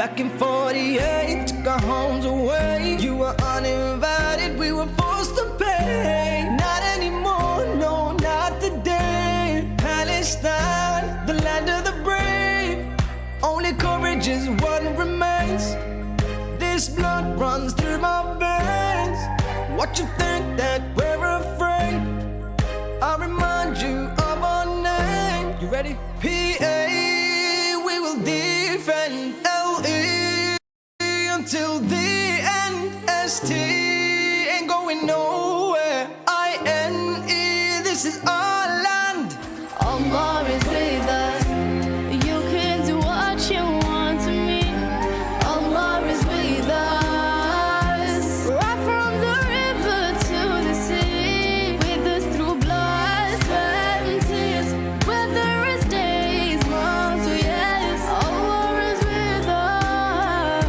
Back in 48, took our homes away. You were uninvited, we were forced to pay. Not anymore, no, not today. Palestine, the land of the brave. Only courage is what remains. This blood runs through my veins. What you think that we're afraid? I'll remind you of our name. You ready? PA, we will defend LE until the end. ST ain't going nowhere. INE, this is our land. Allah is with us. You can do what you want to me. Allah is with us. Right from the river to the sea, with us through blood, sweat and tears. Whether it's days, months or years, Allah is with us.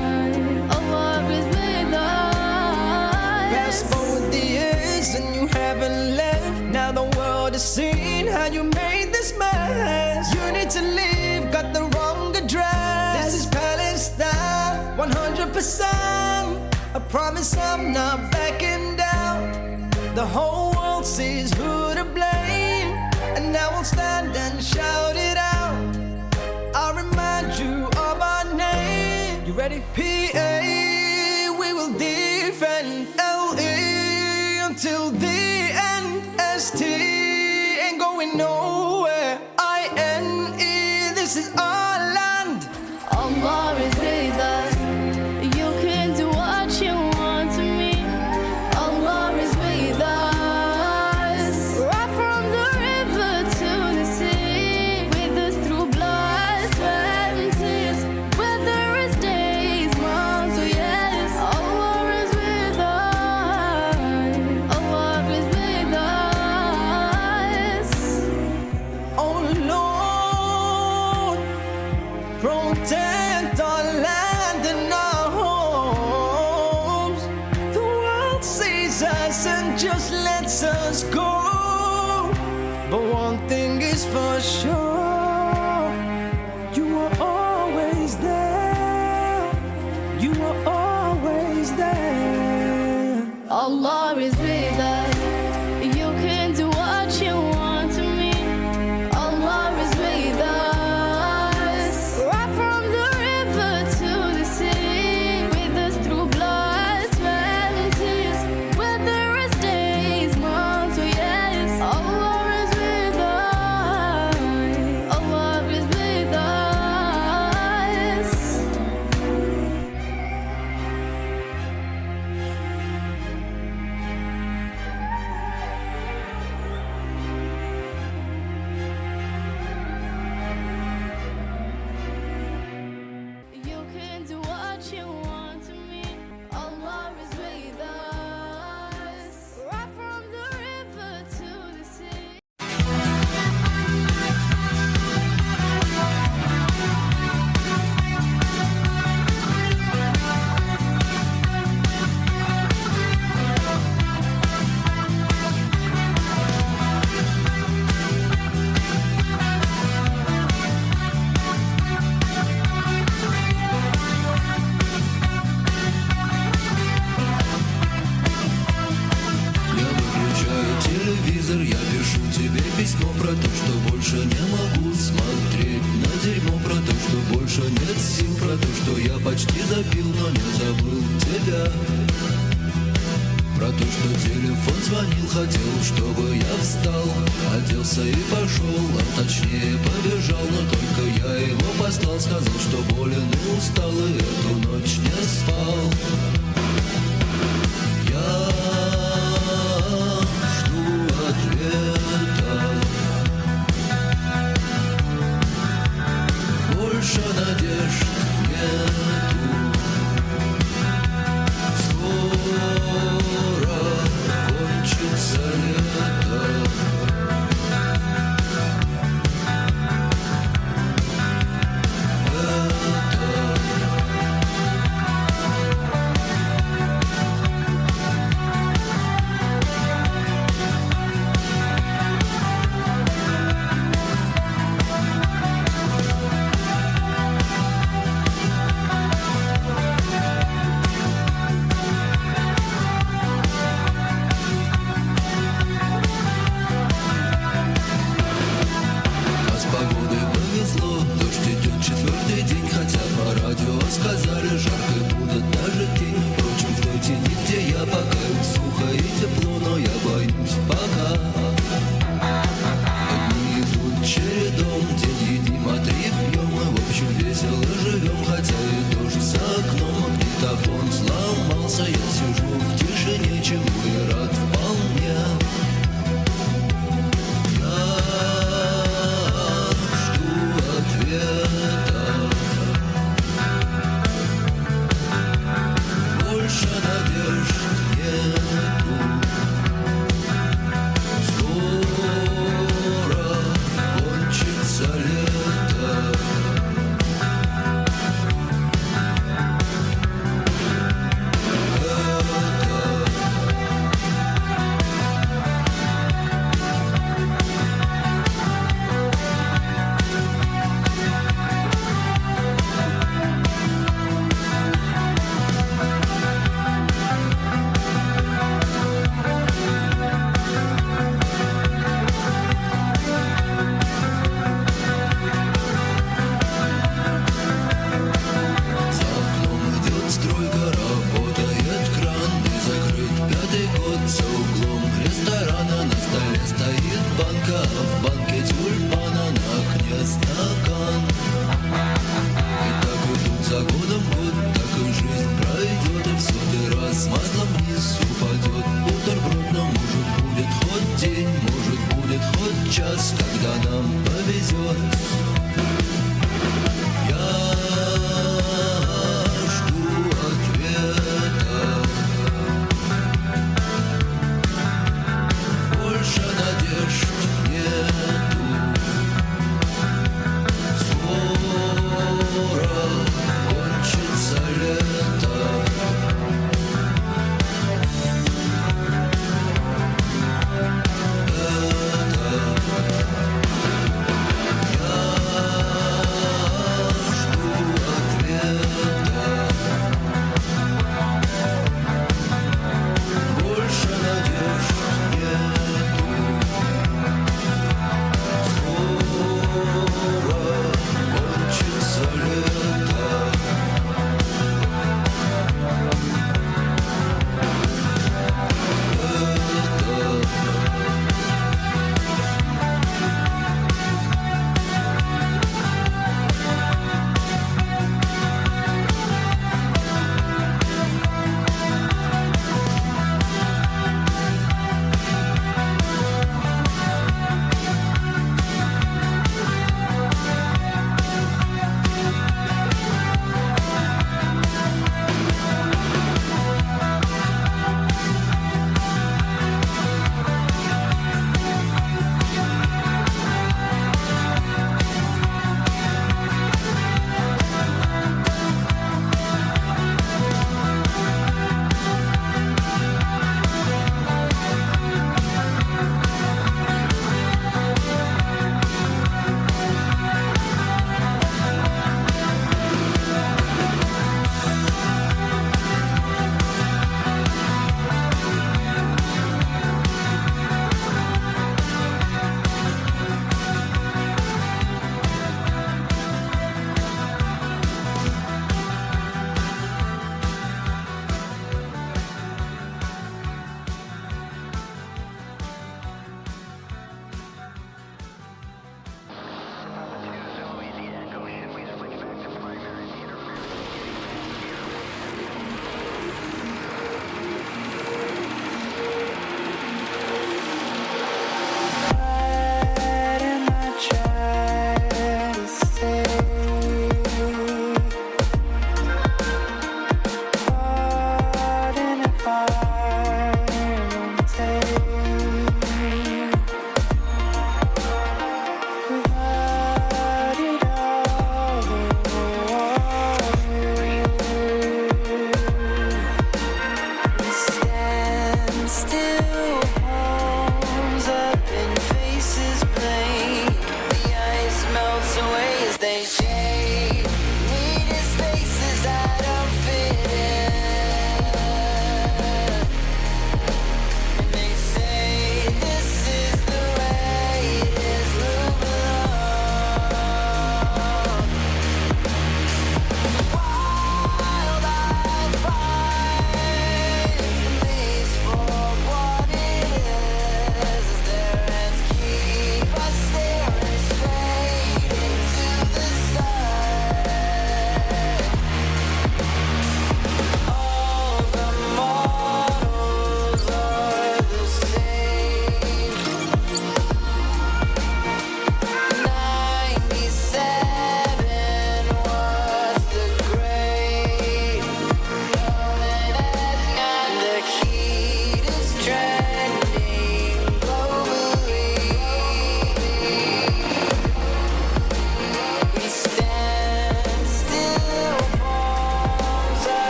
Allah is with us. Fast forward the years and you haven't left. Now the world has seen how you made this mess. You need to leave, got the wrong address. This is Palestine, 100%. I promise I'm not backing down. The whole world sees who to blame, and now we'll stand and shout it out. I'll remind you of our name. You ready? PA, we will defend LE until the end. ST ain't going nowhere. INE, this is our land. Allah is with us. You can do what you want to me. Allah is with us. Right from the river to the sea, with us through blood, sweat and tears. Whether it's days, months or years, Allah is with us. Allah is with us. Oh Lord, protect our land and our homes. The world sees us and just lets us go. But one thing is for sure, you are always there. You are always there. Allah is with us. You can do what you want to me. Allah is with us. Right from the river to the sea, with us through blood, sweat and tears. Whether it's days, months or years, Allah is with us. Allah is with us. You can do what you want to me. Allah is with us. Right from the river to the sea. Я выключаю телевизор, я пишу тебе письмо про то, что больше не могу смотреть на дерьмо, про то, что больше нет сил, про то, что я почти запил, но не забыл тебя. Про то, что телефон звонил, хотел, чтобы я встал, оделся и пошел, а точнее побежал, но только я его послал, сказал, что болен и устал, и эту ночь не спал. Я жду ответа. Больше надежд нету. Скоро кончится лето. Это сижу в тишине, чему и рад вполне. Я жду ответа. Больше надежд нету. Скоро кончится лето. За окном идет стройка, работает кран, и закрыт пятый год за углом ресторана. На столе стоит банка, а в банке тюльпана, на окне стакан. И так идут за годом год, так и жизнь пройдет, и в сотый раз маслом вниз упадет бутерброд. Но может будет хоть день, может будет хоть час, когда нам повезет. Я жду ответа. Больше надежд нету. Скоро кончится лето. Я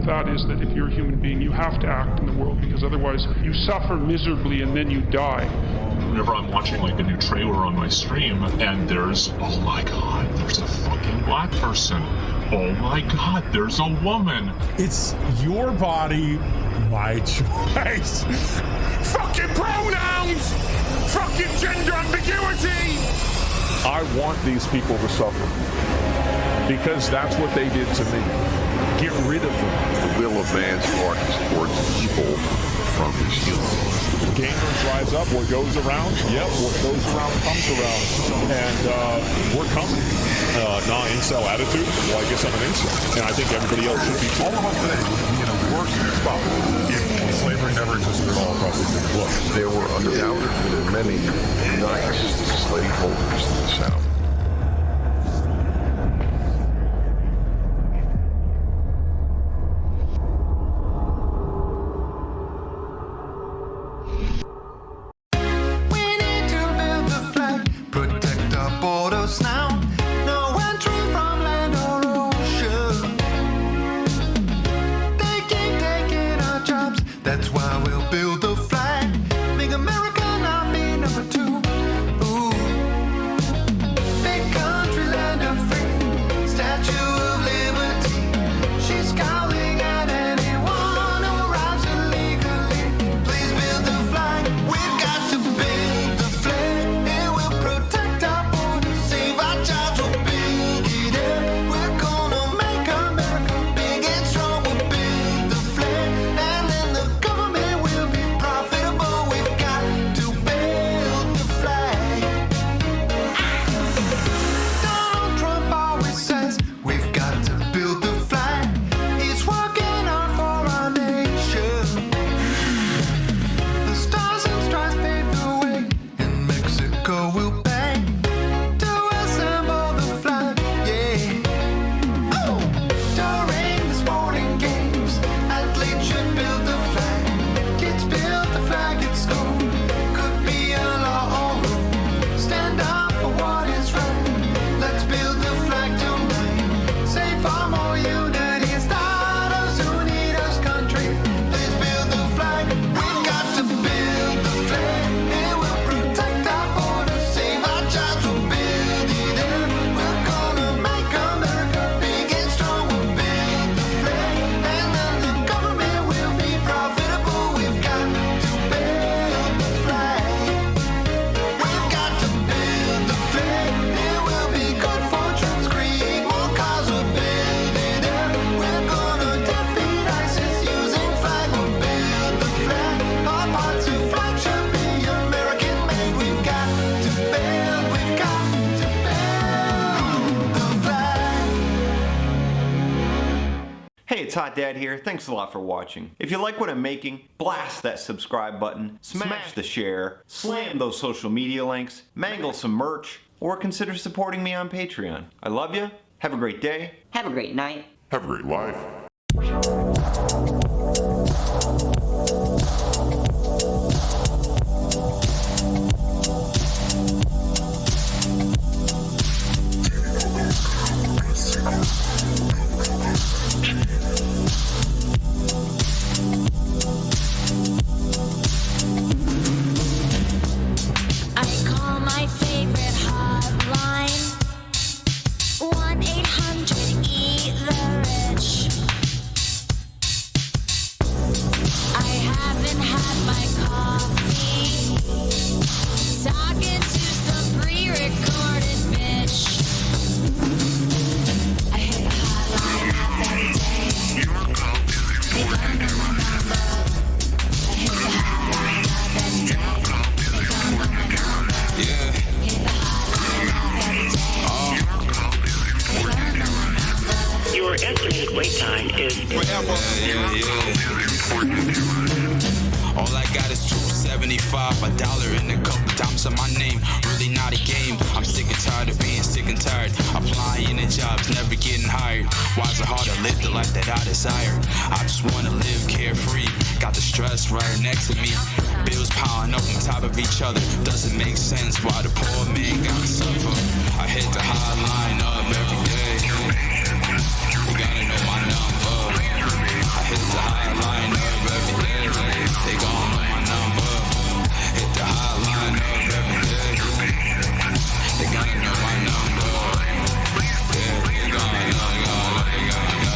with that is that if you're a human being, you have to act in the world, because otherwise you suffer miserably and then you die. Whenever I'm watching like a new trailer on my stream and there's, oh my god, there's a fucking black person. Oh my god, there's a woman. It's your body, my choice. Fucking pronouns! Fucking gender ambiguity! I want these people to suffer because that's what they did to me. Get rid of them. The will of man's heart is towards evil from his human. Gamers rise up. What goes around? Yep, what goes around comes around. And we're coming. Non-incel attitude? Well, I guess I'm an incel. And I think everybody else should be. All of us today would be in a worse spot if slavery never existed at all across the globe. There were undoubtedly many nice slaveholders in the South. It's Hot Dad here. Thanks a lot for watching. If you like what I'm making, blast that subscribe button, smash the share, slam those social media links, mangle some merch, or consider supporting me on Patreon. I love you. Have a great day. Have a great night. Have a great life. Your estimated wait time is forever. All I got is $2.75, $1 and a couple times on my name. Really not a game. I'm sick and tired of being sick and tired. Applying to jobs, never getting hired. Why is it hard to live the life that I desire? I just wanna live carefree. Got the stress right next to me. Bills piling up on top of each other. Doesn't make sense why the poor man gotta suffer. I hit the hotline up every day. You gotta know my number. I Hit the hotline up every day. They gon' know my number. Hit the hotline up every day. They gotta know my number. Yeah, they gonna know, they gonna know.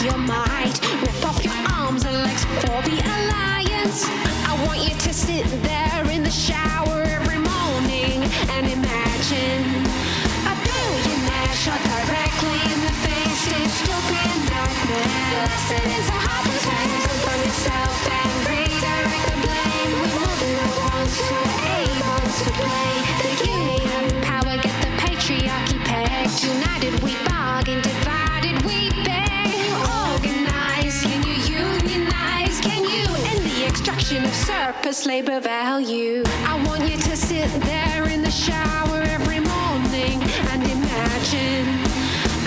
your might. Rip off your arms and legs for the alliance. I want you to sit there in the shower every morning and imagine a billionaire shot directly in the face. Dystopian nightmare. Listen into hyperspace from yourself and redirect the blame. We more than the ones who are able to play the game. Power get the patriarchy pegged. United we bargain, divided we beg. Organize, can you unionize? Can you end the extraction of surplus labor value? I want you to sit there in the shower every morning and imagine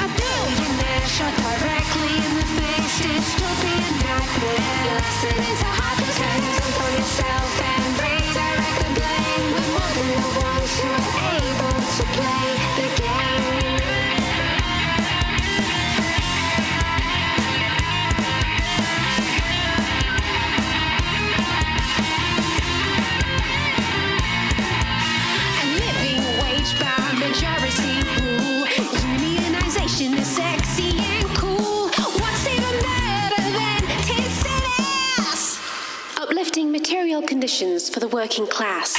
a billionaire shot directly in the face. Dystopian nightmare. Listen into hyperspace for yourself and redirect the blame. We're more than the ones who are able to play the game. conditions for the working class.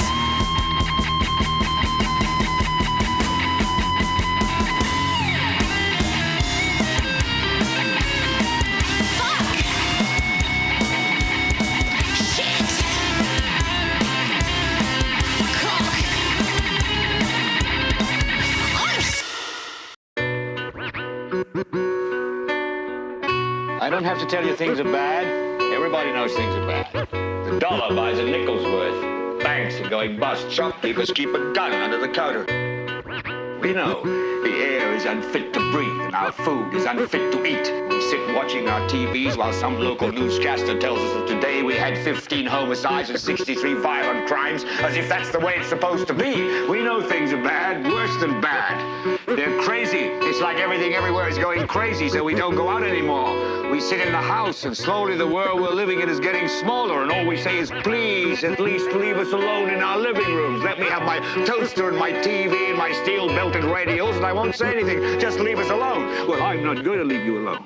I don't have to tell you things are bad. Everybody knows things are bad. The dollar buys a nickel's worth. Banks are going bust. Shopkeepers keep a gun under the counter. We know the air is unfit to breathe and our food is unfit to eat. We sit watching our TVs while some local newscaster tells us that today we had 15 homicides and 63 violent crimes, as if that's the way it's supposed to be. We know things are bad, worse than bad. They're crazy. It's like everything everywhere is going crazy, so we don't go out anymore. We sit in the house, and slowly the world we're living in is getting smaller, and all we say is, please, at least leave us alone in our living rooms. Let me have my toaster and my TV and my steel-belted radios, and I won't say anything. Just leave us alone. Well, I'm not going to leave you alone.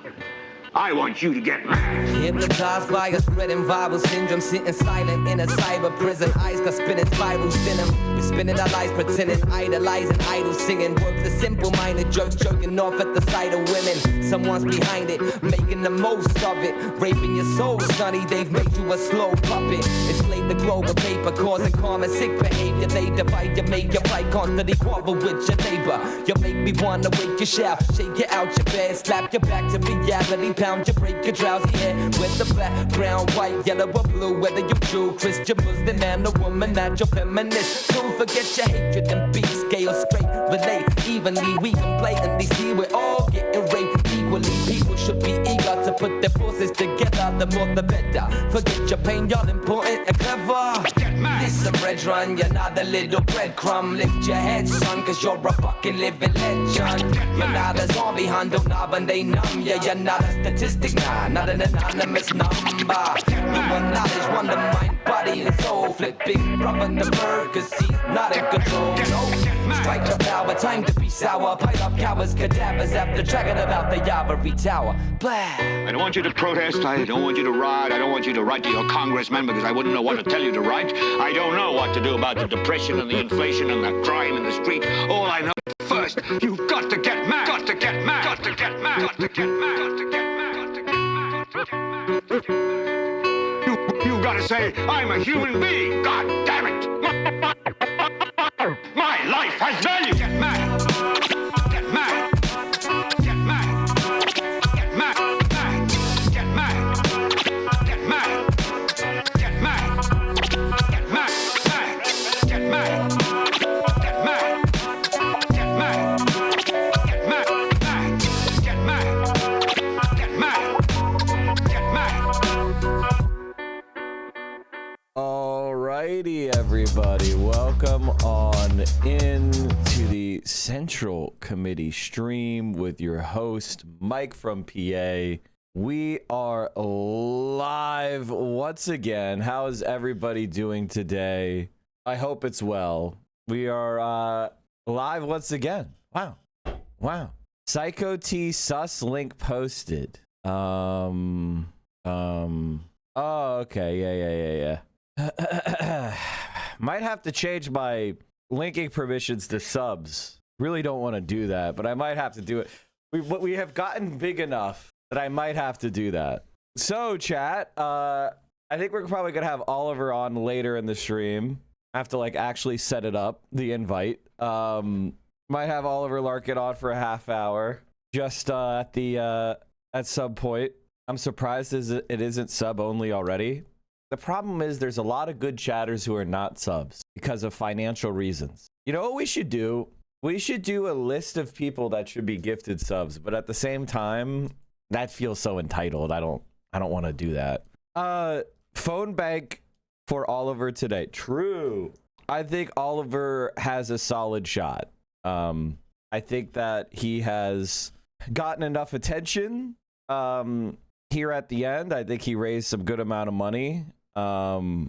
I want you to get mad. Hypnotized by a spreading viral syndrome, sitting silent in a cyber prison. Eyes got spinning spirals in them. We're spinning our lives, pretending, idolizing, idle singing. Work the simple-minded jokes, jerking off at the sight of women. Someone's behind it, making the most of it. Raping your soul, sonny, they've made you a slow puppet. Enslaved the globe with paper, causing karma, sick behavior. They divide you, make your fight, constantly quarrel with your neighbor. You make me wanna wake you, shout, shake you out your bed, slap you back to reality. Pound you, break your drowsy head with the black, brown, white, yellow, or blue. Whether you Jew, Christian, Muslim, man or woman, natural, feminist. Don't forget your hatred and beat scale straight. Relate evenly, we can blatantly see we're all getting raped equally. People should be eager to put their forces together. The more the better. Forget your pain, y'all important and clever. Listen, brethren, you're not a little breadcrumb. Lift your head, son, cause you're a fucking living legend. You're not a zombie, handle knob and they numb. Yeah, you're not a statistic, nah, not an anonymous number. Human knowledge, wonder, mind, body, and soul. Flip big brother the bird, cause he's not in control. No, strike the power, time to be sour. Pile up cowards, cadavers after dragging about the ivory tower. Blah. I don't want you to protest, I don't want you to riot, I don't want you to write to your congressman because I wouldn't know what to tell you to write. I don't know what to do about the depression and the inflation and the crime in the street. All I know first, you've got to get mad, got to get mad, got to get mad, got to get mad, got to get mad, got to get mad, got to get mad. You've got to say, I'm a human being, god damn it. My life has value. Get mad, get mad, get mad, get mad, get mad, get mad, get mad, get mad, get mad, get mad, get mad, get mad, get mad, get mad. Alrighty, everybody, welcome on in to the Central Committee stream with your host, Mike from PA. We are live once again. How is everybody doing today? I hope it's well. We are live once again. Wow. Psycho T sus link posted. Oh, okay. Yeah. Might have to change my linking permissions to subs. Really don't want to do that, but I might have to do it. We have gotten big enough that I might have to do that. So, chat, I think we're probably gonna have Oliver on later in the stream. I have to actually set it up, the invite. Might have Oliver Larkin on for a half hour, just at some point. I'm surprised it isn't sub only already. The problem is there's a lot of good chatters who are not subs because of financial reasons. You know what we should do? We should do a list of people that should be gifted subs, but at the same time, that feels so entitled. I don't want to do that. Phone bank for Oliver today. True. I think Oliver has a solid shot. I think that he has gotten enough attention here at the end. I think he raised some good amount of money. I'll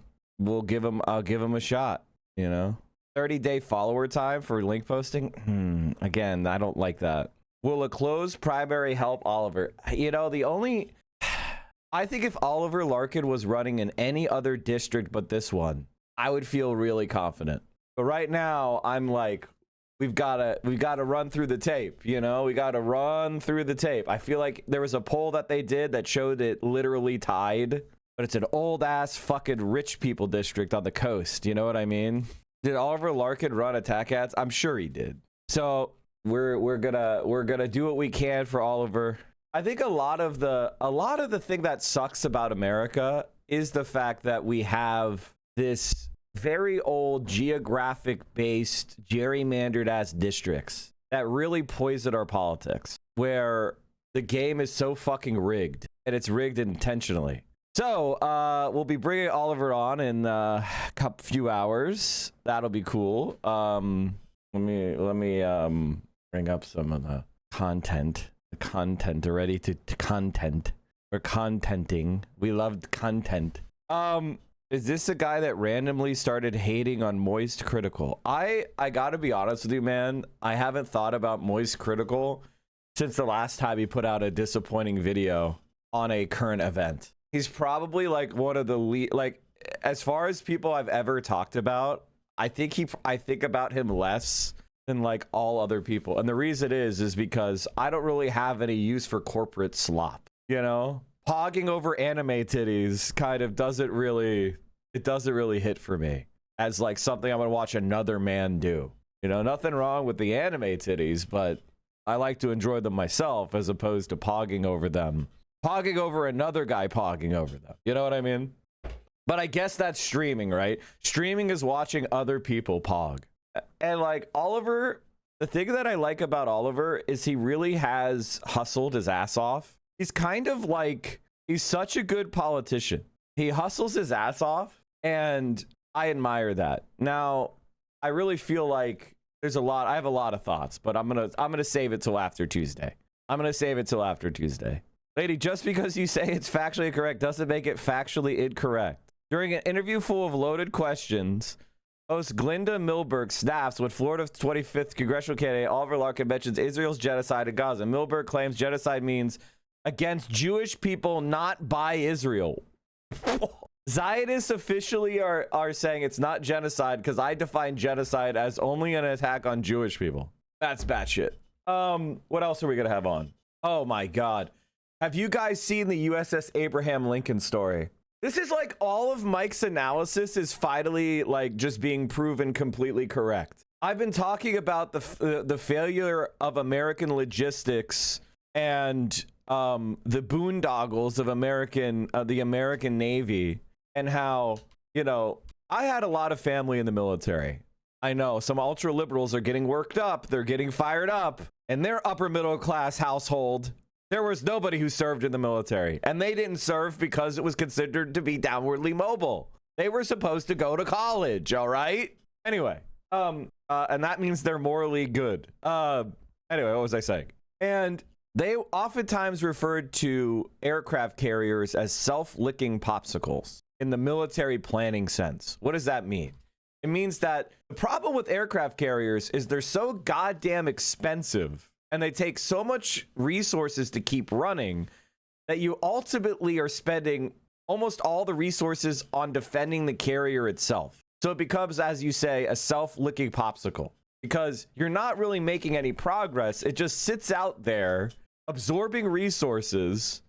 give him a shot, 30-day follower time for link posting. Again, I don't like that. Will a closed primary help Oliver? The only I think if Oliver Larkin was running in any other district but this one, I would feel really confident. But right now, I'm like, we've got to run through the tape, you know? We got to run through the tape. I feel like there was a poll that they did that showed it literally tied, but it's an old ass fucking rich people district on the coast. You know what I mean? Did Oliver Larkin run attack ads? I'm sure he did. So we're gonna do what we can for Oliver. I think a lot of the thing that sucks about America is the fact that we have this very old geographic based gerrymandered ass districts that really poison our politics, where the game is so fucking rigged, and it's rigged intentionally. So we'll be bringing Oliver on in a few hours. That'll be cool. Let me bring up some of the content. The content already to content. We're contenting. We loved content. Is this a guy that randomly started hating on Moist Critical? I gotta be honest with you, man. I haven't thought about Moist Critical since the last time he put out a disappointing video on a current event. He's probably like one of the like, as far as people I've ever talked about, I think about him less than like all other people. And the reason is because I don't really have any use for corporate slop, you know? Pogging over anime titties kind of doesn't really hit for me as like something I'm gonna watch another man do. You know, nothing wrong with the anime titties, but I like to enjoy them myself as opposed to pogging over them. Pogging over another guy pogging over them. You know what I mean? But I guess that's streaming, right? Streaming is watching other people pog. And like Oliver, the thing that I like about Oliver is he really has hustled his ass off. He's kind of like, he's such a good politician. He hustles his ass off, and I admire that. Now, I really feel like I have a lot of thoughts, but I'm gonna save it till after Tuesday. Lady, just because you say it's factually correct doesn't make it factually incorrect. During an interview full of loaded questions, host Glinda Milberg snaps when Florida 25th congressional candidate Oliver Larkin mentions Israel's genocide in Gaza. Milberg claims genocide means against Jewish people, not by Israel. Zionists officially are saying it's not genocide because I define genocide as only an attack on Jewish people. That's batshit. What else are we gonna have on? Oh my God. Have you guys seen the USS Abraham Lincoln story? This is like all of Mike's analysis is finally like just being proven completely correct. I've been talking about the failure of American logistics and the boondoggles of the American Navy, and how, you know, I had a lot of family in the military. I know some ultra liberals are getting worked up. They're getting fired up. In their upper middle class household, there was nobody who served in the military, and they didn't serve because it was considered to be downwardly mobile. They were supposed to go to college, all right? Anyway, and that means they're morally good. Anyway, what was I saying? And they oftentimes referred to aircraft carriers as self-licking popsicles in the military planning sense. What does that mean? It means that the problem with aircraft carriers is they're so goddamn expensive and they take so much resources to keep running that you ultimately are spending almost all the resources on defending the carrier itself. So it becomes, as you say, a self-licking popsicle, because you're not really making any progress. It just sits out there, absorbing resources,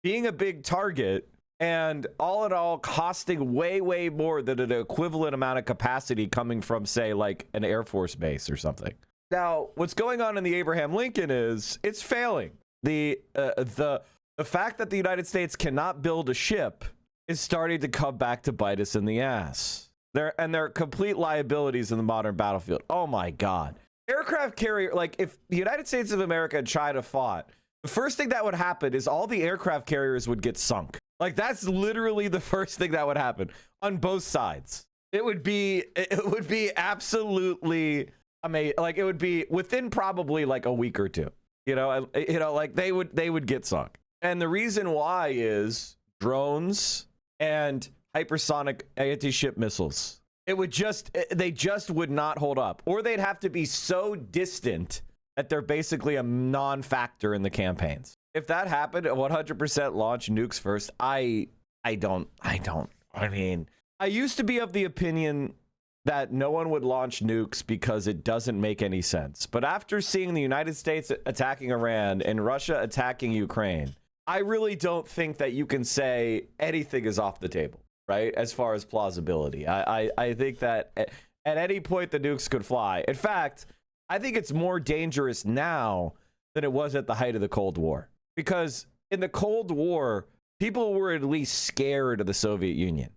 being a big target, and all in all costing way, way more than an equivalent amount of capacity coming from, say, like an Air Force base or something. Now, what's going on in the Abraham Lincoln is it's failing. The fact that the United States cannot build a ship is starting to come back to bite us in the ass. They're complete liabilities in the modern battlefield. Oh my God. Aircraft carrier, like if the United States of America and China fought, the first thing that would happen is all the aircraft carriers would get sunk. Like that's literally the first thing that would happen on both sides. It would be absolutely amazing. Like it would be within probably like a week or two. You know, like they would get sunk. And the reason why is drones and hypersonic anti-ship missiles. They just would not hold up, or they'd have to be so distant that they're basically a non-factor in the campaigns. if that happened, 100% launch nukes first. I mean, I used to be of the opinion that no one would launch nukes because it doesn't make any sense. But after seeing the United States attacking Iran and Russia attacking Ukraine, I really don't think that you can say anything is off the table, right? As far as plausibility. I think that at any point the nukes could fly. In fact, I think it's more dangerous now than it was at the height of the Cold War. Because in the Cold War, people were at least scared of the Soviet Union.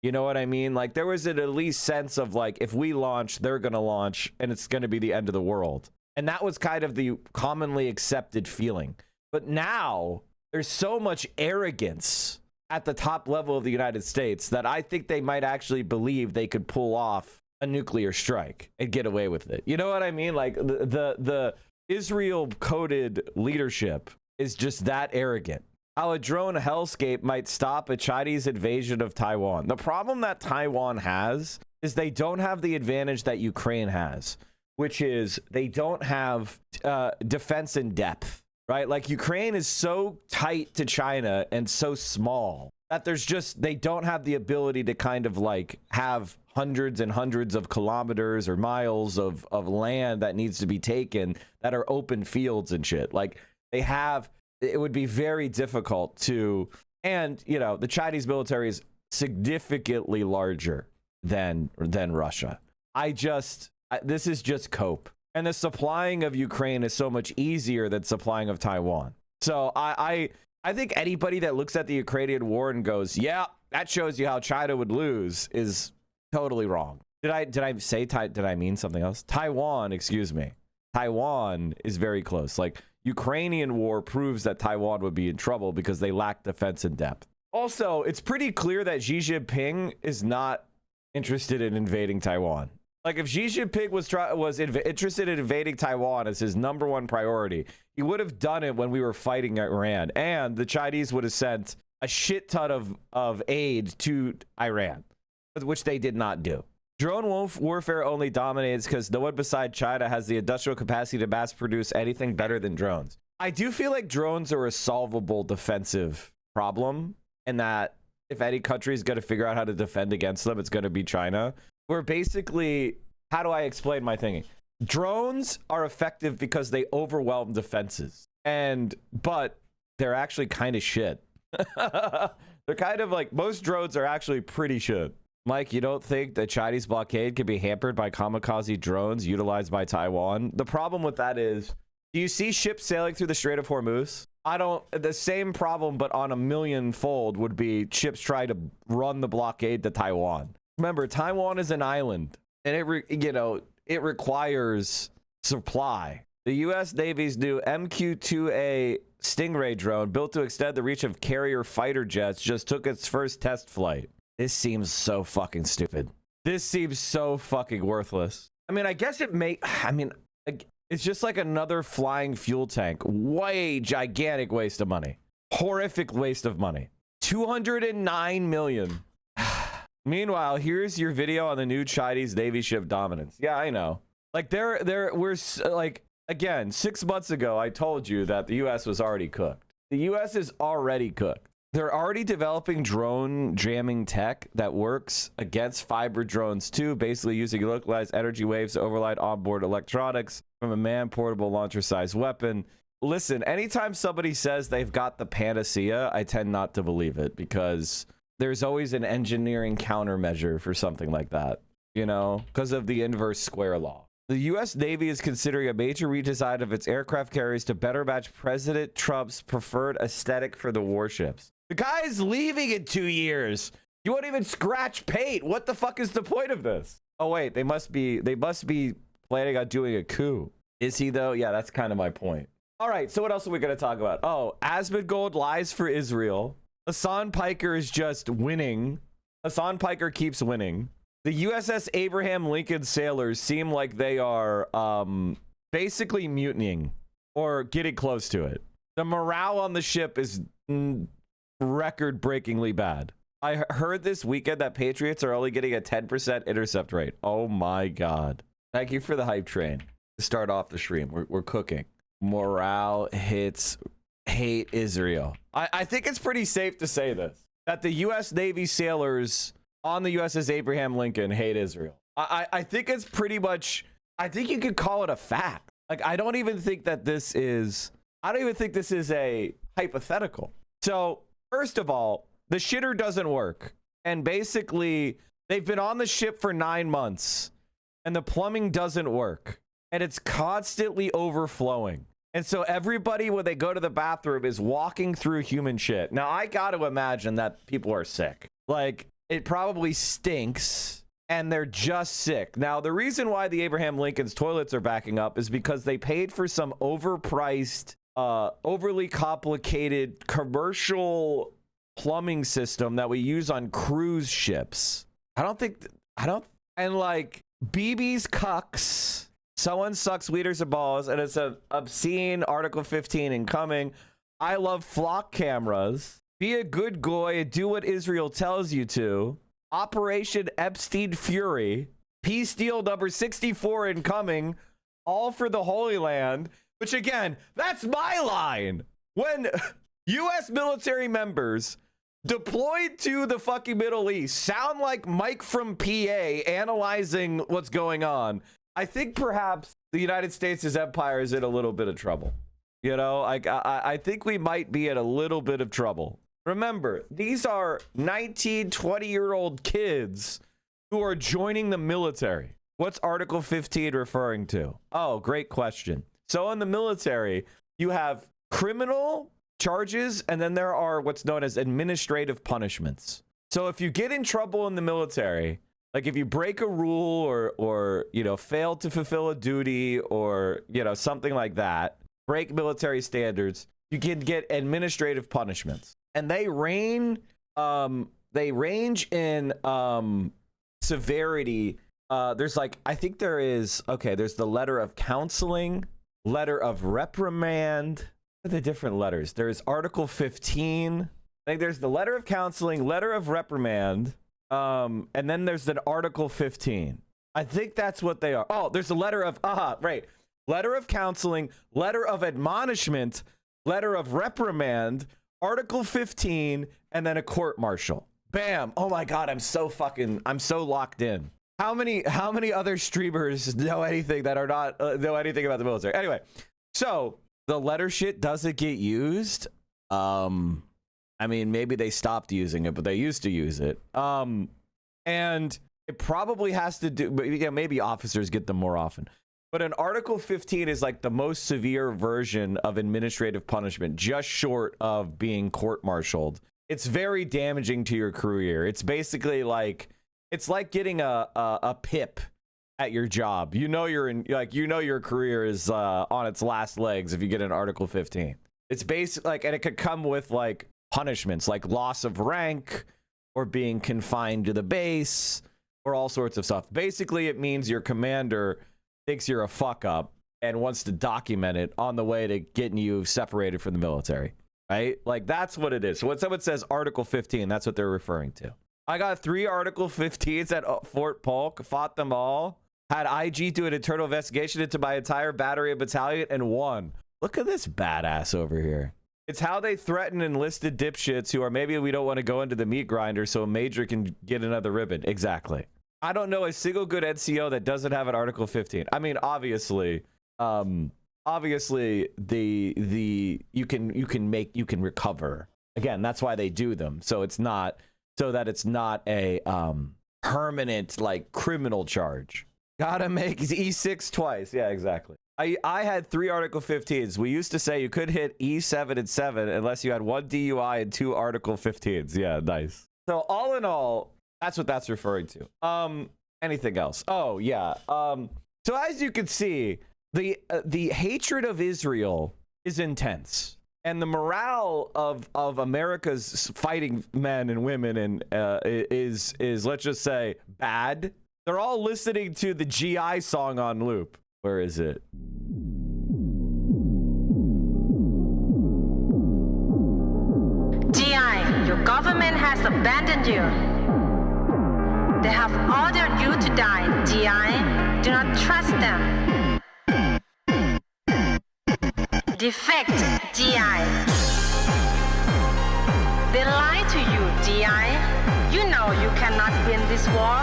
You know what I mean? Like, there was at least sense of, like, if we launch, they're going to launch, and it's going to be the end of the world. And that was kind of the commonly accepted feeling. But now, there's so much arrogance at the top level of the United States that I think they might actually believe they could pull off a nuclear strike and get away with it. You know what I mean? Like, the Israel-coded leadership is just that arrogant. How a drone hellscape might stop a Chinese invasion of Taiwan. The problem that Taiwan has is they don't have the advantage that Ukraine has, which is they don't have defense in depth, right? Like, Ukraine is so tight to China and so small that they don't have the ability to kind of like have hundreds and hundreds of kilometers or miles of land that needs to be taken that are open fields and shit. Like, it would be very difficult to, and, you know, the Chinese military is significantly larger than Russia. This is just cope. And the supplying of Ukraine is so much easier than supplying of Taiwan. So I think anybody that looks at the Ukrainian war and goes, yeah, that shows you how China would lose is totally wrong. Did I mean something else? Taiwan, excuse me. Taiwan is very close. Like, Ukrainian war proves that Taiwan would be in trouble because they lack defense in depth. Also, it's pretty clear that Xi Jinping is not interested in invading Taiwan. Like, if Xi Jinping was interested in invading Taiwan as his number one priority, he would have done it when we were fighting Iran, and the Chinese would have sent a shit ton of aid to Iran, which they did not do. Drone warfare only dominates because no one beside China has the industrial capacity to mass produce anything better than drones. I do feel like drones are a solvable defensive problem, and that if any country is going to figure out how to defend against them, it's going to be China. We're basically, how do I explain my thinking? Drones are effective because they overwhelm defenses, but they're actually kind of shit. They're kind of like, most drones are actually pretty shit. Mike, you don't think the Chinese blockade can be hampered by kamikaze drones utilized by Taiwan? The problem with that is, do you see ships sailing through the Strait of Hormuz? The same problem, but on a millionfold, would be ships trying to run the blockade to Taiwan. Remember, Taiwan is an island, and it requires supply. The U.S. Navy's new MQ-2A Stingray drone, built to extend the reach of carrier fighter jets, just took its first test flight. This seems so fucking stupid. This seems so fucking worthless. I mean, I guess it's just like another flying fuel tank. Way gigantic waste of money. Horrific waste of money. 209 million. Meanwhile, here's your video on the new Chinese Navy ship dominance. Yeah, I know. Like, we're like, again, 6 months ago, I told you that the U.S. was already cooked. The U.S. is already cooked. They're already developing drone jamming tech that works against fiber drones too, basically using localized energy waves to override onboard electronics from a man-portable launcher-sized weapon. Listen, anytime somebody says they've got the panacea, I tend not to believe it, because there's always an engineering countermeasure for something like that, you know, because of the inverse square law. The U.S. Navy is considering a major redesign of its aircraft carriers to better match President Trump's preferred aesthetic for the warships. The guy's leaving in 2 years. You won't even scratch paint. What the fuck is the point of this? Oh wait, they must be planning on doing a coup. Is he though? Yeah, that's kind of my point. All right, so what else are we going to talk about? Oh, Asmongold lies for Israel. Hassan Piker is just winning. Hassan Piker keeps winning. The USS Abraham Lincoln sailors seem like they are basically mutinying or getting close to it. The morale on the ship is record-breakingly bad. I heard this weekend that Patriots are only getting a 10% intercept rate. Oh my god. Thank you for the hype train. To start off the stream, we're cooking. Morale hits hate Israel. I think it's pretty safe to say this, that the U.S. Navy sailors on the USS Abraham Lincoln hate Israel. I think it's pretty much, I think you could call it a fact. Like, I don't even think this is a hypothetical. So, first of all, the shitter doesn't work. And basically, they've been on the ship for 9 months, and the plumbing doesn't work. And it's constantly overflowing. And so everybody, when they go to the bathroom, is walking through human shit. Now, I got to imagine that people are sick. Like, it probably stinks, and they're just sick. Now, the reason why the Abraham Lincoln's toilets are backing up is because they paid for some overpriced, overly complicated commercial plumbing system that we use on cruise ships. And like, BB's cucks. Someone sucks liters of balls, and it's a obscene Article 15 incoming. I love flock cameras. Be a good goy and do what Israel tells you to. Operation Epstein Fury. Peace deal number 64 incoming. All for the Holy Land. Which, again, that's my line. When U.S. military members deployed to the fucking Middle East sound like Mike from PA analyzing what's going on, I think perhaps the United States' empire is in a little bit of trouble. You know, I think we might be in a little bit of trouble. Remember, these are 19, 20-year-old kids who are joining the military. What's Article 15 referring to? Oh, great question. So in the military, you have criminal charges, and then there are what's known as administrative punishments. So if you get in trouble in the military, like if you break a rule or you know, fail to fulfill a duty or, you know, something like that, break military standards, you can get administrative punishments. And they range in severity. There's like, I think there's the letter of counseling, letter of reprimand. What are the different letters? There's Article 15. I think there's the letter of counseling, letter of reprimand. And then there's an Article 15. I think that's what they are. Oh, there's a letter of, right. Letter of counseling, letter of admonishment, letter of reprimand, Article 15, and then a court martial. Bam. Oh my God, I'm so locked in. How many other streamers know anything that are not, know anything about the military? Anyway, so the letter shit doesn't get used. I mean, maybe they stopped using it, but they used to use it. And it probably has to do, but yeah, maybe officers get them more often. But an Article 15 is like the most severe version of administrative punishment, just short of being court-martialed. It's very damaging to your career. It's basically like, it's like getting a PIP at your job. You know your career is on its last legs if you get an Article 15. It's basically like, and it could come with like punishments like loss of rank or being confined to the base or all sorts of stuff. Basically, it means your commander thinks you're a fuck up and wants to document it on the way to getting you separated from the military, right? Like, that's what it is. So when someone says Article 15, that's what they're referring to. I got 3 Article 15s at Fort Polk, fought them all, had IG do an internal investigation into my entire battery and battalion, and won. Look at this badass over here. It's how they threaten enlisted dipshits who are, maybe we don't want to go into the meat grinder so a major can get another ribbon. Exactly. I don't know a single good NCO that doesn't have an Article 15. I mean, obviously you can recover. Again, that's why they do them. So it's not a permanent like criminal charge. Gotta make E6 twice. Yeah, exactly. I had 3 Article 15s. We used to say you could hit E7 and 7 unless you had 1 DUI and 2 Article 15s. Yeah, nice. So all in all, that's what that's referring to. Anything else? Oh, yeah. So as you can see, the hatred of Israel is intense. And the morale of America's fighting men and women and is let's just say bad. They're all listening to the GI song on loop. Where is it? GI, your government has abandoned you. They have ordered you to die. GI, do not trust them. Defect, GI. DI. You know you cannot win this war.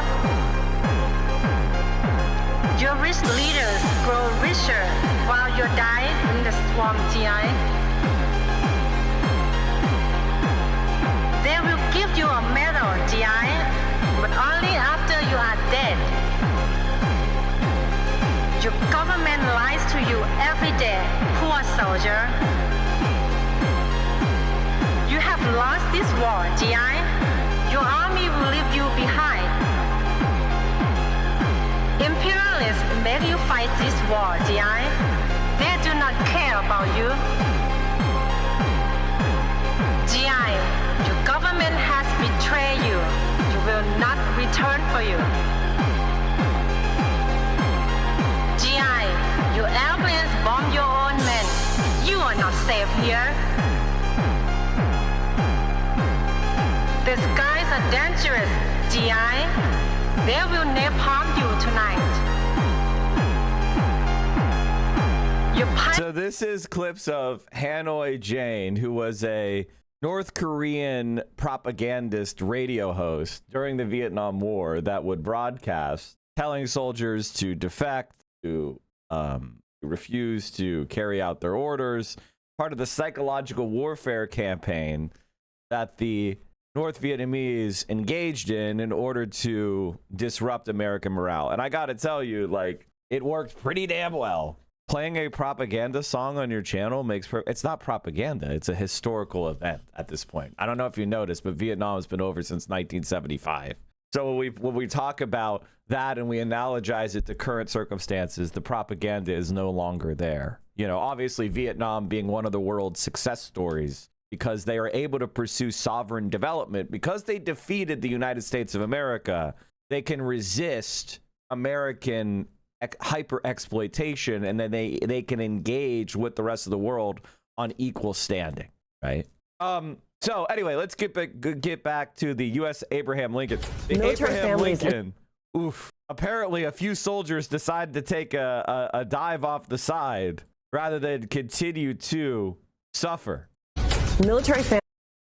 Your rich leaders grow richer while you die in the swamp, DI. They will give you a medal, DI, but only after you are dead. Your government lies to you every day, poor soldier. You have lost this war, DI. Your army will leave you behind. Imperialists make you fight this war, DI. They do not care about you. GI, your government has betrayed you. You will not return for you. GI, your airplanes bomb your own men. You are not safe here. The skies are dangerous, GI. They will napalm you tonight. So this is clips of Hanoi Jane, who was a North Korean propagandist radio host during the Vietnam War that would broadcast telling soldiers to defect, to refuse to carry out their orders, part of the psychological warfare campaign that the North Vietnamese engaged in order to disrupt American morale. And I gotta tell you, like, it worked pretty damn well. Playing a propaganda song on your channel makes it's not propaganda, it's a historical event at this point. I don't know if you noticed, but Vietnam has been over since 1975. So when we talk about that and we analogize it to current circumstances, the propaganda is no longer there. You know, obviously Vietnam being one of the world's success stories because they are able to pursue sovereign development, because they defeated the United States of America, they can resist American hyper exploitation, and then they can engage with the rest of the world on equal standing, right? So anyway, let's get back to the U.S. Abraham Lincoln. The Abraham Lincoln. Oof. Apparently, a few soldiers decided to take a dive off the side rather than continue to suffer. Military family.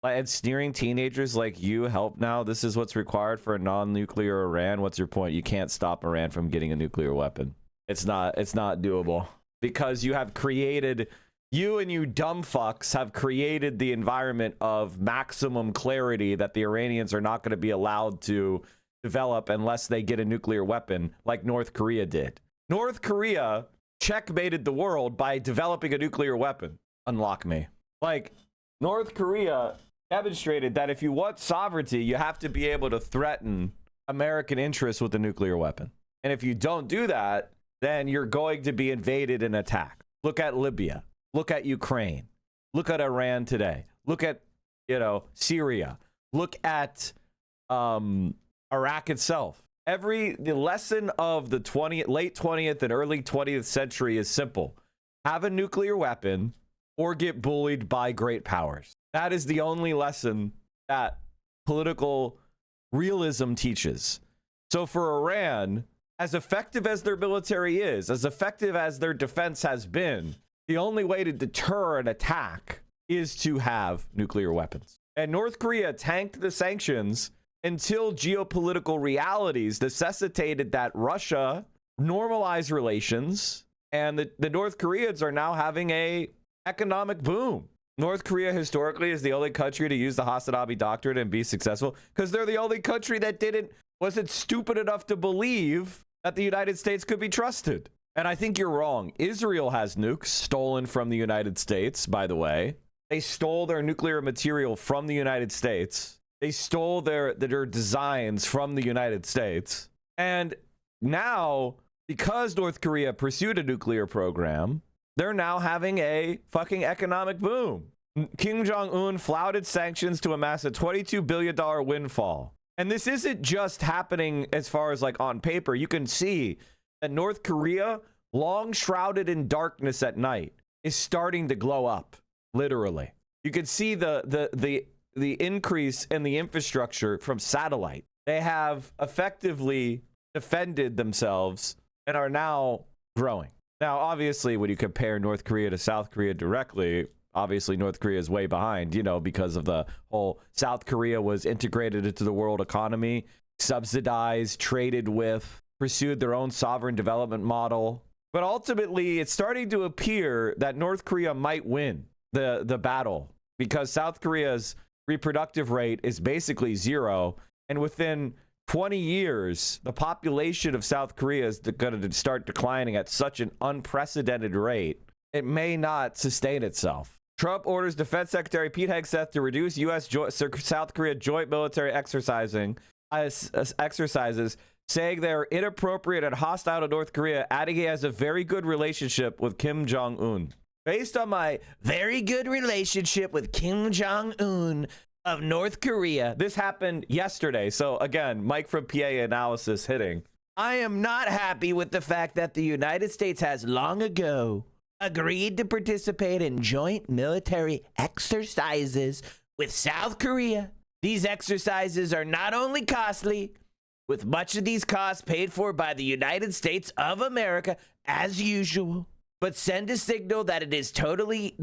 And sneering teenagers like you help now. This is what's required for a non-nuclear Iran. What's your point? You can't stop Iran from getting a nuclear weapon. It's not doable because you have created, you and you dumb fucks have created the environment of maximum clarity that the Iranians are not going to be allowed to develop unless they get a nuclear weapon like North Korea did. North Korea checkmated the world by developing a nuclear weapon. Unlock me. Like, North Korea demonstrated that if you want sovereignty, you have to be able to threaten American interests with a nuclear weapon. And if you don't do that, then you're going to be invaded and attacked. Look at Libya. Look at Ukraine. Look at Iran today. Look at, Syria. Look at Iraq itself. The lesson of the late 20th and early 20th century is simple. Have a nuclear weapon or get bullied by great powers. That is the only lesson that political realism teaches. So for Iran, as effective as their military is, as effective as their defense has been, the only way to deter an attack is to have nuclear weapons. And North Korea tanked the sanctions until geopolitical realities necessitated that Russia normalize relations, and the North Koreans are now having a economic boom. North Korea historically is the only country to use the Hasanabi doctrine and be successful because they're the only country that wasn't stupid enough to believe that the United States could be trusted. And I think you're wrong. Israel has nukes stolen from the United States, by the way. They stole their nuclear material from the United States. They stole their designs from the United States. And now, because North Korea pursued a nuclear program, they're now having a fucking economic boom. Kim Jong-un flouted sanctions to amass a $22 billion windfall. And this isn't just happening as far as like on paper. You can see that North Korea, long shrouded in darkness at night, is starting to glow up, literally. You can see the increase in the infrastructure from satellite. They have effectively defended themselves and are now growing. Now, obviously, when you compare North Korea to South Korea directly, Obviously, North Korea is way behind, because of the whole South Korea was integrated into the world economy, subsidized, traded with, pursued their own sovereign development model. But ultimately, it's starting to appear that North Korea might win the battle because South Korea's reproductive rate is basically zero. And within 20 years, the population of South Korea is going to start declining at such an unprecedented rate, it may not sustain itself. Trump orders Defense Secretary Pete Hegseth to reduce U.S. South Korea joint military exercises, saying they are inappropriate and hostile to North Korea, adding he has a very good relationship with Kim Jong-un. Based on my very good relationship with Kim Jong-un of North Korea, this happened yesterday. So again, Mike from PA Analysis hitting. I am not happy with the fact that the United States has long ago agreed to participate in joint military exercises with South Korea. These exercises are not only costly, with much of these costs paid for by the United States of America, as usual, but send a signal that is totally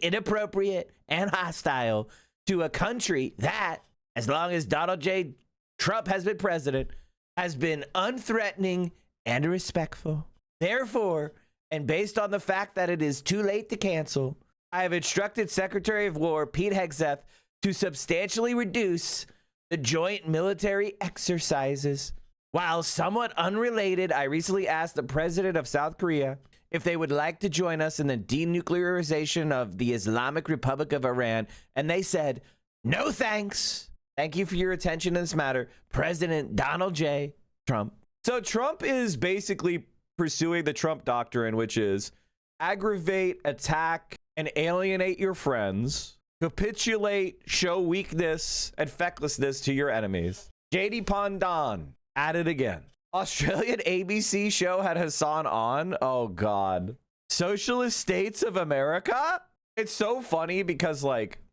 inappropriate and hostile to a country that, as long as Donald J. Trump has been president, has been unthreatening and respectful. Therefore, and based on the fact that it is too late to cancel, I have instructed Secretary of War Pete Hegseth to substantially reduce the joint military exercises. While somewhat unrelated, I recently asked the president of South Korea if they would like to join us in the denuclearization of the Islamic Republic of Iran, and they said, no thanks. Thank you for your attention in this matter, President Donald J. Trump. So Trump is basically pursuing the Trump doctrine, which is aggravate, attack, and alienate your friends, capitulate, show weakness and fecklessness to your enemies. JD Pandan at it again. Australian ABC show had Hassan on. Oh God. Socialist states of America? It's so funny because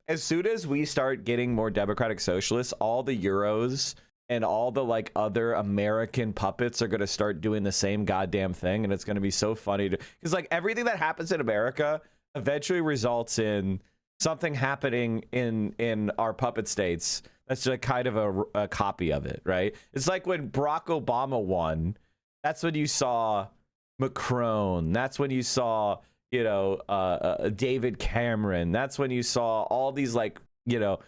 as soon as we start getting more democratic socialists, all the Euros and all the other American puppets are going to start doing the same goddamn thing. And it's going to be so funny because everything that happens in America eventually results in something happening in our puppet states. That's just kind of a copy of it, right? It's like when Barack Obama won, that's when you saw Macron. That's when you saw, David Cameron. That's when you saw all these lick-spittle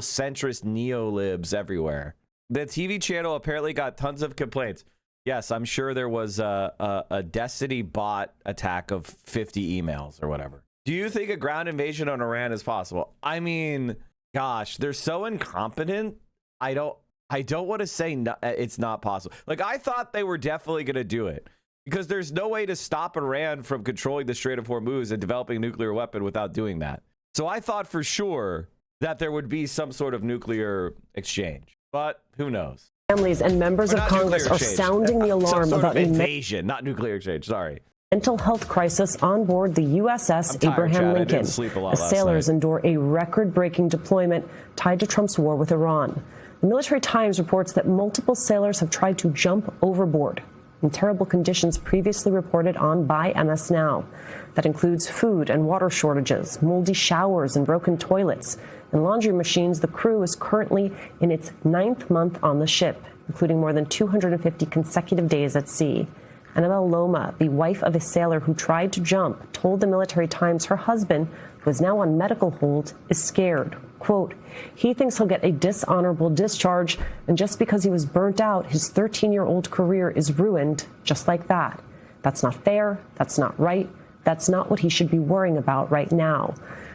centrist neolibs everywhere. The TV channel apparently got tons of complaints. Yes, I'm sure there was a Destiny bot attack of 50 emails or whatever. Do you think a ground invasion on Iran is possible? I mean, gosh, they're so incompetent. I don't want to say it's not possible. I thought they were definitely going to do it because there's no way to stop Iran from controlling the Strait of Hormuz and developing a nuclear weapon without doing that. So I thought for sure that there would be some sort of nuclear exchange, but who knows? Families and members of Congress are sounding the alarm about invasion, not nuclear exchange. Sorry. Mental health crisis on board the USS Abraham Lincoln as sailors endure a record-breaking deployment tied to Trump's war with Iran. The Military Times reports that multiple sailors have tried to jump overboard in terrible conditions previously reported on by MS Now. That includes food and water shortages, moldy showers and broken toilets, and laundry machines. The crew is currently in its 9th month on the ship, including more than 250 consecutive days at sea. Annabelle Loma, the wife of a sailor who tried to jump, told the Military Times her husband, who is now on medical hold, is scared. Quote, he thinks he'll get a dishonorable discharge, and just because he was burnt out, his 13-year-old career is ruined just like that. That's not fair. That's not right. That's not what he should be worrying about right now.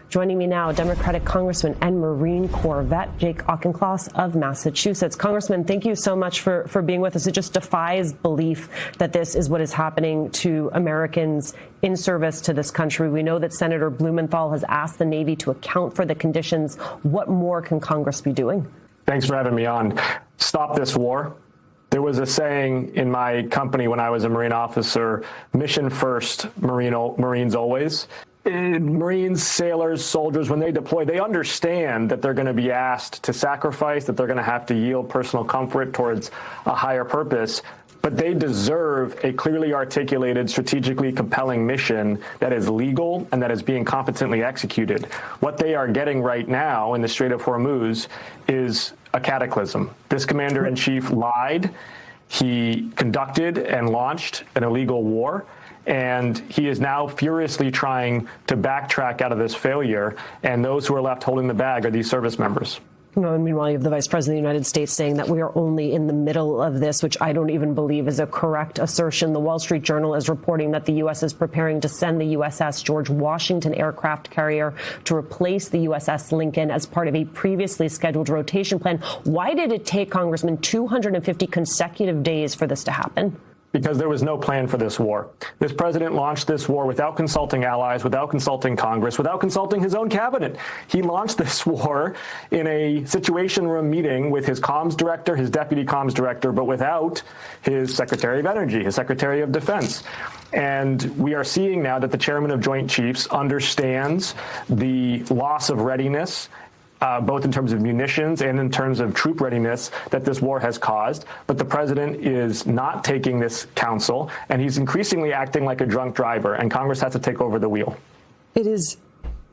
Joining me now, Democratic Congressman and Marine Corps vet Jake Auchincloss of Massachusetts. Congressman, thank you so much for being with us. It just defies belief that this is what is happening to Americans in service to this country. We know that Senator Blumenthal has asked the Navy to account for the conditions. What more can Congress be doing? Thanks for having me on. Stop this war. There was a saying in my company when I was a Marine officer, mission first, Marines always. Marines, sailors, soldiers, when they deploy, they understand that they're going to be asked to sacrifice, that they're going to have to yield personal comfort towards a higher purpose. But but they deserve a clearly articulated, strategically compelling mission that is legal and that is being competently executed. What they are getting right now in the Strait of Hormuz is a cataclysm. This commander-in-chief lied. He conducted and launched an illegal war, and he is now furiously trying to backtrack out of this failure, and those who are left holding the bag are these service members. And meanwhile, you have the Vice President of the United States saying that we are only in the middle of this, which I don't even believe is a correct assertion. The Wall Street Journal is reporting that the U.S. is preparing to send the USS George Washington aircraft carrier to replace the USS Lincoln as part of a previously scheduled rotation plan. Why did it take, Congressman, 250 consecutive days for this to happen? Because there was no plan for this war. This president launched this war without consulting allies, without consulting Congress, without consulting his own cabinet. He launched this war in a Situation Room meeting with his comms director, his deputy comms director, but without his Secretary of Energy, his Secretary of Defense. And we are seeing now that the chairman of Joint Chiefs understands the loss of readiness, both in terms of munitions and in terms of troop readiness that this war has caused. But the president is not taking this counsel, and he's increasingly acting like a drunk driver, and Congress has to take over the wheel. It is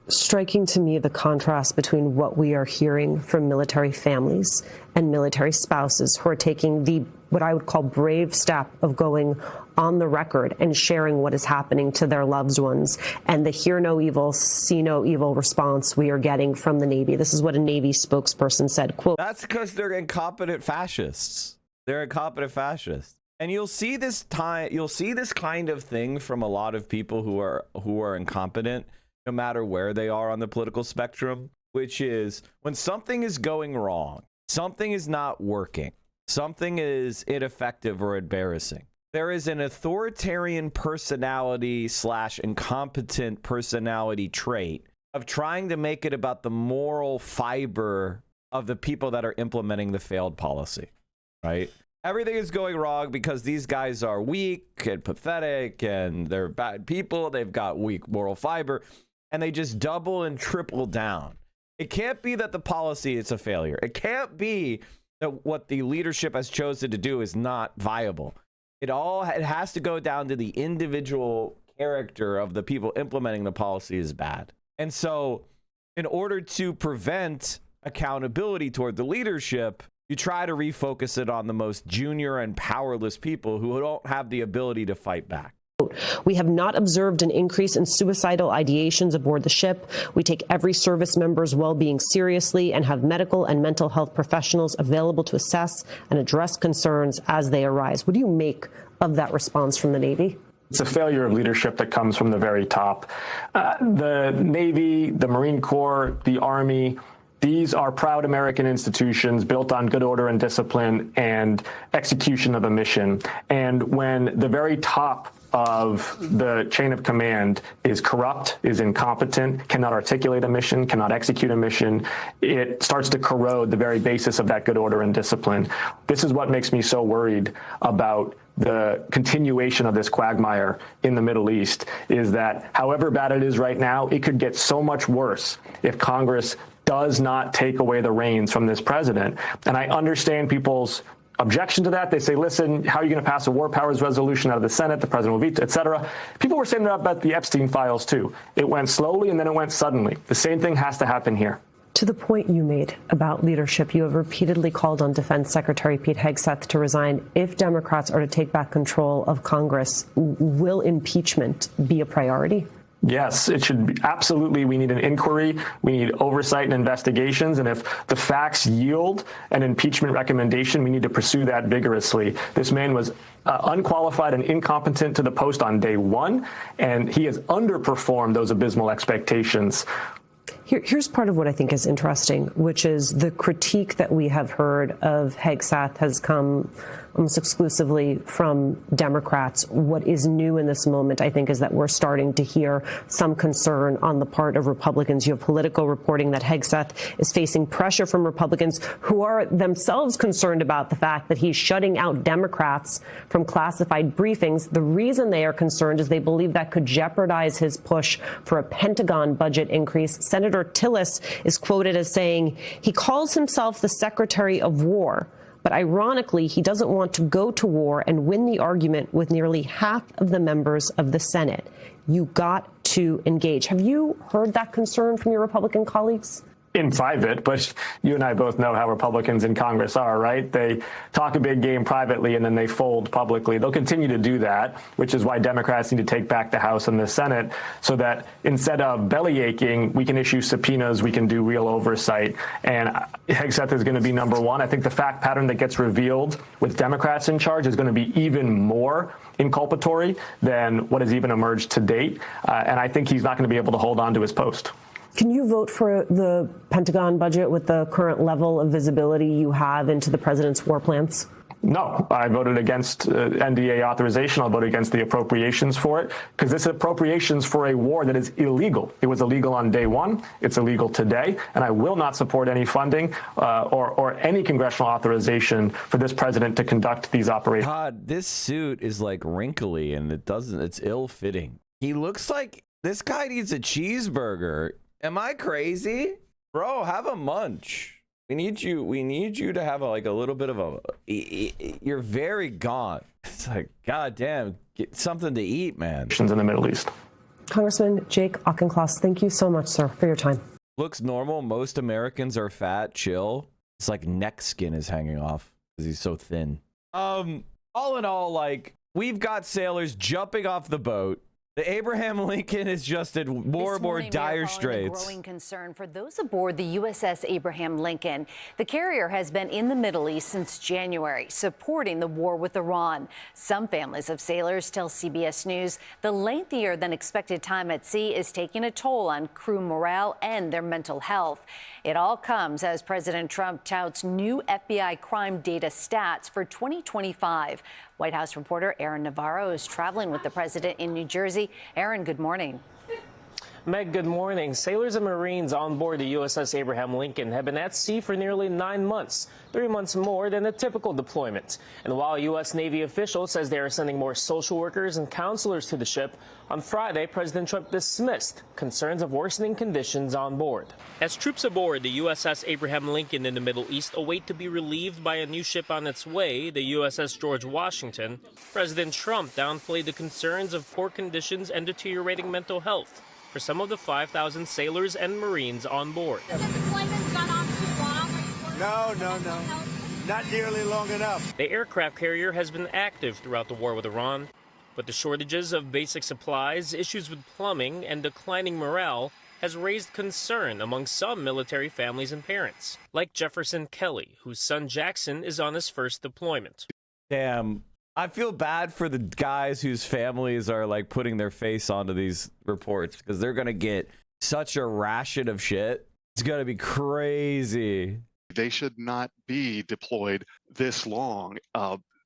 striking to me the contrast between what we are hearing from military families and military spouses who are taking the what I would call brave step of going on the record and sharing what is happening to their loved ones, and the hear no evil, see no evil response we are getting from the Navy. This is what a Navy spokesperson said, quote, "That's because they're incompetent fascists. They're incompetent fascists." And you'll see this kind of thing from a lot of people who are incompetent, no matter where they are on the political spectrum, which is when something is going wrong, something is not working, something is ineffective or embarrassing, there is an authoritarian personality / incompetent personality trait of trying to make it about the moral fiber of the people that are implementing the failed policy, right? Everything is going wrong because these guys are weak and pathetic and they're bad people. They've got weak moral fiber, and they just double and triple down. It can't be that the policy is a failure. It can't be that what the leadership has chosen to do is not viable. It has to go down to the individual character of the people implementing the policy is bad. And so in order to prevent accountability toward the leadership, you try to refocus it on the most junior and powerless people who don't have the ability to fight back. We have not observed an increase in suicidal ideations aboard the ship. We take every service member's well-being seriously and have medical and mental health professionals available to assess and address concerns as they arise. What do you make of that response from the Navy? It's a failure of leadership that comes from the very top. The Navy, the Marine Corps, the Army, these are proud American institutions built on good order and discipline and execution of a mission. And when the very top of the chain of command is corrupt, is incompetent, cannot articulate a mission, cannot execute a mission, it starts to corrode the very basis of that good order and discipline. This is what makes me so worried about the continuation of this quagmire in the Middle East, is that however bad it is right now, it could get so much worse if Congress does not take away the reins from this president. And I understand people's objection to that. They say, listen, how are you going to pass a war powers resolution out of the Senate? The president will veto, et cetera. People were saying that about the Epstein files, too. It went slowly and then it went suddenly. The same thing has to happen here. To the point you made about leadership, you have repeatedly called on Defense Secretary Pete Hegseth to resign. If Democrats are to take back control of Congress, will impeachment be a priority? Yes, it should be. Absolutely. We need an inquiry. We need oversight and investigations. And if the facts yield an impeachment recommendation, we need to pursue that vigorously. This man was unqualified and incompetent to the post on day one, and he has underperformed those abysmal expectations. Here's part of what I think is interesting, which is the critique that we have heard of Hegseth has come almost exclusively from Democrats. What is new in this moment, I think, is that we're starting to hear some concern on the part of Republicans. You have Politico reporting that Hegseth is facing pressure from Republicans who are themselves concerned about the fact that he's shutting out Democrats from classified briefings. The reason they are concerned is they believe that could jeopardize his push for a Pentagon budget increase. Senator Tillis is quoted as saying he calls himself the Secretary of War, But ironically, he doesn't want to go to war and win the argument with nearly half of the members of the Senate. You got to engage. Have you heard that concern from your Republican colleagues? In private, but you and I both know how Republicans in Congress are, right? They talk a big game privately and then they fold publicly. They'll continue to do that, which is why Democrats need to take back the House and the Senate so that instead of belly aching, we can issue subpoenas, we can do real oversight. And Hegseth is going to be number one. I think the fact pattern that gets revealed with Democrats in charge is going to be even more inculpatory than what has even emerged to date. And I think he's not going to be able to hold on to his post. Can you vote for the Pentagon budget with the current level of visibility you have into the president's war plans? No, I voted against NDA authorization. I'll vote against the appropriations for it because this appropriations for a war that is illegal. It was illegal on day one. It's illegal today. And I will not support any funding or any congressional authorization for this president to conduct these operations. God, this suit is like wrinkly and it's ill-fitting. He looks like this guy needs a cheeseburger. Am I crazy? Bro, have a munch. We need you to have a little bit of a, you're very gaunt. It's like, God damn, get something to eat, man. In the Middle East. Congressman Jake Auchincloss, thank you so much, sir, for your time. Looks normal. Most Americans are fat, chill. It's like neck skin is hanging off because he's so thin. All in all, like, we've got sailors jumping off the boat. The Abraham Lincoln is just in more and more dire straits. Growing concern for those aboard the USS Abraham Lincoln. The carrier has been in the Middle East since January, supporting the war with Iran. Some families of sailors tell CBS News the lengthier than expected time at sea is taking a toll on crew morale and their mental health. It all comes as President Trump touts new FBI crime data stats for 2025. White House reporter Aaron Navarro is traveling with the president in New Jersey. Aaron, good morning. Meg, good morning. Sailors and Marines on board the USS Abraham Lincoln have been at sea for nearly 9 months, 3 months more than a typical deployment. And while U.S. Navy officials says they are sending more social workers and counselors to the ship, on Friday, President Trump dismissed concerns of worsening conditions on board. As troops aboard the USS Abraham Lincoln in the Middle East await to be relieved by a new ship on its way, the USS George Washington, President Trump downplayed the concerns of poor conditions and deteriorating mental health for some of the 5,000 sailors and Marines on board. No. Not nearly long enough. The aircraft carrier has been active throughout the war with Iran, but the shortages of basic supplies, issues with plumbing, and declining morale has raised concern among some military families and parents, like Jefferson Kelly, whose son Jackson is on his first deployment. Damn. I feel bad for the guys whose families are like putting their face onto these reports because they're going to get such a ration of shit. It's going to be crazy. They should not be deployed this long.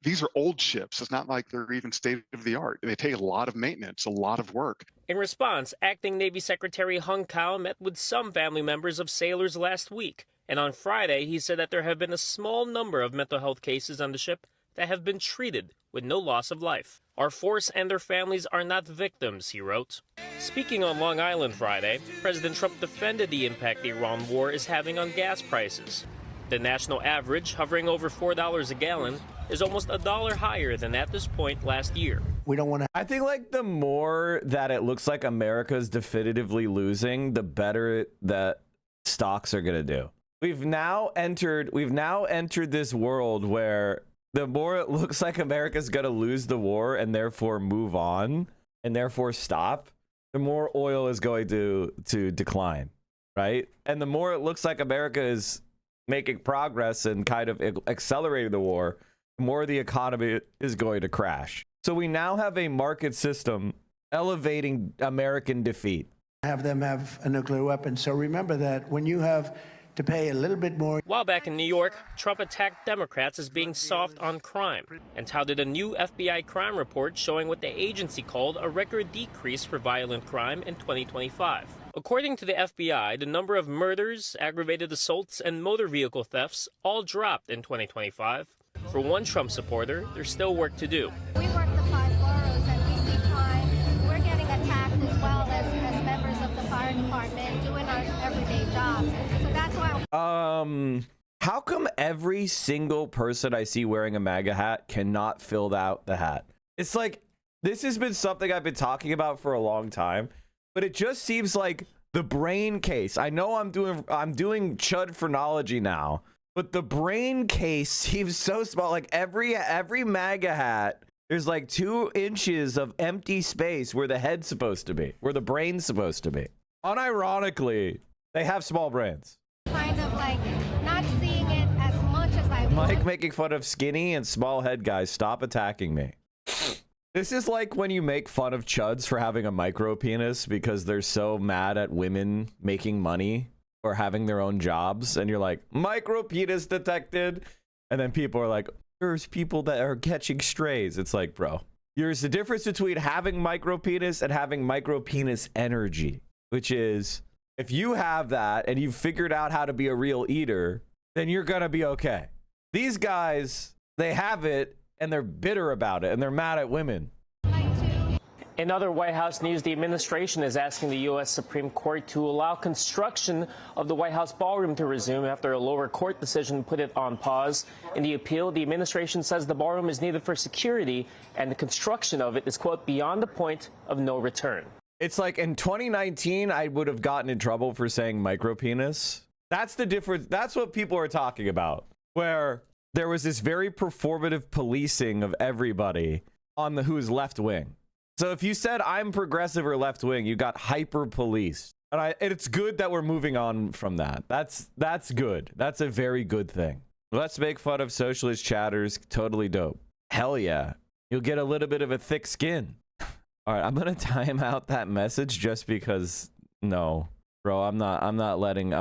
These are old ships. It's not like they're even state of the art. They take a lot of maintenance, a lot of work. In response, Acting Navy Secretary Hung Kao met with some family members of sailors last week. And on Friday, he said that there have been a small number of mental health cases on the ship that have been treated with no loss of life. Our force and their families are not victims, he wrote. Speaking on Long Island Friday, President Trump defended the impact the Iran war is having on gas prices. The national average, hovering over $4 a gallon, is almost $1 higher than at this point last year. We don't want to. I think like the more that it looks like America's definitively losing, the better that stocks are going to do. We've now entered this world where the more it looks like America's going to lose the war and therefore move on and therefore stop, the more oil is going to decline, right? And the more it looks like America is making progress and kind of accelerating the war, the more the economy is going to crash. So we now have a market system elevating American defeat. Have them have a nuclear weapon. So remember that when you have to pay a little bit more. While back in New York, Trump attacked Democrats as being soft on crime and touted a new FBI crime report showing what the agency called a record decrease for violent crime in 2025. According to the FBI, the number of murders, aggravated assaults, and motor vehicle thefts all dropped in 2025. For one Trump supporter, there's still work to do. We work the 5 boroughs and we see crime. We're getting attacked as well as members of the fire department doing our everyday jobs. So that's why. How come every single person I see wearing a MAGA hat cannot fill out the hat? It's like, this has been something I've been talking about for a long time, but it just seems like the brain case. I know I'm doing chud phrenology now, but the brain case seems so small. Like every MAGA hat, there's like 2 inches of empty space where the head's supposed to be, where the brain's supposed to be. Unironically, they have small brains. Kind of like not seeing it as much as I Mike would. making fun of skinny and small head guys. Stop attacking me. This is like when you make fun of chuds for having a micro penis because they're so mad at women making money or having their own jobs, and you're like, micro penis detected, and then people are like, there's people that are catching strays. It's like, bro, there's the difference between having micro penis and having micro penis energy, which is if you have that and you've figured out how to be a real eater, then you're gonna be okay. These guys, they have it and they're bitter about it and they're mad at women. In other White House news, the administration is asking the U.S. Supreme Court to allow construction of the White House ballroom to resume after a lower court decision put it on pause. In the appeal, the administration says the ballroom is needed for security and the construction of it is, quote, beyond the point of no return. It's like in 2019, I would have gotten in trouble for saying micro penis. That's the difference. That's what people are talking about, where there was this very performative policing of everybody on the who's left wing. So if you said I'm progressive or left wing, you got hyper policed. And it's good that we're moving on from that. That's good. That's a very good thing. Let's make fun of socialist chatters. Totally dope. Hell yeah. You'll get a little bit of a thick skin. All right, I'm gonna time out that message just because. No, bro, I'm not letting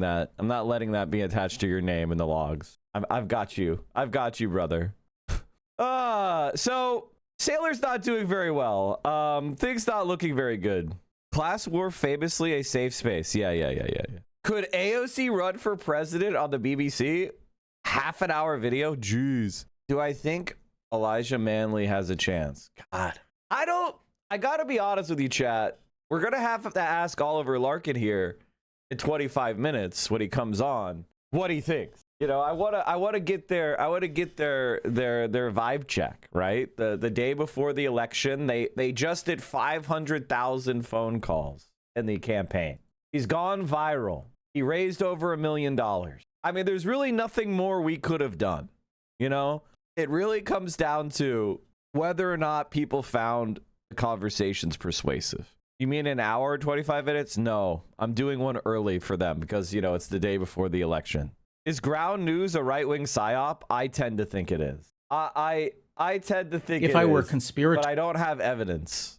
that be attached to your name in the logs. I've got you. I've got you, brother. So. Sailor's not doing very well. Things not looking very good. Class war famously a safe space. Yeah. Could AOC run for president on the BBC? Half an hour video? Jeez. Do I think Elijah Manley has a chance? God. I gotta be honest with you, chat. We're gonna have to ask Oliver Larkin here in 25 minutes when he comes on what he thinks. You know, I wanna get their vibe check, right? The day before the election, they just did 500,000 phone calls in the campaign. He's gone viral. He raised over $1 million. I mean, there's really nothing more we could have done. You know, it really comes down to whether or not people found the conversations persuasive. You mean an hour or 25 minutes? No, I'm doing one early for them because, you know, it's the day before the election. Is ground news a right-wing psyop? I tend to think it is. I tend to think if I were conspirator, but I don't have evidence.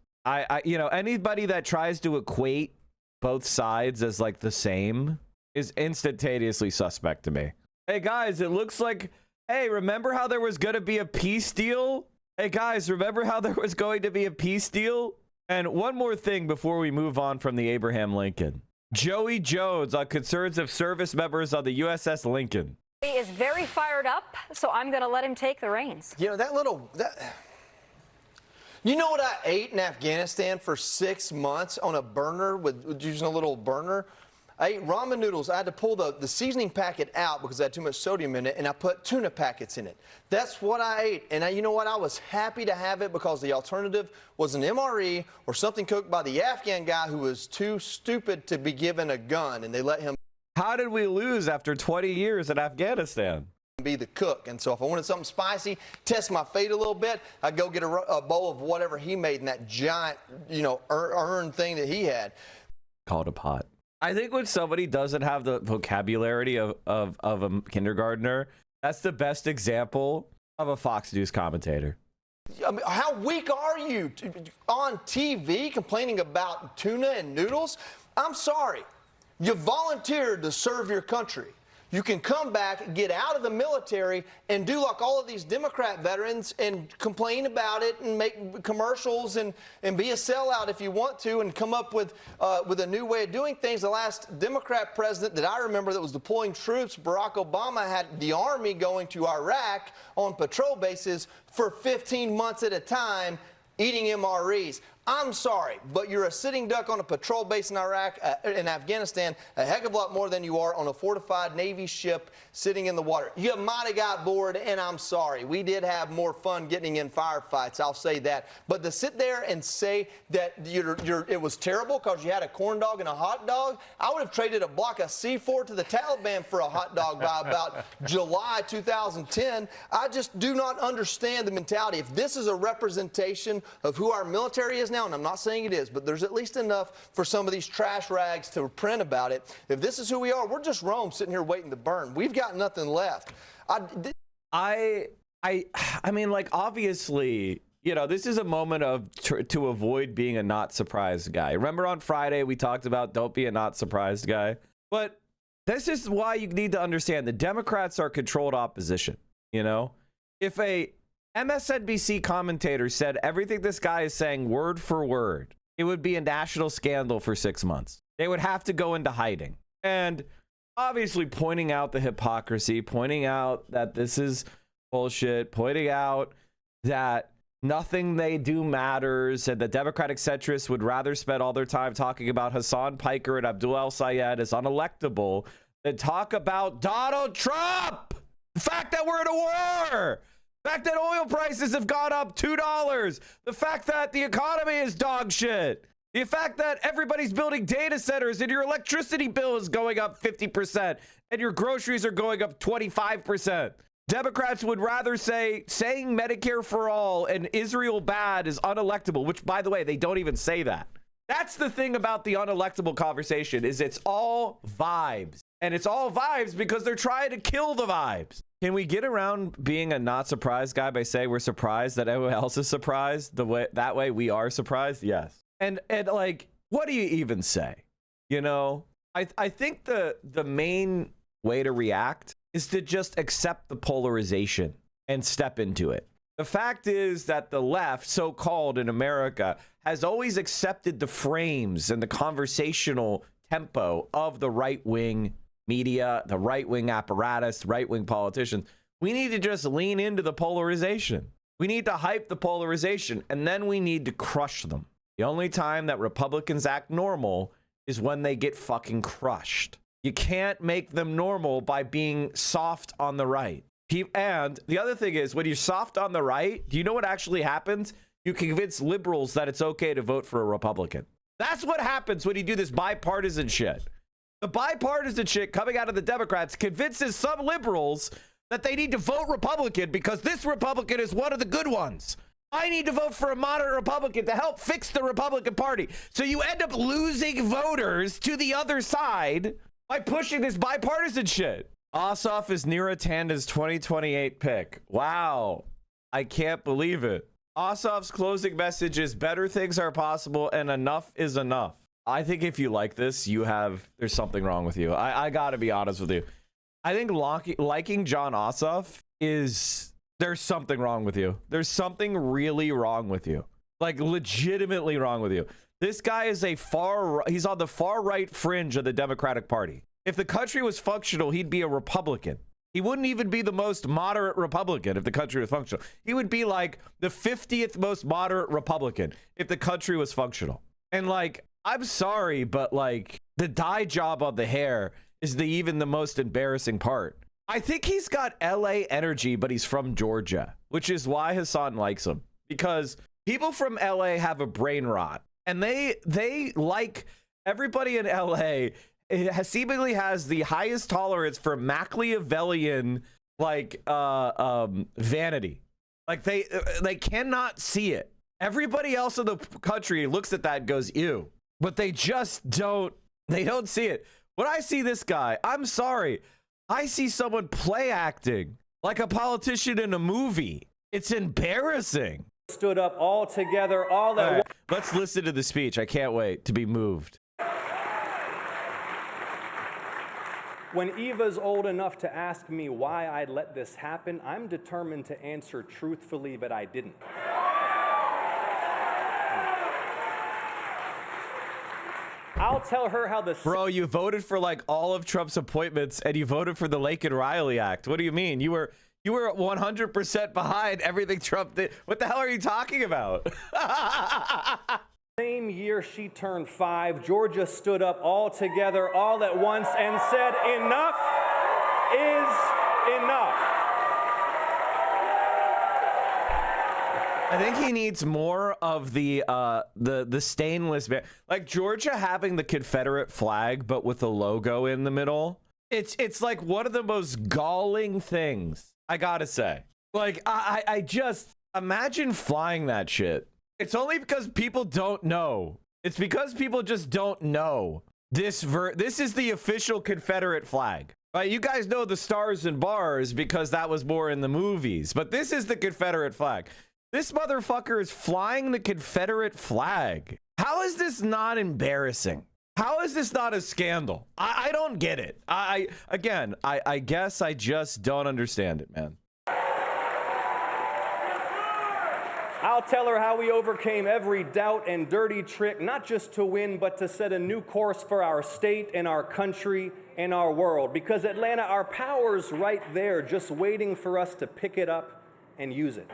You know, anybody that tries to equate both sides as like the same is instantaneously suspect to me. Hey guys, it looks like, hey, remember how there was going to be a peace deal? Hey guys, remember how there was going to be a peace deal? And one more thing before we move on from the Abraham Lincoln. Joey Jones on concerns of service members on the USS Lincoln. He is very fired up, so I'm going to let him take the reins. You know, you know what I ate in Afghanistan for 6 months on a burner with using a little burner? I ate ramen noodles. I had to pull the seasoning packet out because I had too much sodium in it, and I put tuna packets in it. That's what I ate. And you know what? I was happy to have it because the alternative was an MRE or something cooked by the Afghan guy who was too stupid to be given a gun, and they let him. How did we lose after 20 years in Afghanistan? Be the cook. And so if I wanted something spicy, test my fate a little bit, I'd go get a bowl of whatever he made in that giant, you know, urn thing that he had. Called a pot. I think when somebody doesn't have the vocabulary of a kindergartner, that's the best example of a Fox News commentator. I mean, how weak are you on TV complaining about tuna and noodles? I'm sorry. You volunteered to serve your country. You can come back, get out of the military, and do like all of these Democrat veterans and complain about it and make commercials and be a sellout if you want to and come up with a new way of doing things. The last Democrat president that I remember that was deploying troops, Barack Obama, had the Army going to Iraq on patrol bases for 15 months at a time, eating MREs. I'm sorry, but you're a sitting duck on a patrol base in Iraq, in Afghanistan, a heck of a lot more than you are on a fortified Navy ship sitting in the water. You might have got bored, and I'm sorry. We did have more fun getting in firefights, I'll say that. But to sit there and say that it was terrible because you had a corn dog and a hot dog, I would have traded a block of C4 to the Taliban for a hot dog by about July 2010. I just do not understand the mentality. If this is a representation of who our military is now, and I'm not saying it is, but there's at least enough for some of these trash rags to print about it. If this is who we are, we're just Rome sitting here waiting to burn. We've got nothing left. I mean, like, obviously, you know, this is a moment of to avoid being a not surprised guy. Remember on Friday we talked about don't be a not surprised guy? But this is why you need to understand the Democrats are controlled opposition, you know? If a MSNBC commentator said everything this guy is saying word for word, it would be a national scandal for 6 months. They would have to go into hiding. And obviously pointing out the hypocrisy, pointing out that this is bullshit, pointing out that nothing they do matters, and the Democratic centrists would rather spend all their time talking about Hassan Piker and Abdul El-Sayed as unelectable than talk about Donald Trump. The fact that we're in a war. The fact that oil prices have gone up $2. The fact that the economy is dog shit. The fact that everybody's building data centers and your electricity bill is going up 50% and your groceries are going up 25%. Democrats would rather say saying Medicare for all and Israel bad is unelectable, which, by the way, they don't even say that. That's the thing about the unelectable conversation, is it's all vibes. And it's all vibes because they're trying to kill the vibes. Can we get around being a not surprised guy by saying we're surprised that everyone else is surprised? That way we are surprised? Yes. And like, what do you even say? You know, I think the main way to react is to just accept the polarization and step into it. The fact is that the left, so-called in America, has always accepted the frames and the conversational tempo of the right-wing media, the right-wing apparatus, right-wing politicians. We need to just lean into the polarization. We need to hype the polarization, and then we need to crush them. The only time that Republicans act normal is when they get fucking crushed. You can't make them normal by being soft on the right. And the other thing is, when you're soft on the right, do you know what actually happens? You convince liberals that it's okay to vote for a Republican. That's what happens when you do this bipartisan shit. The bipartisan shit coming out of the Democrats convinces some liberals that they need to vote Republican because this Republican is one of the good ones. I need to vote for a moderate Republican to help fix the Republican Party. So you end up losing voters to the other side by pushing this bipartisan shit. Ossoff is Neera Tanda's 2028 pick. Wow. I can't believe it. Ossoff's closing message is better things are possible and enough is enough. I think if you like this, there's something wrong with you. I gotta be honest with you. I think liking John Ossoff there's something wrong with you. There's something really wrong with you. Like, legitimately wrong with you. This guy is he's on the far right fringe of the Democratic Party. If the country was functional, he'd be a Republican. He wouldn't even be the most moderate Republican if the country was functional. He would be like the 50th most moderate Republican if the country was functional. And like, I'm sorry, but like, the dye job on the hair is even the most embarrassing part. I think he's got LA energy, but he's from Georgia, which is why Hassan likes him. Because people from LA have a brain rot, and they like everybody in LA. It seemingly has the highest tolerance for Machiavellian vanity. Like they cannot see it. Everybody else in the country looks at that and goes, ew, but they just don't see it. When I see this guy, I'm sorry, I see someone play acting like a politician in a movie. It's embarrassing. Stood up all together, all that. Right, let's listen to the speech. I can't wait to be moved. When Eva's old enough to ask me why I let this happen, I'm determined to answer truthfully that I didn't. I'll tell her how the... Bro, you voted for like all of Trump's appointments and you voted for the Lake and Riley Act. What do you mean? You were 100% behind everything Trump did. What the hell are you talking about? Same year she turned 5, Georgia stood up all together, all at once, and said, enough is enough. I think he needs more of the stainless, like Georgia having the Confederate flag, but with a logo in the middle. It's like one of the most galling things, I gotta say. Like, I just imagine flying that shit. It's only because people don't know. It's because people just don't know. This is the official Confederate flag. Right? You guys know the stars and bars because that was more in the movies, but this is the Confederate flag. This motherfucker is flying the Confederate flag. How is this not embarrassing? How is this not a scandal? I don't get it. I guess I just don't understand it, man. I'll tell her how we overcame every doubt and dirty trick, not just to win, but to set a new course for our state and our country and our world. Because Atlanta, our power's right there, just waiting for us to pick it up and use it.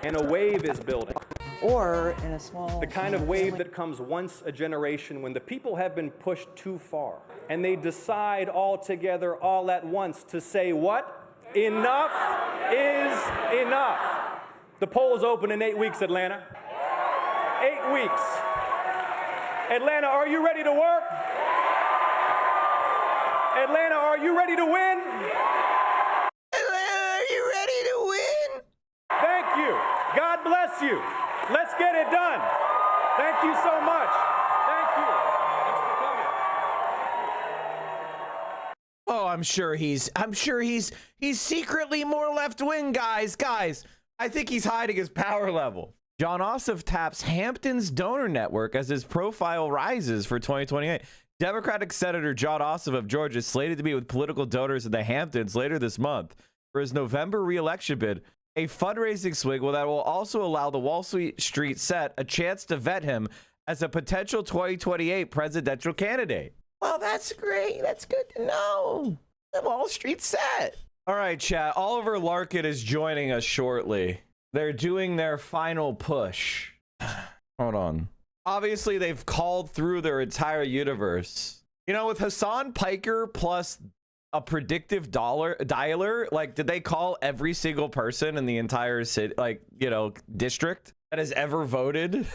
And a wave is building. Or in a small... The kind of wave that comes once a generation when the people have been pushed too far. And they decide all together, all at once, to say what? Enough is enough. The polls open in 8 weeks, Atlanta. 8 weeks. Atlanta, are you ready to work? Atlanta, are you ready to win? Atlanta, are you ready to win? Thank you. God bless you. Let's get it done. Thank you so much. Thank you. Thanks for coming. Oh, I'm sure he's secretly more left-wing, guys. I think he's hiding his power level. John Ossoff taps Hampton's donor network as his profile rises for 2028. Democratic Senator John Ossoff of Georgia is slated to meet with political donors in the Hamptons later this month for his November re-election bid, a fundraising swing that will also allow the Wall Street set a chance to vet him as a potential 2028 presidential candidate. Well, that's great. That's good to know. The Wall Street set. All right, chat. Oliver Larkin is joining us shortly. They're doing their final push. Hold on. Obviously, they've called through their entire universe. You know, with Hassan Piker plus a predictive dialer, like, did they call every single person in the entire city, like, you know, district that has ever voted?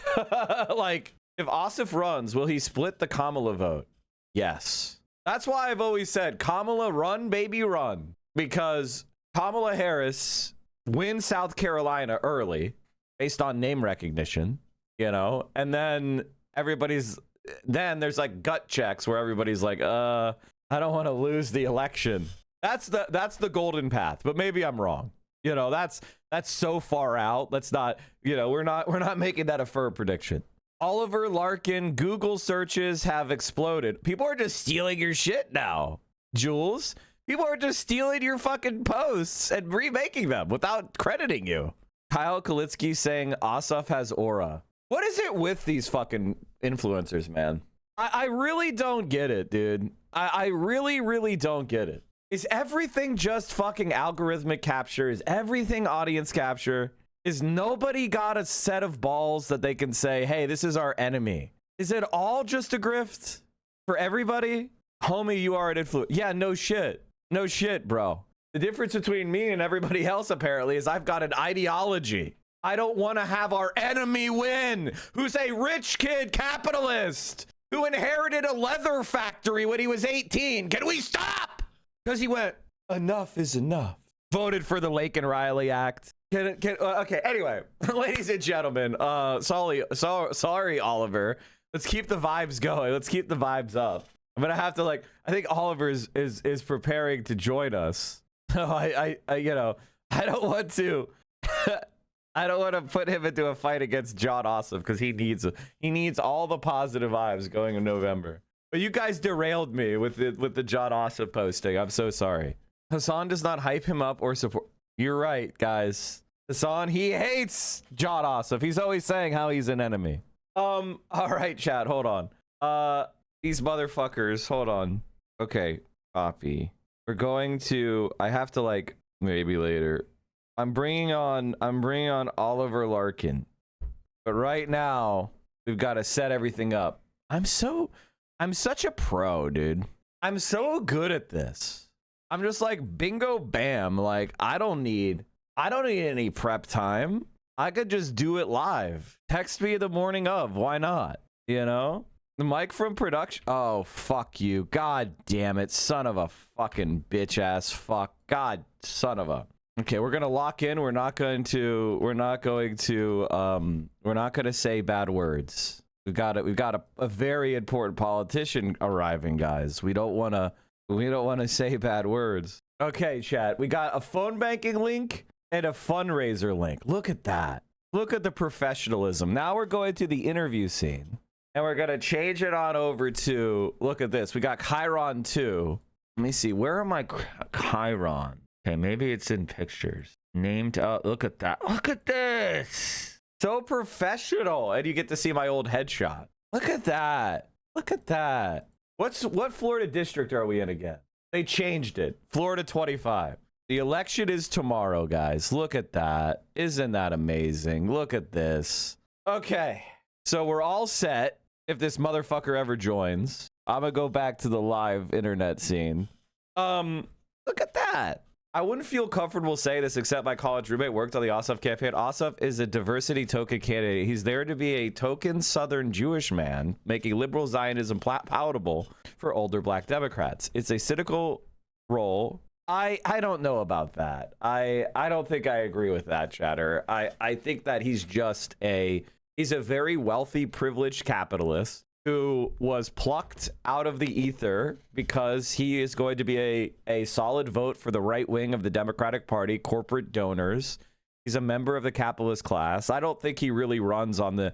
Like, if Ossoff runs, will he split the Kamala vote? Yes. That's why I've always said, Kamala, run, baby, run. Because Kamala Harris wins South Carolina early based on name recognition, you know, and then there's like gut checks where everybody's like, I don't want to lose the election. That's the golden path, but maybe I'm wrong. You know, that's so far out. Let's not, you know, we're not making that a firm prediction. Oliver Larkin Google searches have exploded. People are just stealing your shit now, Jules. People are just stealing your fucking posts and remaking them without crediting you. Kyle Kalitsky saying Ossoff has aura. What is it with these fucking influencers, man? I really don't get it, dude. I really, really don't get it. Is everything just fucking algorithmic capture? Is everything audience capture? Is nobody got a set of balls that they can say, hey, this is our enemy? Is it all just a grift for everybody? Homie, you are an influencer. Yeah, no shit. No shit, bro. The difference between me and everybody else, apparently, is I've got an ideology. I don't want to have our enemy win, who's a rich kid capitalist who inherited a leather factory when he was 18. Can we stop? Because he went, enough is enough. Voted for the Lake and Riley Act. Okay, anyway, ladies and gentlemen, sorry, Oliver. Let's keep the vibes going. Let's keep the vibes up. I'm gonna have to, like, I think Oliver is preparing to join us. So I you know, I don't want to I don't want to put him into a fight against John Ossoff because he needs all the positive vibes going in November. But you guys derailed me with the John Ossoff posting. I'm so sorry. Hassan does not hype him up or support. You're right, guys. Hassan, he hates John Ossoff. He's always saying how he's an enemy. All right, chat, hold on. These motherfuckers, hold on. Okay, copy. We're going to, I have to, like, maybe later. I'm bringing on Oliver Larkin. But right now, We've got to set everything up. I'm such a pro, dude. I'm so good at this. I'm just like bingo bam. Like I don't need any prep time. I could just do it live. Text me the morning of. Why not? You know? The mic from production. Oh, fuck you. God damn it. Son of a fucking bitch ass fuck. God, son of a. Okay, we're going to lock in. We're not going to say bad words. We've got a very important politician arriving, guys. We don't want to say bad words. Okay, chat. We got a phone banking link and a fundraiser link. Look at that. Look at the professionalism. Now we're going to the interview scene. And we're going to change it on over to, look at this. We got Chiron 2. Let me see. Where am I? Chiron. Okay, maybe it's in pictures. Named, look at that. Look at this. So professional. And you get to see my old headshot. Look at that. Look at that. What Florida district are we in again? They changed it. Florida 25. The election is tomorrow, guys. Look at that. Isn't that amazing? Look at this. Okay. So we're all set. If this motherfucker ever joins, I'm gonna go back to the live internet scene. Look at that. I wouldn't feel comfortable saying this except my college roommate worked on the Ossoff campaign. Ossoff is a diversity token candidate. He's there to be a token Southern Jewish man, making liberal Zionism palatable for older black Democrats. It's a cynical role. I don't know about that. I don't think I agree with that, chatter. I think that he's a very wealthy, privileged capitalist who was plucked out of the ether because he is going to be a solid vote for the right wing of the Democratic Party, corporate donors. He's a member of the capitalist class. I don't think he really runs on the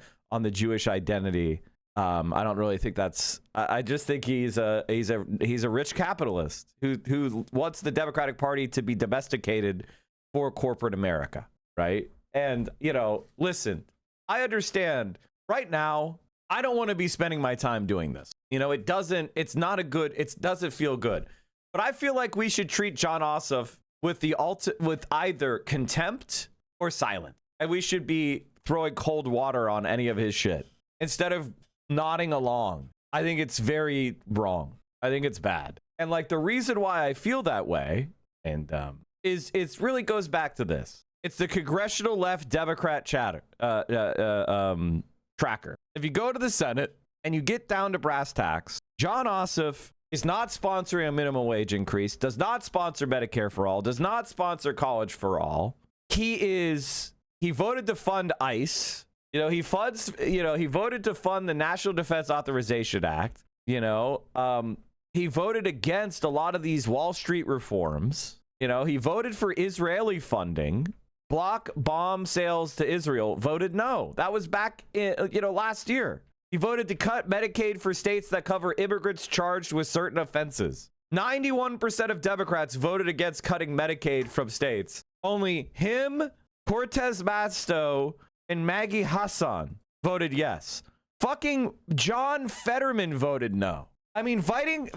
Jewish identity. I don't really think that's. I just think he's a rich capitalist who wants the Democratic Party to be domesticated for corporate America, right? And listen. I understand right now, I don't want to be spending my time doing this. It doesn't feel good. But I feel like we should treat Jon Ossoff with either contempt or silence. And we should be throwing cold water on any of his shit instead of nodding along. I think it's very wrong. I think it's bad. And like the reason why I feel that way is it really goes back to this. It's the congressional left Democrat tracker. If you go to the Senate and you get down to brass tacks, Jon Ossoff is not sponsoring a minimum wage increase, does not sponsor Medicare for all, does not sponsor college for all. He voted to fund ICE. He voted to fund the National Defense Authorization Act. He voted against a lot of these Wall Street reforms. He voted for Israeli funding. Block bomb sales to Israel, voted no. That was back in, last year. He voted to cut Medicaid for states that cover immigrants charged with certain offenses. 91% of Democrats voted against cutting Medicaid from states. Only him, Cortez Masto, and Maggie Hassan voted yes. Fucking John Fetterman voted no. I mean, voting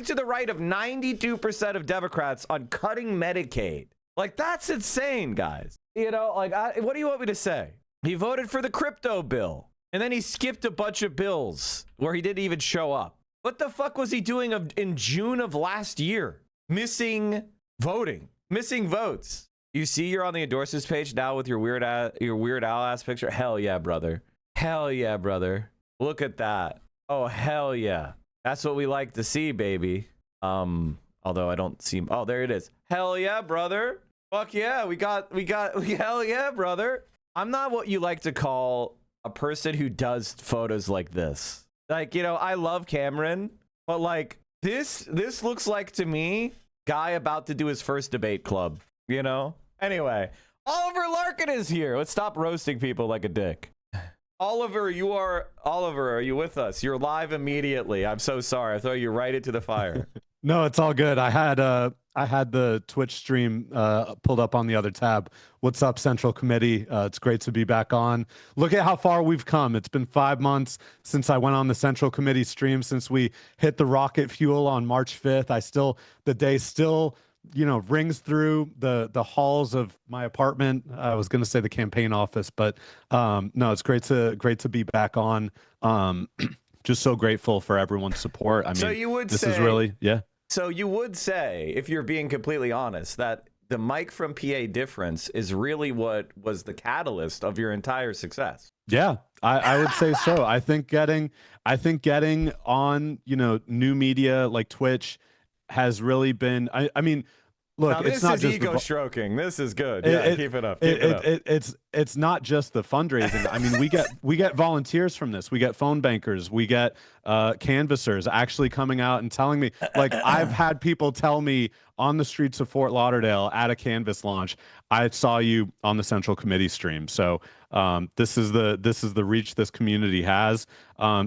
to the right of 92% of Democrats on cutting Medicaid. Like, that's insane, guys. What do you want me to say? He voted for the crypto bill, and then he skipped a bunch of bills where he didn't even show up. What the fuck was he doing in June of last year? Missing votes. You see you're on the endorsements page now with your Weird Al ass picture? Hell yeah, brother. Hell yeah, brother. Look at that. Oh, hell yeah. That's what we like to see, baby. Although I don't see. Oh, there it is. Hell yeah, brother. Fuck yeah. We got hell yeah, brother. I'm not what you like to call a person who does photos like this. Like, I love Cameron, but like this looks like to me guy about to do his first debate club, Anyway, Oliver Larkin is here. Let's stop roasting people like a dick. Oliver, are you with us? You're live immediately. I'm so sorry. I throw you right into the fire. No, it's all good. I had the Twitch stream pulled up on the other tab. What's up, Central Committee? It's great to be back on. Look at how far we've come. It's been 5 months since I went on the Central Committee stream, since we hit the rocket fuel on March 5th. The day still rings through the halls of my apartment. I was going to say the campaign office, but no, it's great to be back on. Just so grateful for everyone's support. I mean, So you would this say, is really, yeah. So you would say, if you're being completely honest, that the Mike from PA difference is really what was the catalyst of your entire success. Yeah, I would say so. I think getting on, new media like Twitch has really been, I mean, look, Now, it's not just ego stroking. This is good. Yeah, keep it up. Keep it up. It's not just the fundraising. I mean, we get volunteers from this. We get phone bankers. We get canvassers actually coming out and telling me. Like, I've had people tell me on the streets of Fort Lauderdale at a canvas launch, I saw you on the Central Committee stream. So this is the reach this community has.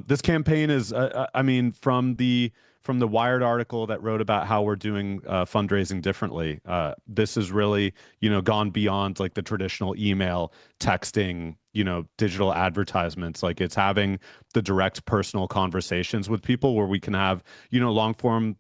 This campaign is, I mean, from the Wired article that wrote about how we're doing fundraising differently. This is really, gone beyond like the traditional email, texting, digital advertisements. Like, it's having the direct personal conversations with people where we can have, long form,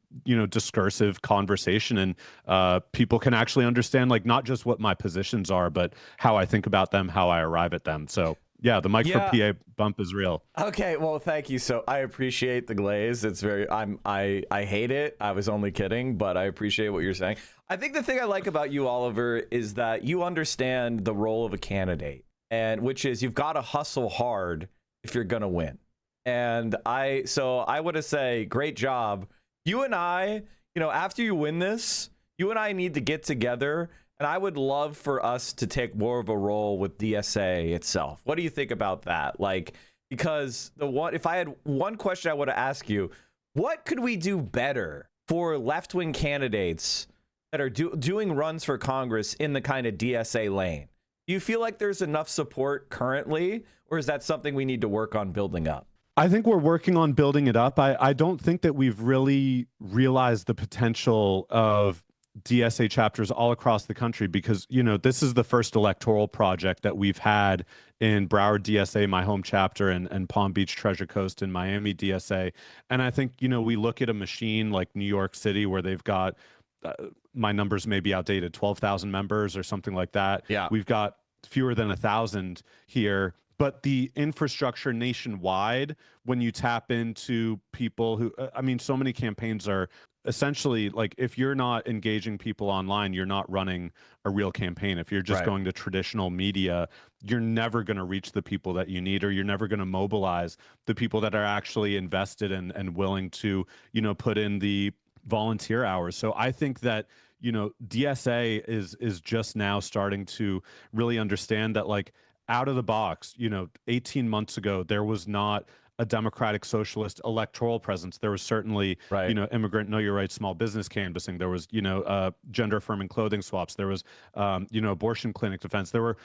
discursive conversation, and people can actually understand, like, not just what my positions are, but how I think about them, how I arrive at them. So yeah, the Mike for PA bump is real. Okay, well, thank you. So I appreciate the glaze. It's very, I hate it. I was only kidding, but I appreciate what you're saying. I think the thing I like about you, Oliver, is that you understand the role of a candidate, and which is you've got to hustle hard if you're going to win. And I want to say, great job. You and I, after you win this, you and I need to get together. And I would love for us to take more of a role with DSA itself. What do you think about that? Like, because if I had one question I want to ask you, what could we do better for left-wing candidates that are doing runs for Congress in the kind of DSA lane? Do you feel like there's enough support currently, or is that something we need to work on building up? I think we're working on building it up. I don't think that we've really realized the potential of DSA chapters all across the country, because this is the first electoral project that we've had in Broward DSA, my home chapter, and Palm Beach Treasure Coast in Miami DSA. And I think we look at a machine like New York City where they've got my numbers may be outdated, 12,000 members or something like that. Yeah, we've got fewer than 1,000 here. But the infrastructure nationwide, when you tap into people who, I mean, so many campaigns are essentially like, if you're not engaging people online, you're not running a real campaign. If you're just going to traditional media, you're never going to reach the people that you need, or you're never going to mobilize the people that are actually invested and willing to, put in the volunteer hours. So I think that, DSA is just now starting to really understand that, like, out of the box, 18 months ago, there was not a democratic socialist electoral presence. There was certainly, immigrant know your rights, small business canvassing. There was, gender affirming clothing swaps. There was, abortion clinic defense. There were,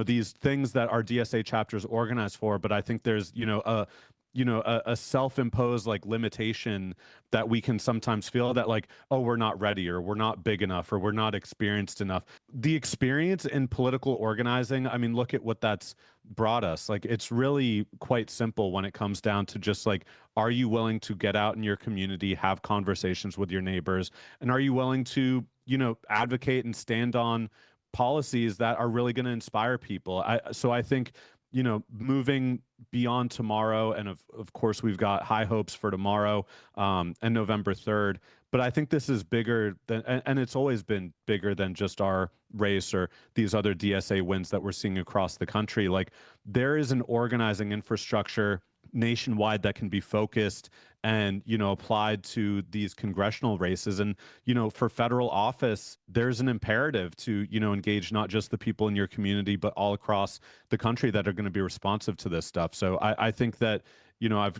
these things that our DSA chapters organized for. But I think there's, a self-imposed like limitation that we can sometimes feel that, like, oh, we're not ready, or we're not big enough, or we're not experienced enough. The experience in political organizing, I mean, look at what that's brought us. Like, it's really quite simple when it comes down to just like, are you willing to get out in your community, have conversations with your neighbors, and are you willing to, advocate and stand on policies that are really going to inspire people? So I think, moving beyond tomorrow, and of course we've got high hopes for tomorrow and November 3rd, but I think this is bigger than, and it's always been bigger than just our race or these other DSA wins that we're seeing across the country. Like, there is an organizing infrastructure nationwide that can be focused and, applied to these congressional races. And, for federal office, there's an imperative to, engage not just the people in your community, but all across the country that are going to be responsive to this stuff. So I think that,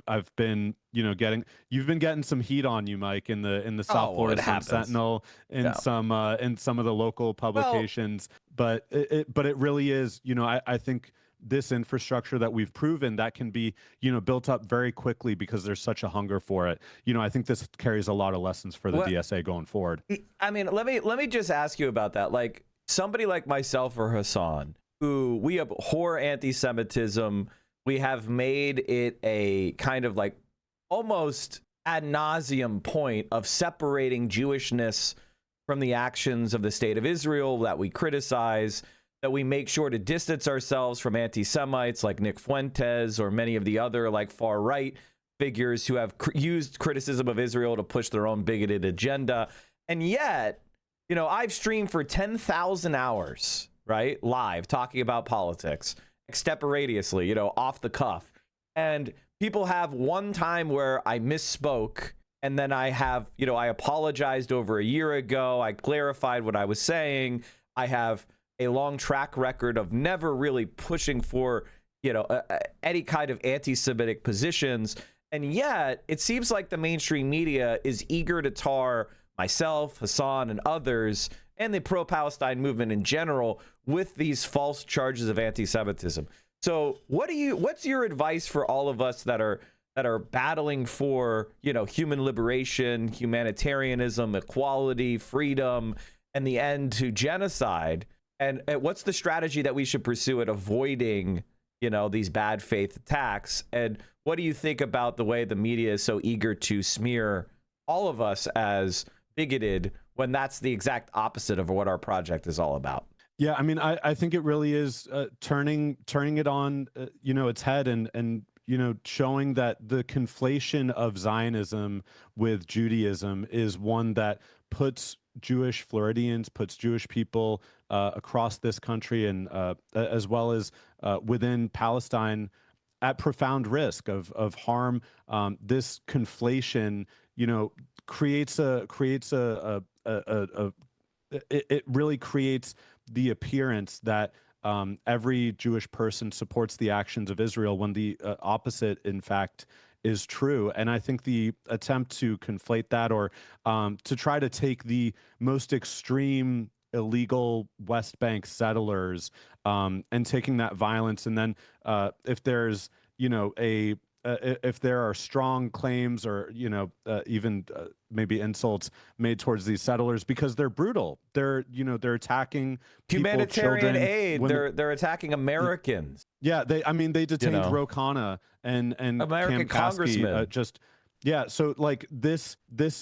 I've been, you've been getting some heat on you, Mike, in the South Florida Sun Sentinel, in some of the local publications, but it really is, I think this infrastructure that we've proven that can be, built up very quickly because there's such a hunger for it. I think this carries a lot of lessons for the DSA going forward. I mean, let me just ask you about that. Like, somebody like myself or Hassan, who we abhor anti-Semitism, we have made it a kind of like almost ad nauseum point of separating Jewishness from the actions of the state of Israel that we criticize, that we make sure to distance ourselves from anti-Semites like Nick Fuentes or many of the other like far-right figures who have used criticism of Israel to push their own bigoted agenda. And yet, you know, I've streamed for 10,000 hours, right, live, talking about politics, extemporaneously, you know, off the cuff. And people have one time where I misspoke, and then I have, you know, I apologized over a year ago. I clarified what I was saying. I have a long track record of never really pushing for, you know, any kind of anti-Semitic positions. And yet it seems like the mainstream media is eager to tar myself, Hassan, and others, and the pro-Palestine movement in general with these false charges of anti-Semitism. So what's your advice for all of us that are battling for, you know, human liberation, humanitarianism, equality, freedom, and the end to genocide? And what's the strategy that we should pursue at avoiding, you know, these bad faith attacks? And what do you think about the way the media is so eager to smear all of us as bigoted when that's the exact opposite of what our project is all about? Yeah, I mean, I think it really is turning it on, you know, its head and you know, showing that the conflation of Zionism with Judaism is one that puts Jewish Floridians, puts Jewish people across this country and as well as within Palestine at profound risk of harm. This conflation, you know, it really creates the appearance that every Jewish person supports the actions of Israel when the opposite, in fact, is true. And I think the attempt to conflate that or to try to take the most extreme illegal West Bank settlers and taking that violence, and then if there's, you know, if there are strong claims or, you know, even maybe insults made towards these settlers because they're brutal, they're, you know, they're attacking humanitarian people, aid. They're attacking Americans. Yeah, they detained, you know, Ro Khanna and American Cam congressmen. So like this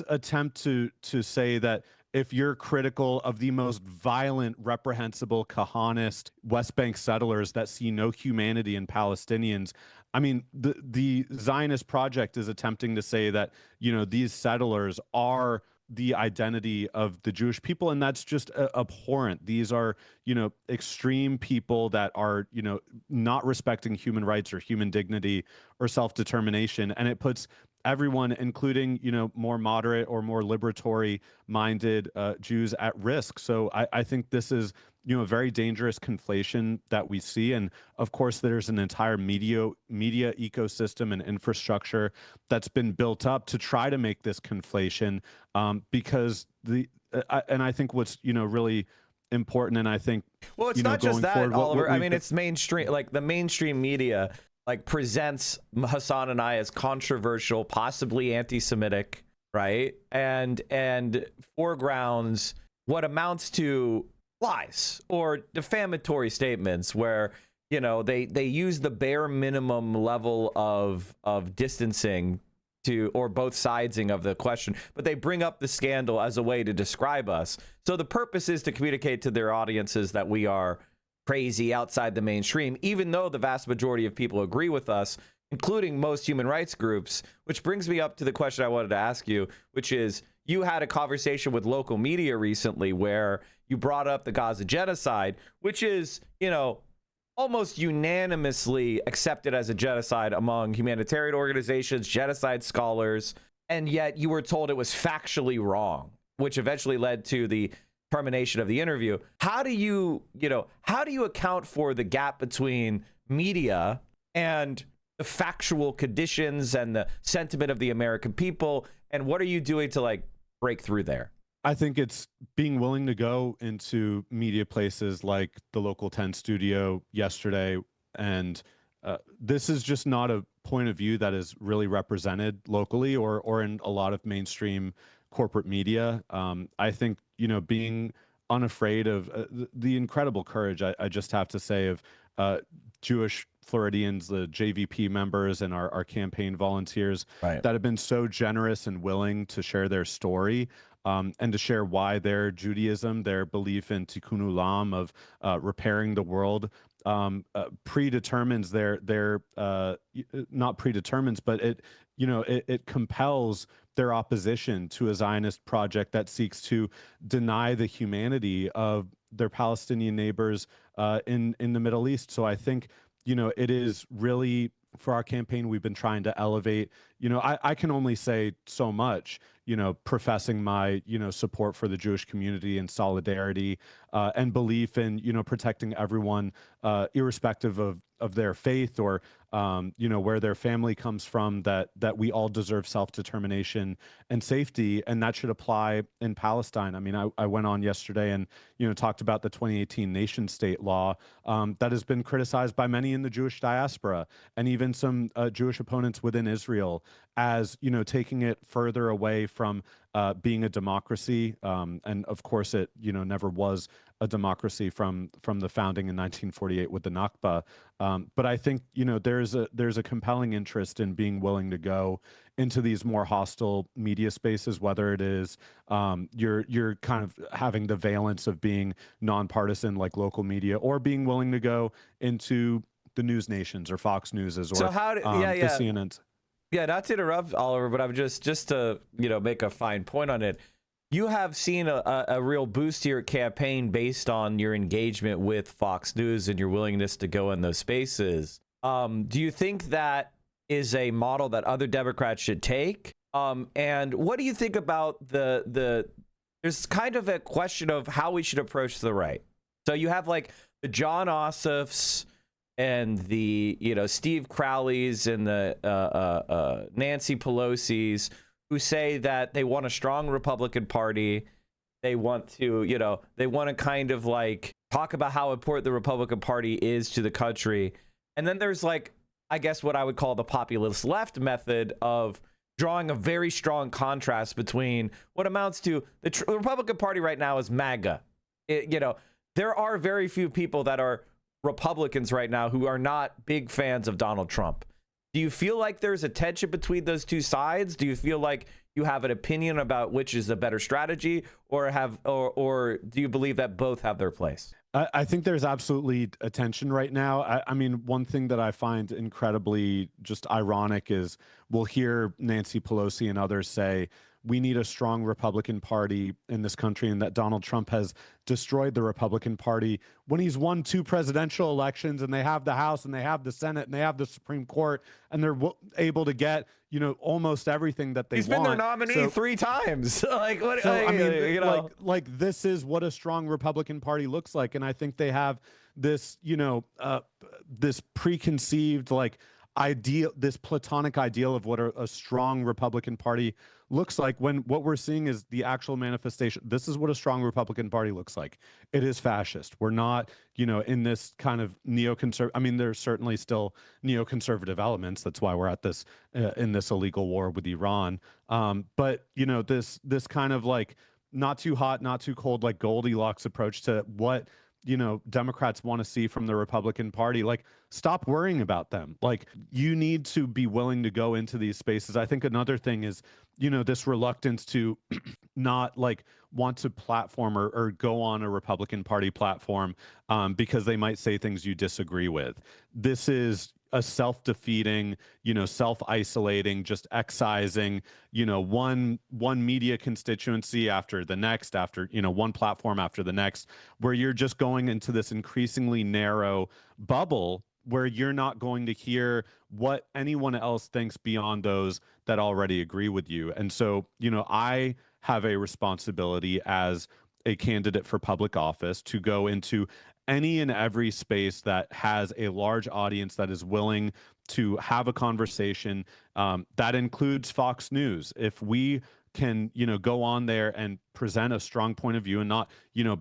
attempt to say that if you're critical of the most violent, reprehensible, Kahanist West Bank settlers that see no humanity in Palestinians, I mean, the Zionist project is attempting to say that, you know, these settlers are the identity of the Jewish people, and that's just abhorrent. These are, you know, extreme people that are, you know, not respecting human rights or human dignity or self-determination, and it puts everyone, including, you know, more moderate or more liberatory minded Jews at risk. So I think this is, you know, a very dangerous conflation that we see. And of course, there's an entire media ecosystem and infrastructure that's been built up to try to make this conflation because and I think what's, you know, really important, and I think, well, it's not just that, Oliver. I mean, it's mainstream, like the mainstream media like presents Hassan and I as controversial, possibly anti-Semitic, right? And foregrounds what amounts to lies or defamatory statements where, you know, they use the bare minimum level of distancing to, or both sidesing of the question, but they bring up the scandal as a way to describe us. So the purpose is to communicate to their audiences that we are crazy outside the mainstream, even though the vast majority of people agree with us, including most human rights groups, which brings me up to the question I wanted to ask you, which is, you had a conversation with local media recently where you brought up the Gaza genocide, which is, you know, almost unanimously accepted as a genocide among humanitarian organizations, genocide scholars, and yet you were told it was factually wrong, which eventually led to the termination of the interview. How do you account for the gap between media and the factual conditions and the sentiment of the American people? And what are you doing to like break through there? I think it's being willing to go into media places like the Local 10 studio yesterday. And this is just not a point of view that is really represented locally or in a lot of mainstream corporate media. I think, you know, being unafraid of the incredible courage, I just have to say, of Jewish Floridians, the JVP members and our campaign volunteers that have been so generous and willing to share their story. and to share why their Judaism, their belief in tikkun olam, of repairing the world, predetermines their not predetermines, but it compels their opposition to a Zionist project that seeks to deny the humanity of their Palestinian neighbors in the Middle East. So I think, it is really, for our campaign, we've been trying to elevate, I can only say so much, professing my, support for the Jewish community and solidarity and belief in, protecting everyone, irrespective of their faith or, where their family comes from, that we all deserve self-determination and safety. And that should apply in Palestine. I mean, I went on yesterday and, talked about the 2018 nation state law that has been criticized by many in the Jewish diaspora and even some Jewish opponents within Israel as, taking it further away from being a democracy. And of course, it, never was a democracy from the founding in 1948 with the Nakba. But I think, there's a compelling interest in being willing to go into these more hostile media spaces, whether it is you're kind of having the valence of being nonpartisan like local media, or being willing to go into the news nations or Fox News's or so how the CNN's. Yeah, not to interrupt, Oliver, but I'm just to make a fine point on it. You have seen a real boost to your campaign based on your engagement with Fox News and your willingness to go in those spaces. Do you think that is a model that other Democrats should take? And what do you think about there's kind of a question of how we should approach the right. So you have like the John Ossoffs and the Steve Crowleys and the Nancy Pelosi's, who say that they want a strong Republican Party. They want to, they want to kind of like talk about how important the Republican Party is to the country. And then there's like, I guess what I would call the populist left method of drawing a very strong contrast between what amounts to the Republican Party right now is MAGA. There are very few people that are Republicans right now who are not big fans of Donald Trump. Do you feel like there's a tension between those two sides? Do you feel like you have an opinion about which is the better strategy, or do you believe that both have their place? I think there's absolutely a tension right now. I mean, one thing that I find incredibly just ironic is we'll hear Nancy Pelosi and others say, we need a strong Republican Party in this country, and that Donald Trump has destroyed the Republican Party when he's won 2 presidential elections, and they have the House and they have the Senate and they have the Supreme Court, and they're able to get, almost everything that they want. He's been their nominee 3 times. Like, what? So, I mean, like this is what a strong Republican Party looks like. And I think they have this, this preconceived, ideal, this platonic ideal of what a strong Republican Party looks like, when what we're seeing is the actual manifestation. This is what a strong Republican Party looks like. It is fascist. We're not, in this kind of neoconservative. I mean, there's certainly still neoconservative elements. That's why we're at this in this illegal war with Iran. But this kind of like not too hot, not too cold, like Goldilocks approach to what Democrats want to see from the Republican Party. Like, stop worrying about them. Like, you need to be willing to go into these spaces. I think another thing is, this reluctance to not want to platform or go on a Republican Party platform because they might say things you disagree with. This is a self-defeating, self-isolating, just excising, one media constituency after the next, after, one platform after the next, where you're just going into this increasingly narrow bubble where you're not going to hear what anyone else thinks beyond those that already agree with you. And so, I have a responsibility as a candidate for public office to go into any and every space that has a large audience that is willing to have a conversation. That includes Fox News. If we can, go on there and present a strong point of view and not,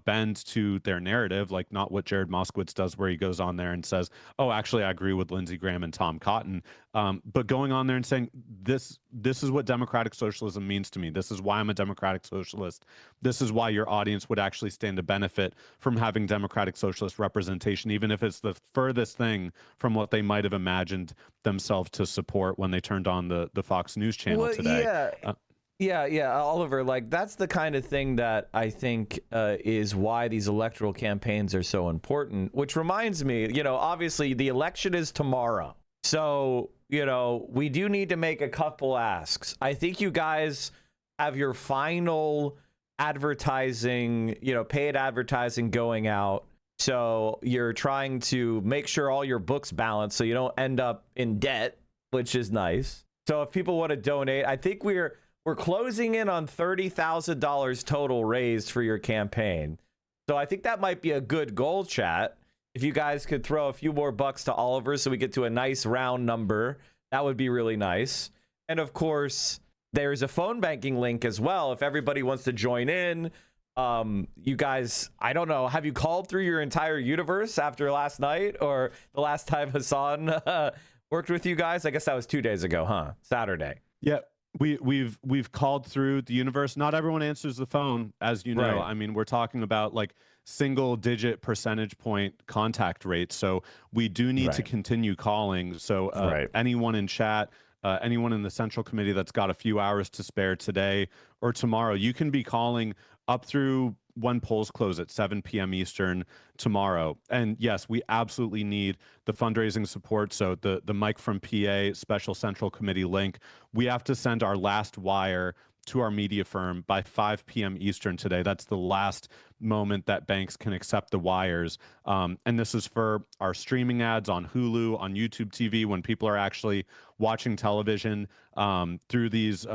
bend to their narrative, like not what Jared Moskowitz does, where he goes on there and says, oh, actually, I agree with Lindsey Graham and Tom Cotton. But going on there and saying, this is what democratic socialism means to me. This is why I'm a democratic socialist. This is why your audience would actually stand to benefit from having democratic socialist representation, even if it's the furthest thing from what they might have imagined themselves to support when they turned on the Fox News channel today. Yeah. Yeah, Oliver, like that's the kind of thing that I think is why these electoral campaigns are so important, which reminds me, obviously the election is tomorrow. So, we do need to make a couple asks. I think you guys have your final advertising, paid advertising going out. So you're trying to make sure all your books balance so you don't end up in debt, which is nice. So if people want to donate, I think we're closing in on $30,000 total raised for your campaign. So I think that might be a good goal, chat. If you guys could throw a few more bucks to Oliver so we get to a nice round number, that would be really nice. And of course, there's a phone banking link as well. If everybody wants to join in, you guys, I don't know, have you called through your entire universe after last night or the last time Hassan worked with you guys? I guess that was 2 days ago, huh? Saturday. Yeah. We've called through the universe. Not everyone answers the phone, as you know. Right. I mean, we're talking about like single digit percentage point contact rate. So we do need to continue calling. So anyone in chat, anyone in the Central Committee that's got a few hours to spare today or tomorrow, you can be calling up through when polls close at 7 p.m. Eastern tomorrow. And yes, we absolutely need the fundraising support. So the Mike from PA special Central Committee link, we have to send our last wire to our media firm by 5 p.m. Eastern today. That's the last moment that banks can accept the wires. And this is for our streaming ads on Hulu, on YouTube TV, when people are actually watching television through these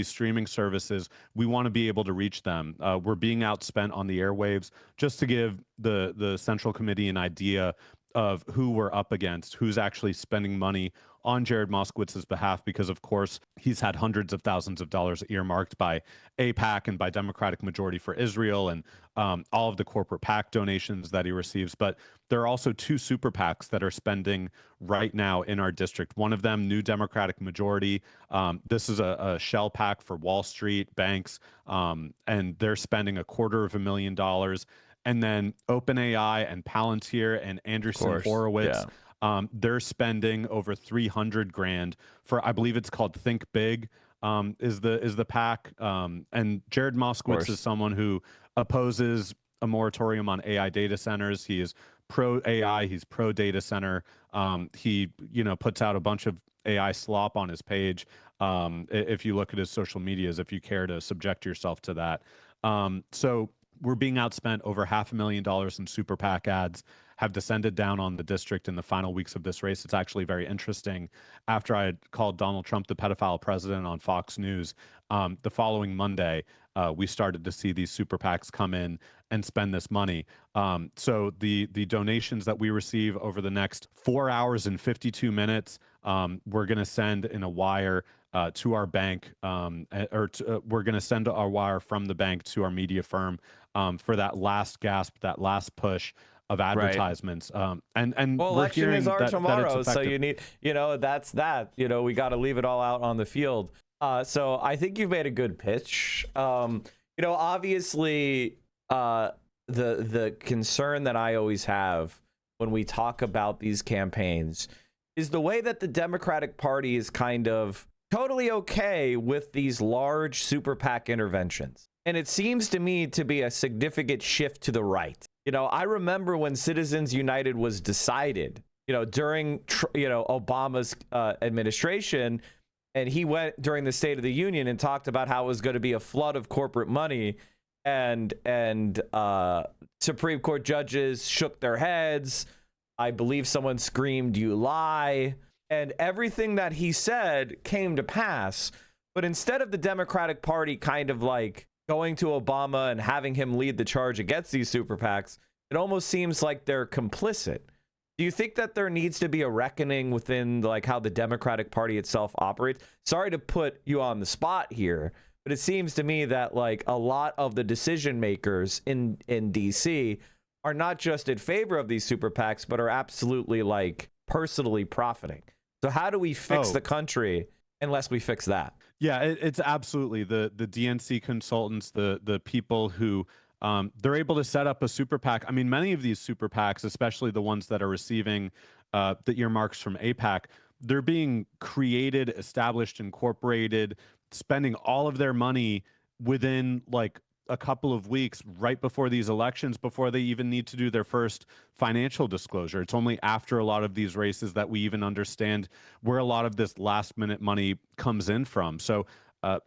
streaming services. We want to be able to reach them. We're being outspent on the airwaves. Just to give the Central Committee an idea of who we're up against, who's actually spending money on Jared Moskowitz's behalf, because of course he's had hundreds of thousands of dollars earmarked by AIPAC and by Democratic Majority for Israel and all of the corporate PAC donations that he receives. But there are also two super PACs that are spending right now in our district. One of them, New Democratic Majority. This is a shell PAC for Wall Street banks, and they're spending $250,000. And then OpenAI and Palantir and Anderson Horowitz, they're spending over $300,000 for, I believe it's called Think Big, is the PAC. And Jared Moskowitz is someone who opposes a moratorium on AI data centers. He is pro AI. He's pro data center. He puts out a bunch of AI slop on his page. If you look at his social medias, if you care to subject yourself to that. So we're being outspent. Over $500,000 in super PAC ads have descended down on the district in the final weeks of this race. It's actually very interesting. After I had called Donald Trump the pedophile president on Fox News, the following Monday, we started to see these super PACs come in and spend this money. So the donations that we receive over the next 4 hours and 52 minutes, we're going to send in a wire to our bank, we're going to send our wire from the bank to our media firm for that last gasp, that last push of advertisements. And well, we're election is our tomorrow, so you need, that's that. We got to leave it all out on the field. So I think you've made a good pitch. Obviously, the concern that I always have when we talk about these campaigns is the way that the Democratic Party is kind of totally okay with these large super PAC interventions. And it seems to me to be a significant shift to the right. I remember when Citizens United was decided, during, Obama's administration, and he went during the State of the Union and talked about how it was going to be a flood of corporate money, and Supreme Court judges shook their heads. I believe someone screamed, "You lie." And everything that he said came to pass. But instead of the Democratic Party kind of like going to Obama and having him lead the charge against these super PACs, it almost seems like they're complicit. Do you think that there needs to be a reckoning within like how the Democratic Party itself operates? Sorry to put you on the spot here, but it seems to me that like a lot of the decision makers in DC are not just in favor of these super PACs, but are absolutely like personally profiting. So how do we fix the country unless we fix that? Yeah, it's absolutely the DNC consultants, the people who they're able to set up a super PAC. I mean, many of these super PACs, especially the ones that are receiving the earmarks from AIPAC, they're being created, established, incorporated spending all of their money within like a couple of weeks right before these elections, before they even need to do their first financial disclosure. It's only after a lot of these races that we even understand where a lot of this last minute money comes in from. So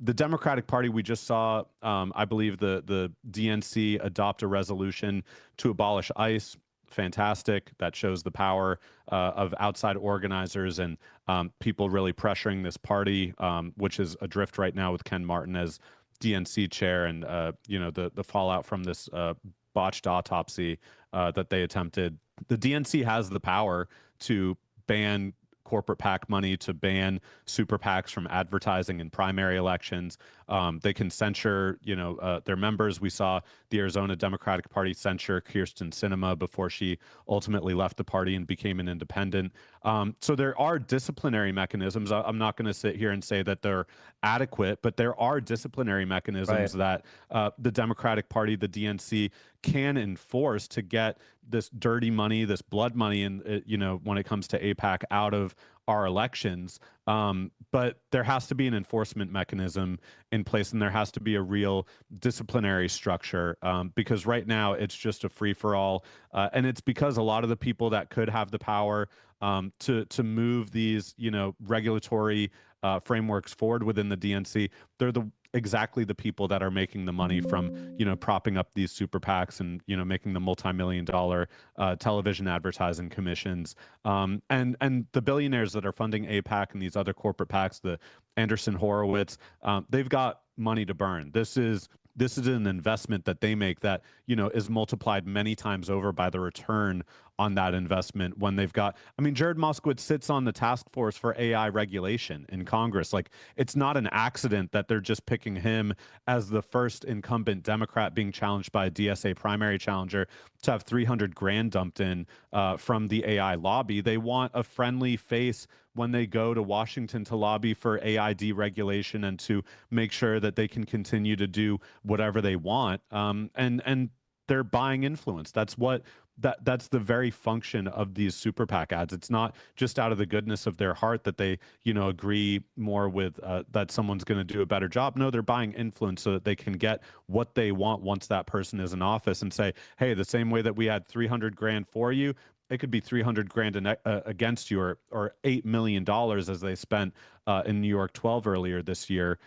the Democratic Party, we just saw, I believe the DNC adopt a resolution to abolish ICE. Fantastic. That shows the power of outside organizers and people really pressuring this party, which is adrift right now with Ken Martin as DNC chair, and the fallout from this botched autopsy that they attempted. The DNC has the power to ban corporate PAC money, to ban super PACs from advertising in primary elections. They can censure, their members. We saw the Arizona Democratic Party censure Kyrsten Sinema before she ultimately left the party and became an independent. So there are disciplinary mechanisms. I'm not going to sit here and say that they're adequate, but there are disciplinary mechanisms that the Democratic Party, the DNC, can enforce to get this dirty money, this blood money, and when it comes to AIPAC, out of our elections. But there has to be an enforcement mechanism in place, and there has to be a real disciplinary structure, because right now it's just a free-for-all, and it's because a lot of the people that could have the power to move these regulatory frameworks forward within the DNC, they're exactly the people that are making the money from propping up these super PACs and making the multi-million-dollar television advertising commissions, and the billionaires that are funding AIPAC and these other corporate PACs, the Anderson Horowitz, they've got money to burn. This is an investment that they make that is multiplied many times over by the return on that investment when they've got, Jared Moskowitz sits on the task force for AI regulation in Congress. Like, it's not an accident that they're just picking him as the first incumbent Democrat being challenged by a DSA primary challenger to have 300 grand dumped in from the AI lobby. They want a friendly face when they go to Washington to lobby for AI deregulation and to make sure that they can continue to do whatever they want. And they're buying influence. That's the very function of these super PAC ads. It's not just out of the goodness of their heart that they, agree more with that someone's going to do a better job. No, they're buying influence so that they can get what they want once that person is in office and say, hey, the same way that we had 300 grand for you, it could be 300 grand against you, or $8 million as they spent in New York 12 earlier this year.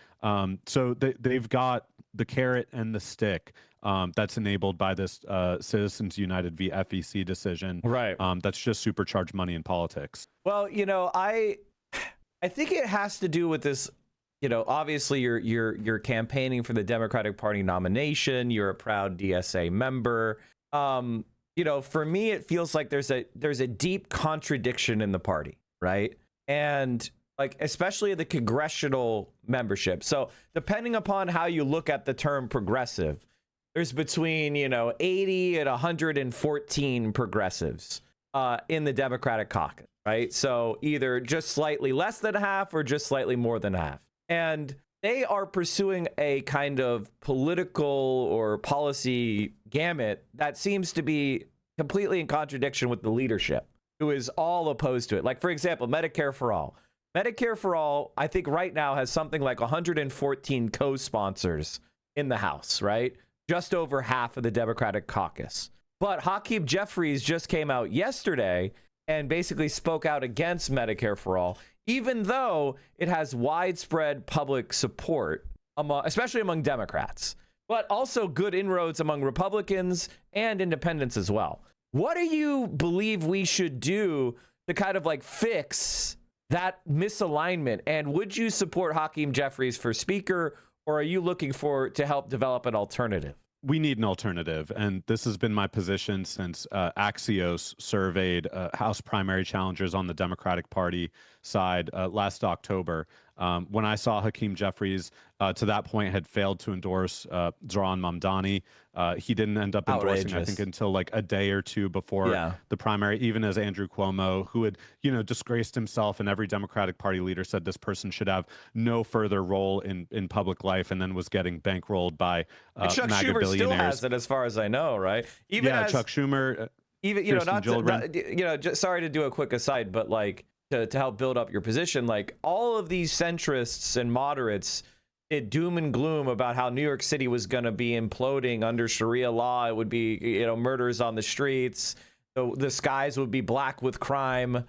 So they've got the carrot and the stick. That's enabled by this Citizens United v. FEC decision. Right. That's just supercharged money in politics. Well, I think it has to do with this. Obviously you're campaigning for the Democratic Party nomination. You're a proud DSA member. For me, it feels like there's a deep contradiction in the party, right? And like, especially the congressional membership. So depending upon how you look at the term progressive, there's between 80 and 114 progressives in the Democratic caucus, right? So either just slightly less than half or just slightly more than half. And they are pursuing a kind of political or policy gamut that seems to be completely in contradiction with the leadership, who is all opposed to it. Like, for example, Medicare for All. Medicare for All, I think right now has something like 114 co-sponsors in the House, right? Just over half of the Democratic caucus. But Hakeem Jeffries just came out yesterday and basically spoke out against Medicare for All, even though it has widespread public support, especially among Democrats, but also good inroads among Republicans and independents as well. What do you believe we should do to kind of like fix that misalignment? And would you support Hakeem Jeffries for speaker, or are you looking to help develop an alternative? We need an alternative, and this has been my position since Axios surveyed House primary challengers on the Democratic Party side last October. When I saw Hakeem Jeffries, to that point, had failed to endorse Zohran Mamdani. He didn't end up endorsing, I think, until like a day or two before the primary, even as Andrew Cuomo, who had, disgraced himself, and every Democratic Party leader said this person should have no further role in public life, and then was getting bankrolled by Chuck MAGA Schumer billionaires. Still has it, as far as I know, right? Chuck Schumer. Even sorry to do a quick aside, but like to help build up your position, like all of these centrists and moderates doom and gloom about how New York City was going to be imploding under Sharia law. It would be, murders on the streets. The skies would be black with crime.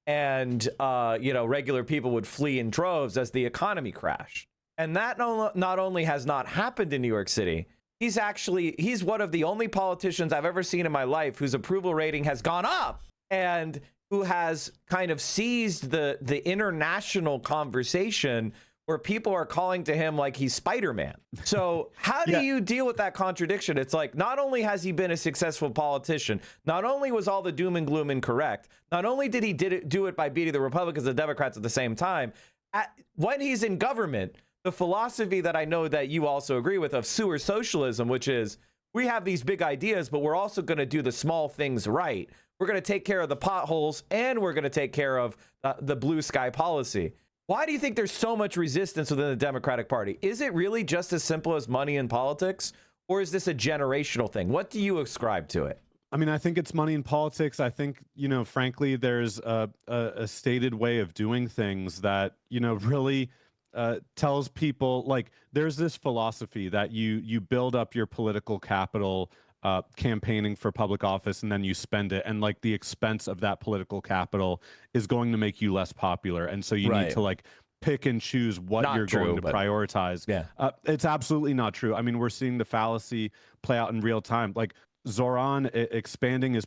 And, regular people would flee in droves as the economy crashed. And that not only has not happened in New York City, he's one of the only politicians I've ever seen in my life whose approval rating has gone up and who has kind of seized the international conversation where people are calling to him like he's Spider-Man. So how do you deal with that contradiction? It's like, not only has he been a successful politician, not only was all the doom and gloom incorrect, not only did he do it by beating the Republicans and Democrats at the same time, when he's in government, the philosophy that I know that you also agree with of sewer socialism, which is we have these big ideas, but we're also going to do the small things right. We're going to take care of the potholes and we're going to take care of the blue sky policy. Why do you think there's so much resistance within the Democratic Party? Is it really just as simple as money in politics, or is this a generational thing? What do you ascribe to it? I mean, I think it's money in politics. I think, frankly, there's a stated way of doing things that, really tells people, like, there's this philosophy that you build up your political capital campaigning for public office and then you spend it, and like the expense of that political capital is going to make you less popular, and so you need to like pick and choose what you're going to prioritize. It's absolutely not true. I mean, we're seeing the fallacy play out in real time. Like Zoran expanding his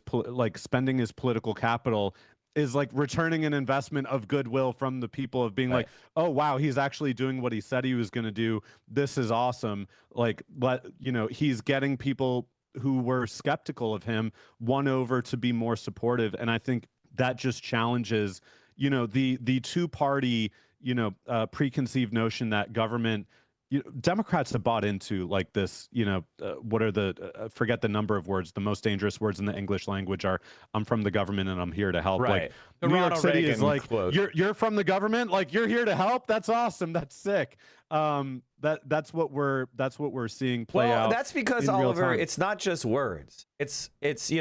spending his political capital is like returning an investment of goodwill from the people of being like, oh wow, he's actually doing what he said he was going to do. This is awesome. Like, but he's getting people who were skeptical of him won over to be more supportive. And I think that just challenges, the two-party, preconceived notion that government, Democrats have bought into like this, what are the, forget the number of words, the most dangerous words in the English language are, I'm from the government and I'm here to help. Right. Like The New York Ronald City Reagan is like, quote. you're from the government, like you're here to help. That's awesome. That's sick. That's what we're seeing play out. That's because, in real Oliver, time. it's not just words. It's this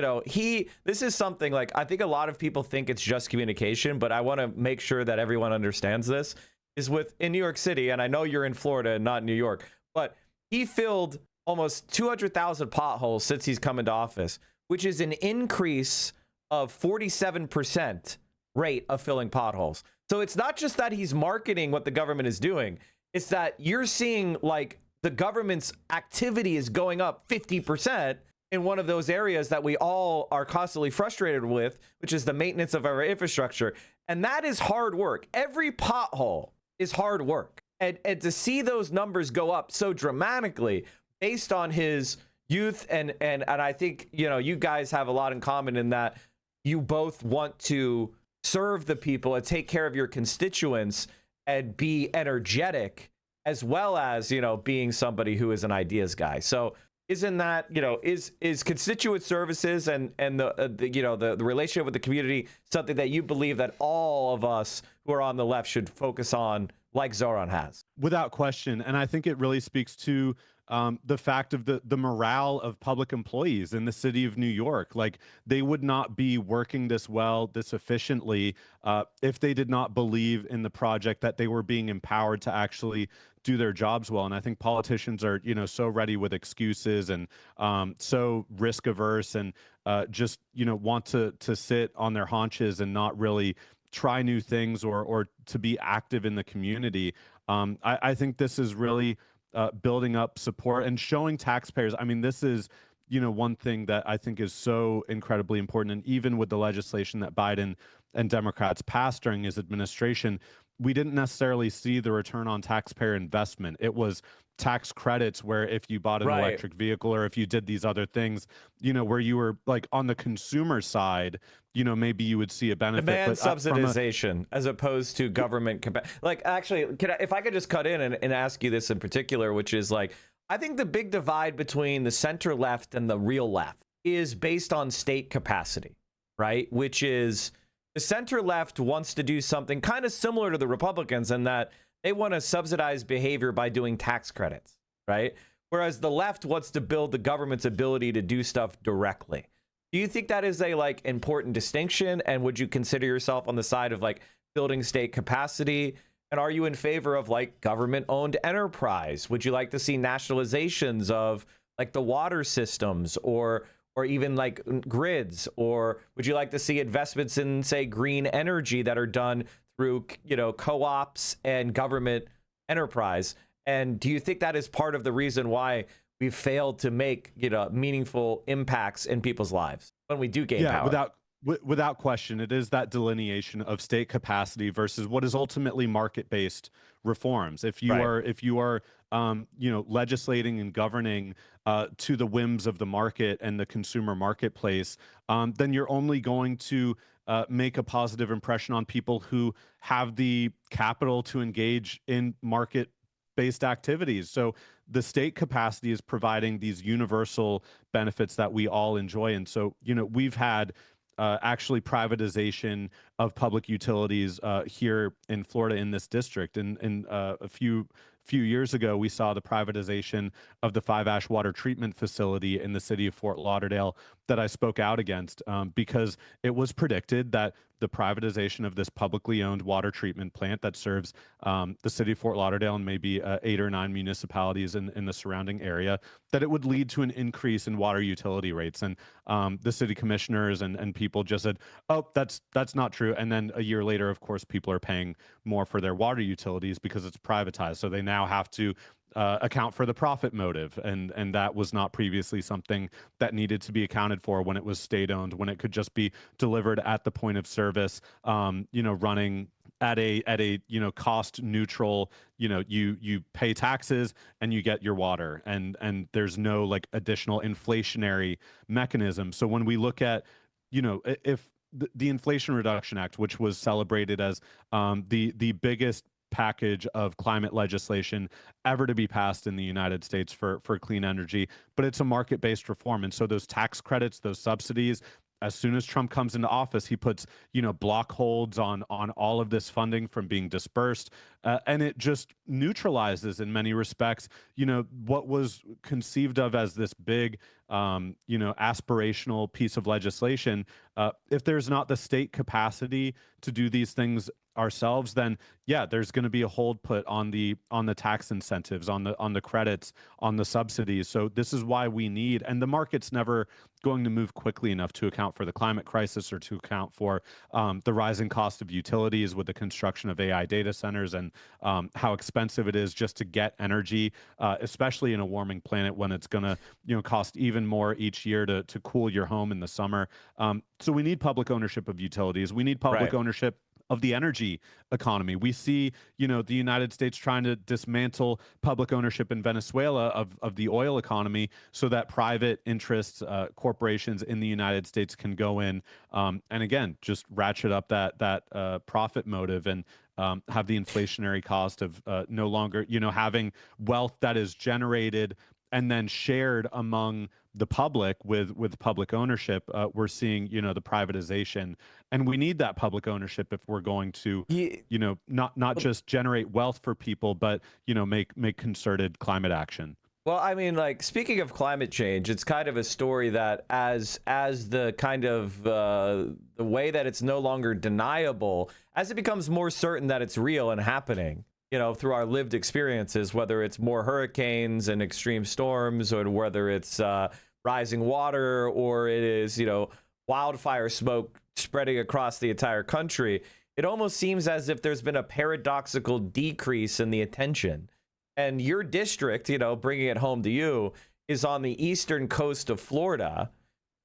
is something like, I think a lot of people think it's just communication, but I want to make sure that everyone understands this is in New York City. And I know you're in Florida and not New York, but he filled almost 200,000 potholes since he's come into office, which is an increase of 47% rate of filling potholes. So it's not just that he's marketing what the government is doing. It's that you're seeing like the government's activity is going up 50% in one of those areas that we all are constantly frustrated with, which is the maintenance of our infrastructure. And that is hard work. Every pothole is hard work. And to see those numbers go up so dramatically based on his youth and I think, you guys have a lot in common in that you both want to serve the people and take care of your constituents and be energetic, as well as, being somebody who is an ideas guy. So isn't that, is constituent services and the relationship with the community something that you believe that all of us who are on the left should focus on, like Zoran has? Without question. And I think it really speaks to the fact of the morale of public employees in the city of New York. Like, they would not be working this well, this efficiently, if they did not believe in the project, that they were being empowered to actually do their jobs well. And I think politicians are, so ready with excuses and so risk averse and just, want to sit on their haunches and not really try new things or to be active in the community. I think this is really building up support and showing taxpayers. I mean, this is, one thing that I think is so incredibly important. And even with the legislation that Biden and Democrats passed during his administration, we didn't necessarily see the return on taxpayer investment. It was tax credits where if you bought an electric vehicle or if you did these other things, where you were like on the consumer side, maybe you would see a benefit. Demand but, subsidization as opposed to government. Like, actually, if I could just cut in and ask you this in particular, which is like, I think the big divide between the center left and the real left is based on state capacity, right? Which is the center left wants to do something kind of similar to the Republicans in that they want to subsidize behavior by doing tax credits, right? Whereas the left wants to build the government's ability to do stuff directly. Do you think that is a important distinction? And would you consider yourself on the side of building state capacity And are you in favor of like government-owned enterprise? Would you like to see nationalizations of like the water systems or even like grids? Or would you like to see investments in, say, green energy that are done through, you know, co-ops and government enterprise? And do you think that is part of the reason why we've failed to make, you know, meaningful impacts in people's lives when we do gain power? Without question, it is that delineation of state capacity versus what is ultimately market-based reforms. If you are you know, legislating and governing to the whims of the market and the consumer marketplace, then you're only going to make a positive impression on people who have the capital to engage in market-based activities. So the state capacity is providing these universal benefits that we all enjoy. And so, you know, we've had actually privatization of public utilities here in Florida in this district. And a few years ago, we saw the privatization of the Five Ash water treatment facility in the city of Fort Lauderdale that I spoke out against because it was predicted that the privatization of this publicly owned water treatment plant that serves the city of Fort Lauderdale and maybe 8 or 9 municipalities in the surrounding area, that it would lead to an increase in water utility rates. And the city commissioners and people just said, oh, that's not true. And then a year later, of course, people are paying more for their water utilities because it's privatized. So they now have to account for the profit motive, and that was not previously something that needed to be accounted for when it was state-owned, when it could just be delivered at the point of service, you know, running at a you know, cost neutral, you know, you pay taxes and you get your water, and there's no like additional inflationary mechanism. So when we look at, you know, if the Inflation Reduction Act, which was celebrated as the biggest package of climate legislation ever to be passed in the United States for clean energy, but it's a market-based reform. And so those tax credits, those subsidies, as soon as Trump comes into office, he puts, you know, block holds on all of this funding from being dispersed, and it just neutralizes in many respects, you know, what was conceived of as this big, you know, aspirational piece of legislation. If there's not the state capacity to do these things ourselves, then yeah, there's going to be a hold put on the tax incentives, on the credits, on the subsidies. So this is why we need, and the market's never going to move quickly enough to account for the climate crisis or to account for the rising cost of utilities with the construction of AI data centers and how expensive it is just to get energy, especially in a warming planet when it's going to, you know, cost even more each year to cool your home in the summer. So we need public ownership of utilities. We need public ownership of the energy economy. We see, you know, the United States trying to dismantle public ownership in Venezuela of the oil economy so that private interests, corporations in the United States can go in and again, just ratchet up that profit motive and have the inflationary cost of no longer, you know, having wealth that is generated and then shared among the public with public ownership. We're seeing, you know, the privatization, and we need that public ownership if we're going to, you know, not just generate wealth for people, but, you know, make concerted climate action. Well, I mean, like, speaking of climate change, it's kind of a story that as the kind of the way that it's no longer deniable, as it becomes more certain that it's real and happening, you know, through our lived experiences, whether it's more hurricanes and extreme storms, or whether it's rising water, or it is, you know, wildfire smoke spreading across the entire country, it almost seems as if there's been a paradoxical decrease in the attention. And your district, you know, bringing it home to you, is on the eastern coast of Florida,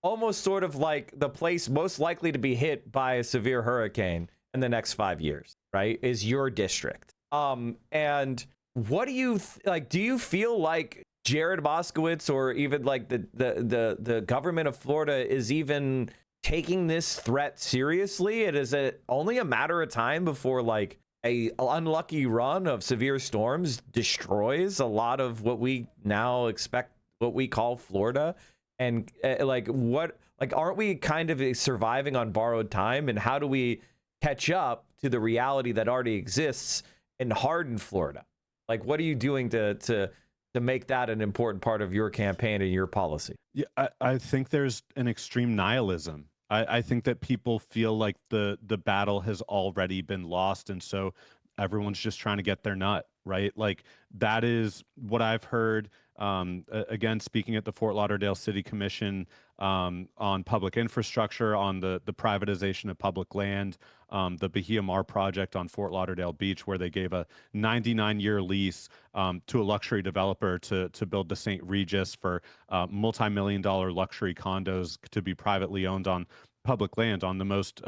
almost sort of like the place most likely to be hit by a severe hurricane in the next 5 years, right? Is your district. And what do you like? Do you feel like Jared Moskowitz or even like the government of Florida is even taking this threat seriously? And is it only a matter of time before like a unlucky run of severe storms destroys a lot of what we now expect, what we call Florida? And aren't we kind of surviving on borrowed time? And how do we catch up to the reality that already exists in hardened Florida? Like, what are you doing to make that an important part of your campaign and your policy? Yeah, I think there's an extreme nihilism. I think that people feel like the battle has already been lost. And so everyone's just trying to get their nut, right? Like that is what I've heard. Again, speaking at the Fort Lauderdale City Commission on public infrastructure, on the privatization of public land, the Bahia Mar project on Fort Lauderdale Beach, where they gave a 99-year lease to a luxury developer to build the St. Regis for multi-million-dollar luxury condos to be privately owned on public land, on the most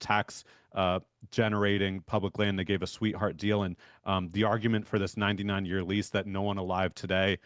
tax generating public land. They gave a sweetheart deal, and the argument for this 99-year lease that no one alive today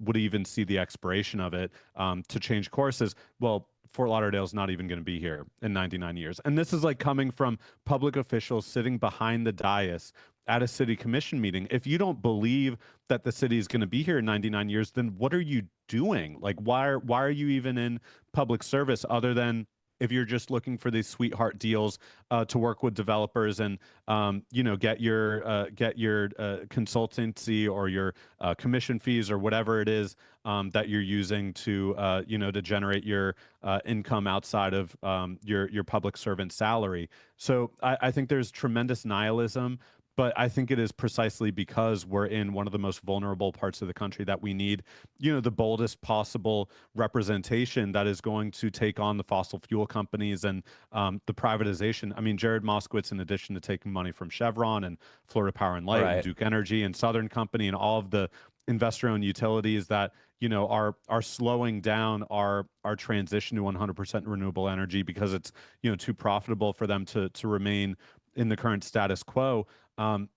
would even see the expiration of it to change courses. Well, Fort Lauderdale is not even going to be here in 99 years. And this is like coming from public officials sitting behind the dais at a city commission meeting. If you don't believe that the city is going to be here in 99 years, then what are you doing? Like, why are you even in public service, other than if you're just looking for these sweetheart deals to work with developers and get your consultancy or your commission fees or whatever it is that you're using to to generate your income outside of your public servant salary. So I think there's tremendous nihilism. But I think it is precisely because we're in one of the most vulnerable parts of the country that we need, the boldest possible representation that is going to take on the fossil fuel companies and the privatization. I mean, Jared Moskowitz, in addition to taking money from Chevron and Florida Power and Light and Duke Energy and Southern Company and all of the investor-owned utilities that are slowing down our transition to 100% renewable energy because it's too profitable for them to remain in the current status quo.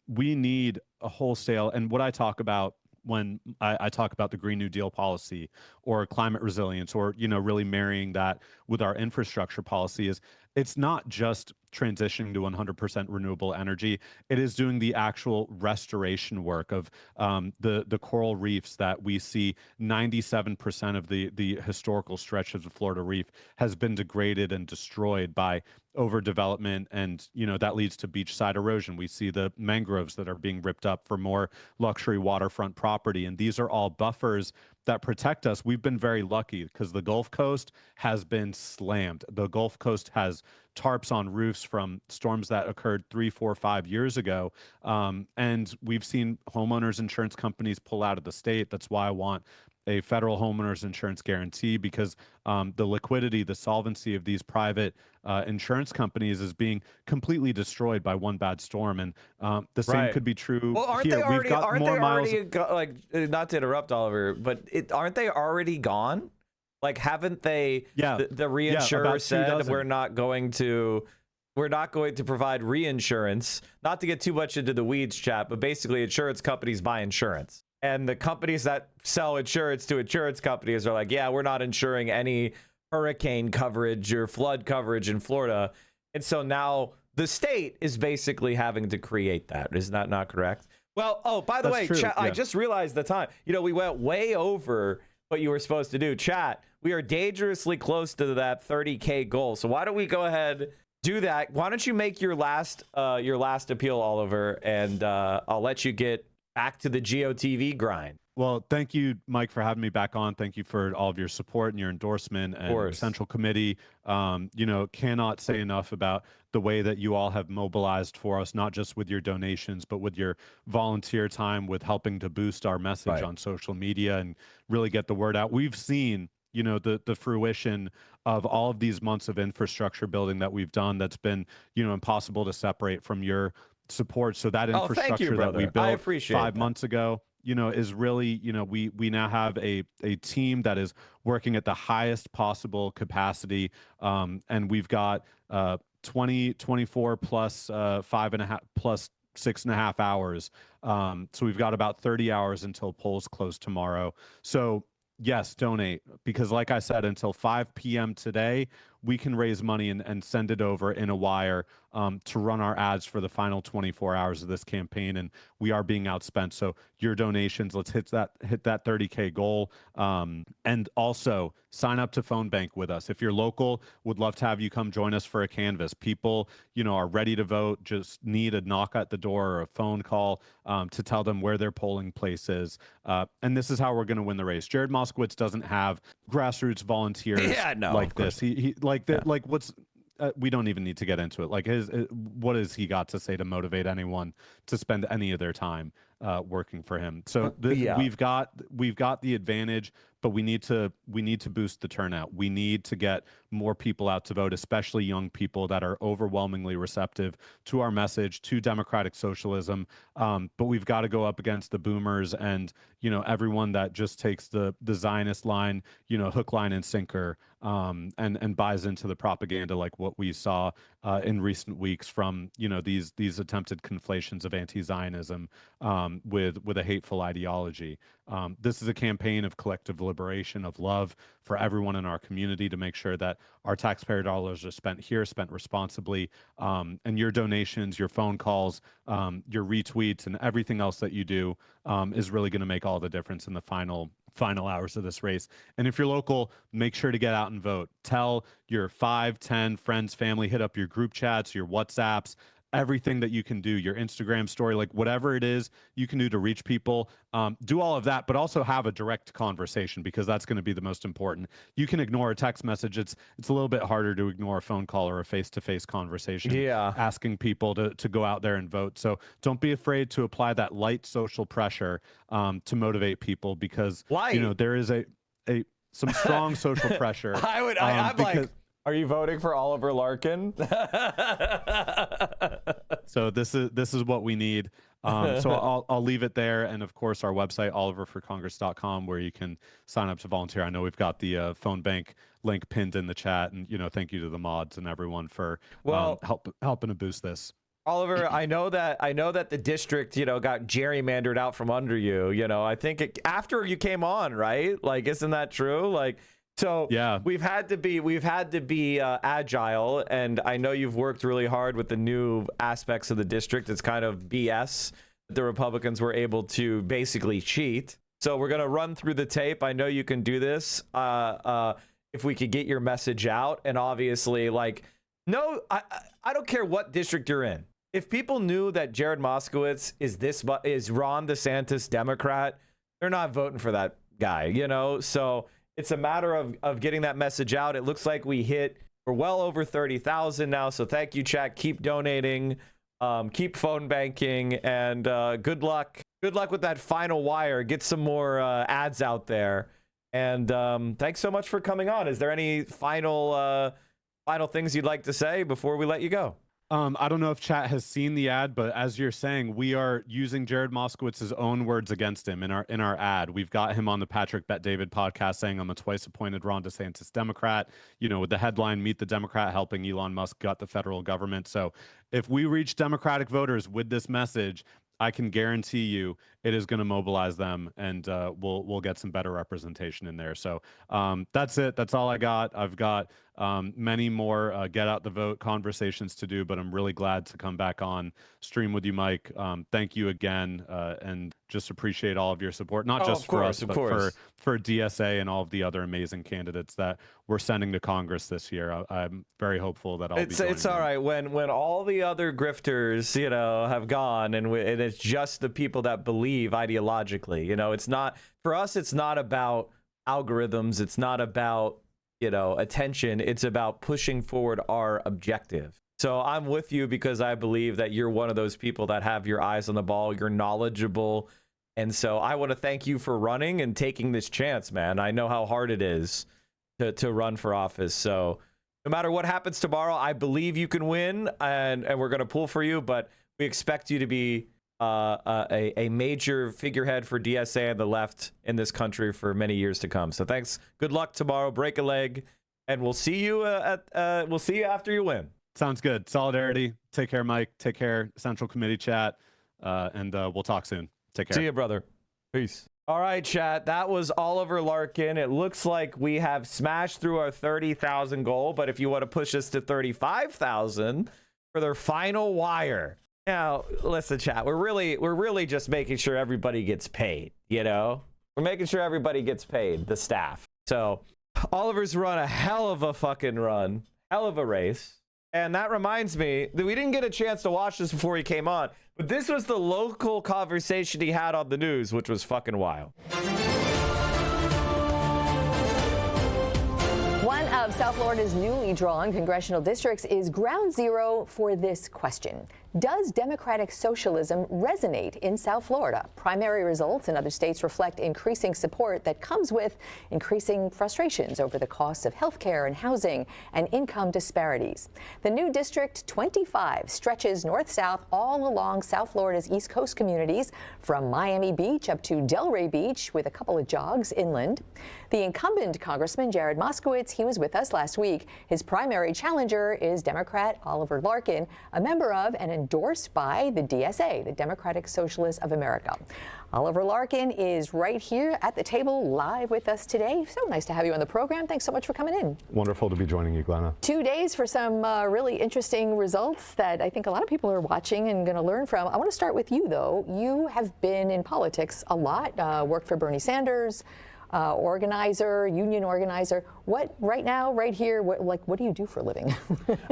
We need a wholesale, and what I talk about when I talk about the Green New Deal policy or climate resilience, or really marrying that with our infrastructure policy, is it's not just transitioning to 100% renewable energy. It is doing the actual restoration work of the coral reefs that we see. 97% of the historical stretch of the Florida Reef has been degraded and destroyed by overdevelopment, and that leads to beachside erosion. We see the mangroves that are being ripped up for more luxury waterfront property, and these are all buffers that protect us. We've been very lucky because the Gulf Coast has been slammed. The Gulf Coast has tarps on roofs from storms that occurred 3, 4, 5 years ago. And we've seen homeowners insurance companies pull out of the state. That's why I want a federal homeowners insurance guarantee, because the liquidity, the solvency of these private insurance companies is being completely destroyed by one bad storm. And the same could be true here. We've got more miles. Not to interrupt, Oliver, but aren't they already gone? Like, haven't they? Yeah. The reinsurer said we're not going to provide reinsurance. Not to get too much into the weeds, chat, but basically, insurance companies buy insurance. And the companies that sell insurance to insurance companies are like, yeah, we're not insuring any hurricane coverage or flood coverage in Florida. And so now the state is basically having to create that. Is that not correct? Well, by the way, chat, I just realized the time. We went way over what you were supposed to do. Chat, we are dangerously close to that 30K goal. So why don't we go ahead, do that? Why don't you make your last appeal, Oliver, and I'll let you get back to the GOTV grind. Well, thank you, Mike, for having me back on. Thank you for all of your support and your endorsement. And Central Committee, cannot say enough about the way that you all have mobilized for us, not just with your donations, but with your volunteer time, with helping to boost our message on social media and really get the word out. We've seen, the fruition of all of these months of infrastructure building that we've done that's been, impossible to separate from your support. So that infrastructure that we built 5 months ago, is really, we now have a team that is working at the highest possible capacity. And we've got 24 plus 5.5 plus 6.5 hours. So we've got about 30 hours until polls close tomorrow. So yes, donate, because like I said, until 5 p.m. today, we can raise money and send it over in a wire to run our ads for the final 24 hours of this campaign. And we are being outspent. So your donations, let's hit that 30K goal. And also sign up to Phone Bank with us. If you're local, would love to have you come join us for a canvas. People, are ready to vote, just need a knock at the door or a phone call to tell them where their polling place is. And this is how we're going to win the race. Jared Moskowitz doesn't have grassroots volunteers like this. He we don't even need to get into it. Like what has he got to say to motivate anyone to spend any of their time working for him? So we've got the advantage, but we need to boost the turnout. We need to get more people out to vote, especially young people that are overwhelmingly receptive to our message, to democratic socialism. But we've got to go up against the boomers and, everyone that just takes the Zionist line, hook, line, and sinker, and buys into the propaganda like what we saw in recent weeks from, these attempted conflations of anti-Zionism with a hateful ideology. This is a campaign of collective liberation, of love for everyone in our community to make sure that our taxpayer dollars are spent responsibly. And your donations, your phone calls, your retweets, and everything else that you do is really going to make all the difference in the final hours of this race. And if you're local, make sure to get out and vote. Tell your 5, 10 friends, family, hit up your group chats, your WhatsApps, everything that you can do, your Instagram story, like whatever it is you can do to reach people. Do all of that, but also have a direct conversation, because that's going to be the most important. You can ignore a text message. It's a little bit harder to ignore a phone call or a face-to-face conversation. Yeah. Asking people to go out there and vote. So don't be afraid to apply that light social pressure to motivate people, because there is some strong social pressure. I'm like, are you voting for Oliver Larkin? So this is what we need. So I'll leave it there, and of course our website oliverforcongress.com, where you can sign up to volunteer. I know we've got the phone bank link pinned in the chat, and thank you to the mods and everyone for helping to boost this. Oliver, I know that the district, got gerrymandered out from under you. I think after you came on, right? Like, isn't that true? Like. So yeah, we've had to be agile, and I know you've worked really hard with the new aspects of the district. It's kind of BS. The Republicans were able to basically cheat. So we're gonna run through the tape. I know you can do this. If we could get your message out, and obviously, I don't care what district you're in. If people knew that Jared Moskowitz is Ron DeSantis Democrat, they're not voting for that guy. So. It's a matter of getting that message out. It looks like we're well over 30,000 now. So thank you, chat. Keep donating, keep phone banking, and good luck. Good luck with that final wire. Get some more ads out there. And thanks so much for coming on. Is there any final things you'd like to say before we let you go? I don't know if chat has seen the ad, but as you're saying, we are using Jared Moskowitz's own words against him in our ad. We've got him on the Patrick Bet David podcast saying, "I'm a twice appointed Ron DeSantis Democrat," with the headline, "Meet the Democrat helping Elon Musk gut the federal government." So if we reach Democratic voters with this message, I can guarantee you it is going to mobilize them, and we'll get some better representation in there. So that's it. That's all I got. I've got many more get out the vote conversations to do, but I'm really glad to come back on stream with you, Mike. Thank you again, and just appreciate all of your support, not just for us, but for DSA and all of the other amazing candidates that we're sending to Congress this year. I'm very hopeful that it's all right when all the other grifters have gone, and it's just the people that believe ideologically. It's not, for us, it's not about algorithms, it's not about attention, it's about pushing forward our objective. So I'm with you, because I believe that you're one of those people that have your eyes on the ball, you're knowledgeable, and so I want to thank you for running and taking this chance, man. I know how hard it is to run for office. So no matter what happens tomorrow, I believe you can win, and we're going to pull for you, but we expect you to be a major figurehead for DSA and the left in this country for many years to come. So thanks. Good luck tomorrow. Break a leg, and we'll see you after you win. Sounds good. Solidarity. Take care, Mike. Take care, Central Committee chat, and we'll talk soon. Take care. See you, brother. Peace. All right, chat. That was Oliver Larkin. It looks like we have smashed through our 30,000 goal, but if you want to push us to 35,000 for their final wire. Now, listen, chat, we're really just making sure everybody gets paid, We're making sure everybody gets paid, the staff. So Oliver's run a hell of a fucking run, hell of a race. And that reminds me that we didn't get a chance to watch this before he came on, but this was the local conversation he had on the news, which was fucking wild. One of of South Florida's newly drawn congressional districts is ground zero for this question. Does democratic socialism resonate in South Florida? Primary results in other states reflect increasing support that comes with increasing frustrations over the costs of health care and housing and income disparities. The new District 25 stretches north-south all along South Florida's East Coast communities from Miami Beach up to Delray Beach with a couple of jogs inland. The incumbent Congressman Jared Moskowitz, he was with us last week. His primary challenger is Democrat Oliver Larkin, a member of and endorsed by the DSA, the Democratic Socialists of America. Oliver Larkin is right here at the table live with us today. So nice to have you on the program. Thanks so much for coming in. Wonderful to be joining you, Glenna. 2 days for some really interesting results that I think a lot of people are watching and going to learn from. I want to start with you, though. You have been in politics a lot, worked for Bernie Sanders, organizer, union organizer. What right now, right here, what do you do for a living?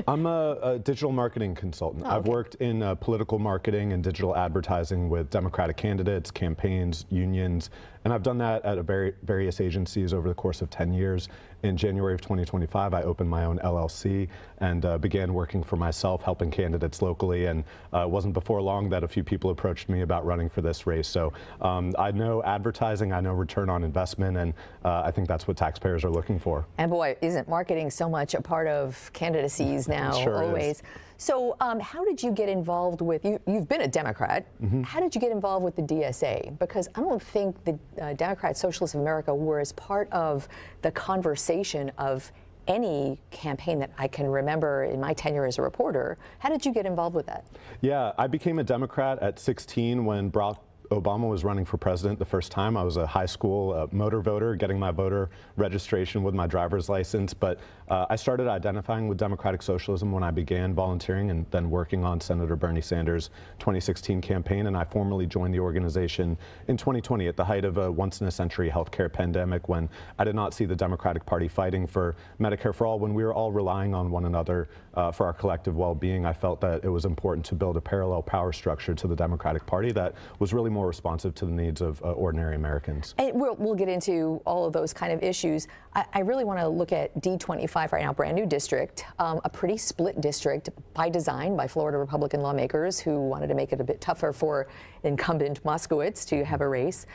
I'm a digital marketing consultant. I've worked in political marketing and digital advertising with Democratic candidates, campaigns, unions, and I've done that at various agencies over the course of 10 years. In January of 2025, I opened my own LLC and began working for myself, helping candidates locally. And it wasn't before long that a few people approached me about running for this race. So I know advertising, I know return on investment, and I think that's what taxpayers are looking for. And boy, isn't marketing so much a part of candidacies now? Sure always. Is. So how did you get involved with, you've been a Democrat, how did you get involved with the DSA? Because I don't think the Democrat Socialists of America were as part of the conversation of any campaign that I can remember in my tenure as a reporter. How did you get involved with that? Yeah, I became a Democrat at 16 when Barack Obama was running for president the first time. I was a high school motor voter, getting my voter registration with my driver's license. But I started identifying with democratic socialism when I began volunteering and then working on Senator Bernie Sanders' 2016 campaign. And I formally joined the organization in 2020 at the height of a once-in-a-century healthcare pandemic, when I did not see the Democratic Party fighting for Medicare for all, when we were all relying on one another for our collective well-being. I felt that it was important to build a parallel power structure to the Democratic Party that was really more responsive to the needs of ordinary Americans. And we'll get into all of those kind of issues. I really want to look at D25 right now, brand new district, a pretty split district by design by Florida Republican lawmakers who wanted to make it a bit tougher for incumbent Moskowitz to have a race.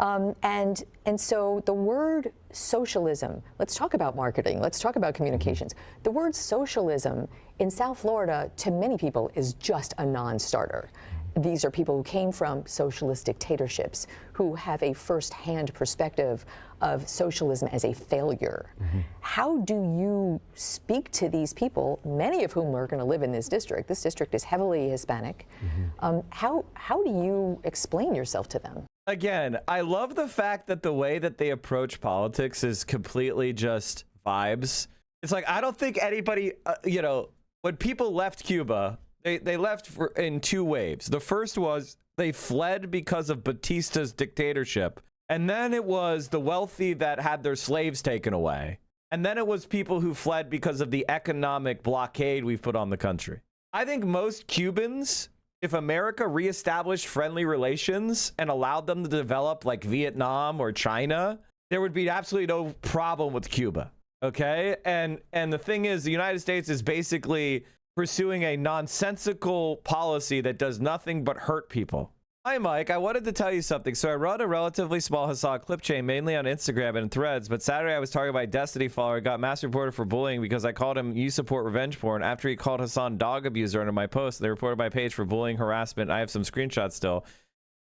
And so the word socialism, let's talk about marketing, let's talk about communications. The word socialism in South Florida, to many people, is just a non-starter. These are people who came from socialist dictatorships, who have a first-hand perspective of socialism as a failure. How do you speak to these people, many of whom are going to live in this district? This district is heavily Hispanic. How do you explain yourself to them? Again, I love the fact that the way that they approach politics is completely just vibes. It's like, I don't think anybody, when people left Cuba, they left in two waves. The first was they fled because of Batista's dictatorship. And then it was the wealthy that had their slaves taken away. And then it was people who fled because of the economic blockade we've put on the country. I think most Cubans, if America reestablished friendly relations and allowed them to develop like Vietnam or China, there would be absolutely no problem with Cuba. Okay? And the thing is, the United States is basically pursuing a nonsensical policy that does nothing but hurt people. Hi, Mike. I wanted to tell you something. So I run a relatively small Hassan clip chain, mainly on Instagram and Threads, but Saturday I was targeted by a Destiny follower, got mass reported for bullying because I called him, "You support revenge porn," after he called Hassan dog abuser under my post. They reported my page for bullying, harassment. I have some screenshots still.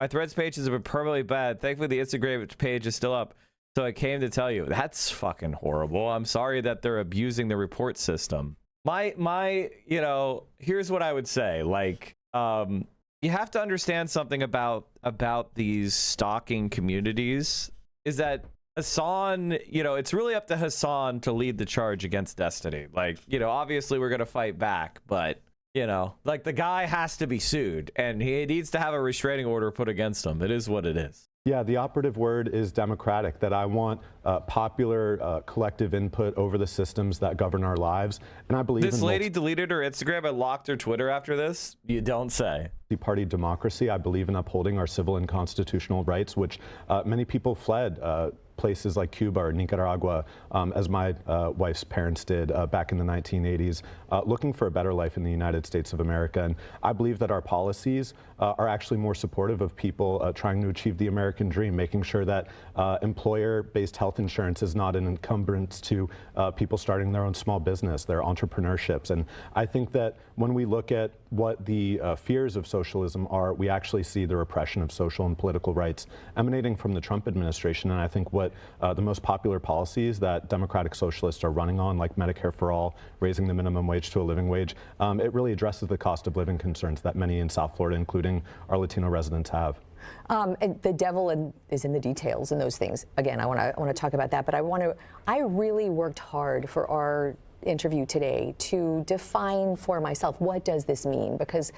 My Threads page has been permanently bad. Thankfully, the Instagram page is still up. So I came to tell you, that's fucking horrible. I'm sorry that they're abusing the report system. Here's what I would say. You have to understand something about these stalking communities is that Hassan, it's really up to Hassan to lead the charge against Destiny. Obviously we're going to fight back, but the guy has to be sued and he needs to have a restraining order put against him. It is what it is. Yeah, the operative word is democratic, that I want popular collective input over the systems that govern our lives. And I believe this lady deleted her Instagram and locked her Twitter after this? You don't say. Party democracy. I believe in upholding our civil and constitutional rights, which many people fled places like Cuba or Nicaragua, as my wife's parents did back in the 1980s, looking for a better life in the United States of America. And I believe that our policies are actually more supportive of people trying to achieve the American dream, making sure that employer-based health insurance is not an encumbrance to people starting their own small business, their entrepreneurships. And I think that when we look at what the fears of socialism are, we actually see the repression of social and political rights emanating from the Trump administration. And I think what the most popular policies that democratic socialists are running on, like Medicare for all, raising the minimum wage to a living wage, it really addresses the cost of living concerns that many in South Florida, including our Latino residents, have. And the devil is in the details and those things. Again, I want to talk about that, but I really worked hard for our interview today to define for myself, what does this mean? Because,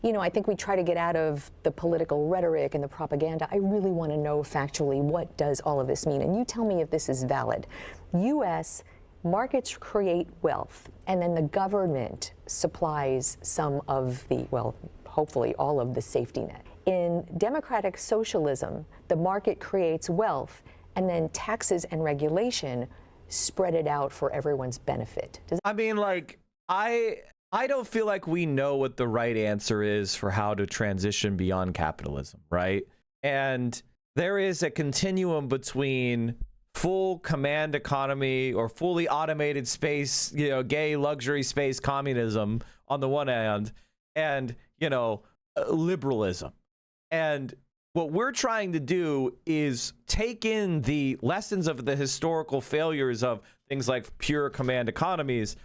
you know, I think we try to get out of the political rhetoric and the propaganda. I really want to know factually, what does all of this mean? And you tell me if this is valid. U.S. markets create wealth, and then the government supplies some of the, well, hopefully all of the safety net. In democratic socialism, the market creates wealth, and then taxes and regulation spread it out for everyone's benefit. I mean, like, I don't feel like we know what the right answer is for how to transition beyond capitalism, right? And there is a continuum between full command economy or fully automated space, you know, gay luxury space communism on the one hand, and, you know, liberalism. And what we're trying to do is take in the lessons of the historical failures of things like pure command economies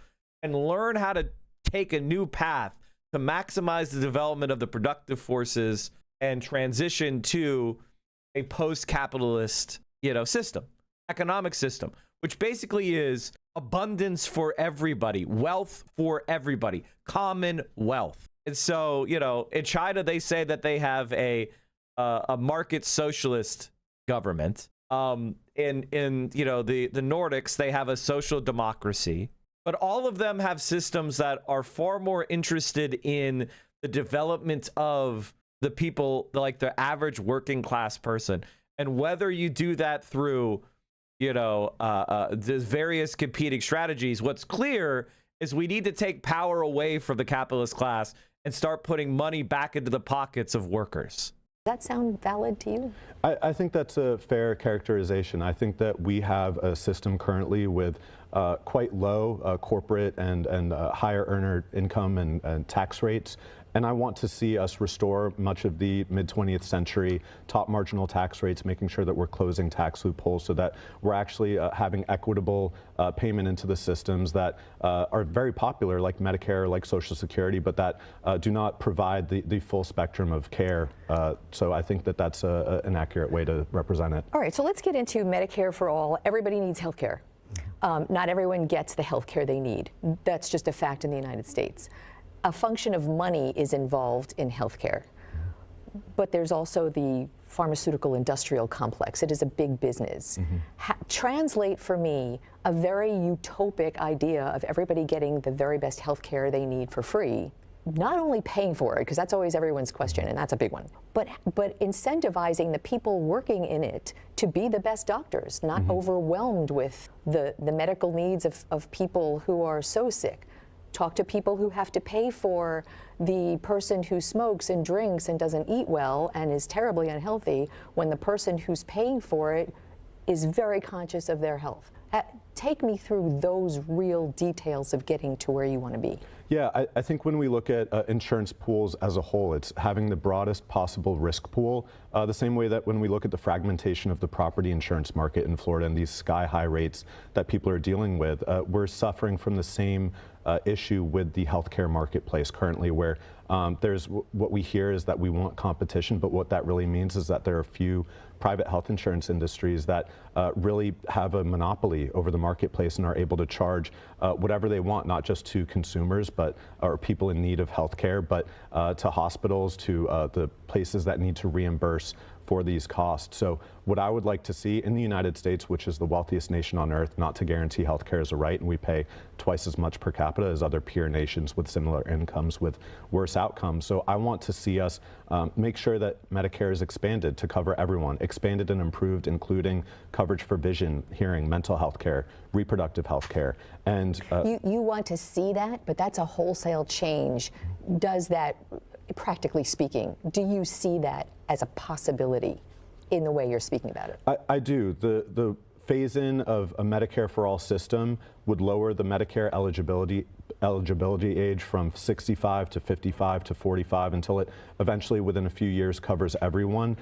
and learn how to take a new path to maximize the development of the productive forces and transition to a post-capitalist, you know, system, economic system, which basically is abundance for everybody, wealth for everybody, common wealth. And so, you know, in China, they say that they have a market socialist government. In you know, the Nordics, they have a social democracy. But all of them have systems that are far more interested in the development of the people, like the average working class person. And whether you do that through, you know, the various competing strategies, what's clear is we need to take power away from the capitalist class and start putting money back into the pockets of workers. Does that sound valid to you? I think that's a fair characterization. I think that we have a system currently with quite low corporate and higher earner income and tax rates. And I want to see us restore much of the mid-20th century top marginal tax rates, making sure that we're closing tax loopholes so that we're actually having equitable payment into the systems that are very popular, like Medicare, like Social Security, but that do not provide the full spectrum of care. So I think that that's an accurate way to represent it. All right, so let's get into Medicare for all. Everybody needs health care. Not everyone gets the health care they need. That's just a fact in the United States. A function of money is involved in healthcare, but there's also the pharmaceutical industrial complex. It is a big business. Translate for me a very utopic idea of everybody getting the very best healthcare they need for free, not only paying for it, because that's always everyone's question, and that's a big one, but incentivizing the people working in it to be the best doctors, not overwhelmed with the medical needs of people who are so sick. Talk to people who have to pay for the person who smokes and drinks and doesn't eat well and is terribly unhealthy, when the person who's paying for it is very conscious of their health. Take me through those real details of getting to where you want to be. Yeah, I think when we look at insurance pools as a whole, it's having the broadest possible risk pool, the same way that when we look at the fragmentation of the property insurance market in Florida and these sky-high rates that people are dealing with, we're suffering from the same issue with the healthcare marketplace currently, where there's what we hear is that we want competition, but what that really means is that there are a few private health insurance industries that really have a monopoly over the marketplace and are able to charge whatever they want, not just to consumers, but or people in need of health care, but to hospitals, to the places that need to reimburse for these costs. So what I would like to see in the United States, which is the wealthiest nation on earth, not to guarantee healthcare is a right, and we pay twice as much per capita as other peer nations with similar incomes with worse outcomes. So I want to see us make sure that Medicare is expanded to cover everyone, expanded and improved, including coverage for vision, hearing, mental health care, reproductive health care. And you want to see that, but that's a wholesale change. Does that, practically speaking, do you see that as a possibility in the way you're speaking about it? I do. The phase-in of a Medicare for all system would lower the Medicare eligibility age from 65 to 55 to 45 until it eventually, within a few years, covers everyone.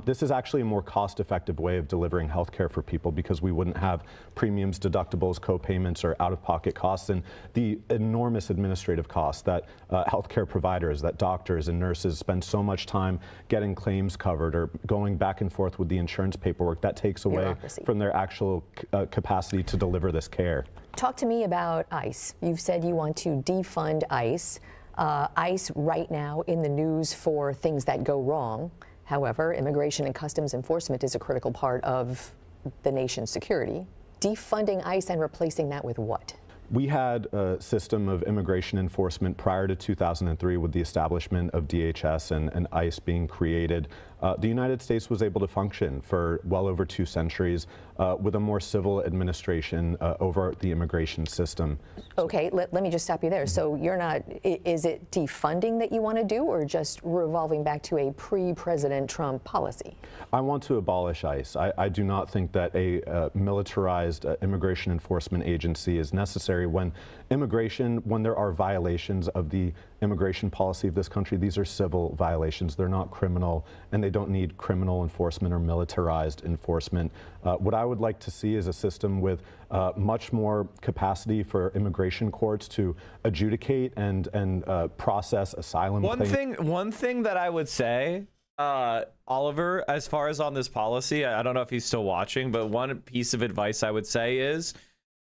This is actually a more cost-effective way of delivering health care for people because we wouldn't have premiums, deductibles, co-payments, or out-of-pocket costs, and the enormous administrative costs that healthcare providers, that doctors and nurses spend so much time getting claims covered or going back and forth with the insurance paperwork. That takes away Bureaucracy. from their actual capacity to deliver this care. Talk to me about ICE. You've said you want to defund ICE. ICE right now in the news for things that go wrong. However, immigration and customs enforcement is a critical part of the nation's security. Defunding ICE and replacing that with what? We had a system of immigration enforcement prior to 2003 with the establishment of DHS and ICE being created. The United States was able to function for well over 2 centuries with a more civil administration over the immigration system. Okay, let me just stop you there. So you're not, is it defunding that you want to do or just revolving back to a pre-President Trump policy? I want to abolish ICE. I do not think that a militarized immigration enforcement agency is necessary when there are violations of the immigration policy of this country. These are civil violations. They're not criminal, and they don't need criminal enforcement or militarized enforcement. What I would like to see is a system with much more capacity for immigration courts to adjudicate and process asylum claims. One thing that I would say, Oliver, as far as on this policy, I don't know if he's still watching, but one piece of advice I would say is,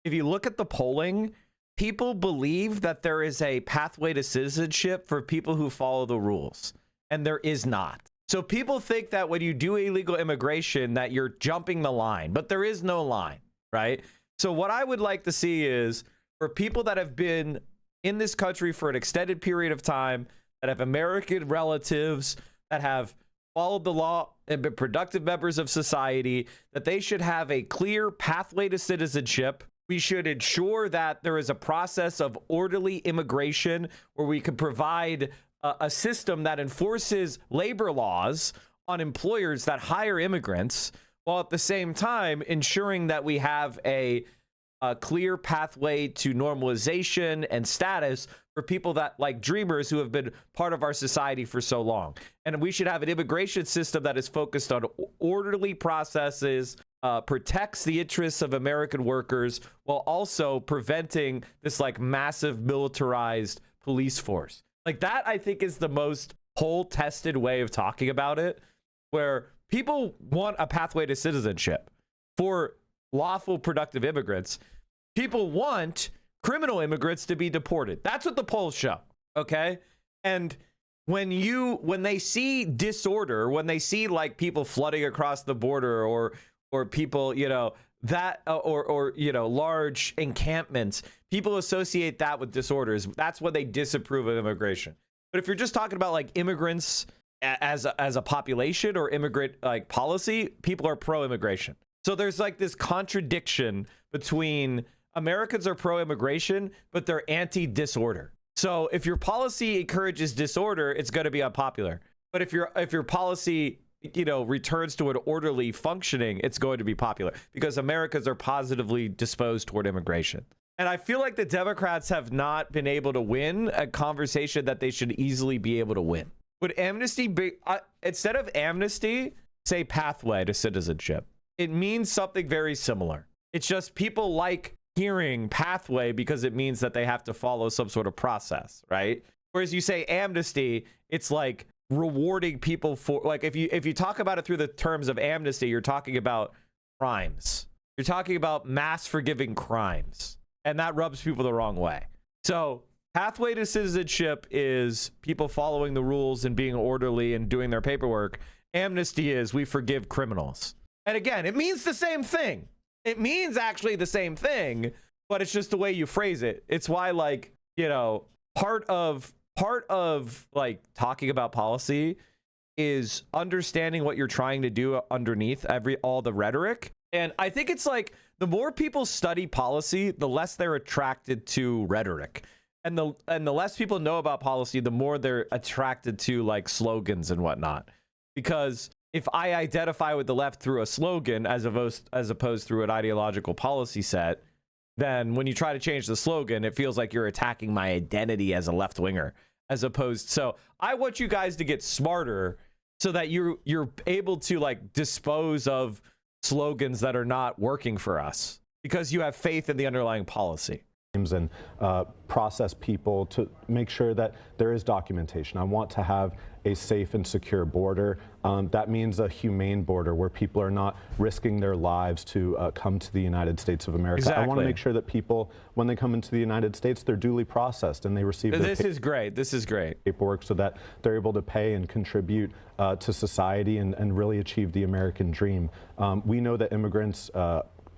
if you look at the polling, people believe that there is a pathway to citizenship for people who follow the rules, and there is not. So people think that when you do illegal immigration that you're jumping the line, but there is no line, right? So what I would like to see is for people that have been in this country for an extended period of time, that have American relatives, that have followed the law and been productive members of society, that they should have a clear pathway to citizenship. We should ensure that there is a process of orderly immigration where we can provide a system that enforces labor laws on employers that hire immigrants, while at the same time ensuring that we have a clear pathway to normalization and status for people that, like dreamers, who have been part of our society for so long. And we should have an immigration system that is focused on orderly processes, protects the interests of American workers, while also preventing this like massive militarized police force. Like that, I think, is the most poll-tested way of talking about it, where people want a pathway to citizenship for lawful, productive immigrants. People want criminal immigrants to be deported. That's what the polls show, okay? And when they see disorder, when they see like people flooding across the border or people, large encampments, people associate that with disorders. That's when they disapprove of immigration. But if you're just talking about like immigrants as a population or immigrant like policy, people are pro-immigration. So there's like this contradiction between Americans are pro-immigration, but they're anti-disorder. So if your policy encourages disorder, it's going to be unpopular. But if your policy returns to an orderly functioning, it's going to be popular because Americans are positively disposed toward immigration. And I feel like the Democrats have not been able to win a conversation that they should easily be able to win. Would amnesty be, instead of amnesty, say pathway to citizenship? It means something very similar. It's just people like hearing pathway because it means that they have to follow some sort of process, right? Whereas you say amnesty, it's like rewarding people for, like, if you talk about it through the terms of amnesty, you're talking about crimes. You're talking about mass forgiving crimes, and that rubs people the wrong way. So pathway to citizenship is people following the rules and being orderly and doing their paperwork, amnesty is we forgive criminals. And again, it means the same thing. It means actually the same thing, but it's just the way you phrase it. It's why, like, you know, part of like talking about policy is understanding what you're trying to do underneath all the rhetoric. And I think it's like the more people study policy, the less they're attracted to rhetoric. And the less people know about policy, the more they're attracted to like slogans and whatnot. Because if I identify with the left through a slogan as opposed through an ideological policy set, then when you try to change the slogan, it feels like you're attacking my identity as a left winger, as opposed. So I want you guys to get smarter so that you're able to like dispose of slogans that are not working for us because you have faith in the underlying policy. And process people to make sure that there is documentation. I want to have a safe and secure border. That means a humane border where people are not risking their lives to come to the United States of America. Exactly. I want to make sure that people, when they come into the United States, they're duly processed and they receive This is great. This is great. Paperwork so that they're able to pay and contribute to society and really achieve the American dream. We know that immigrants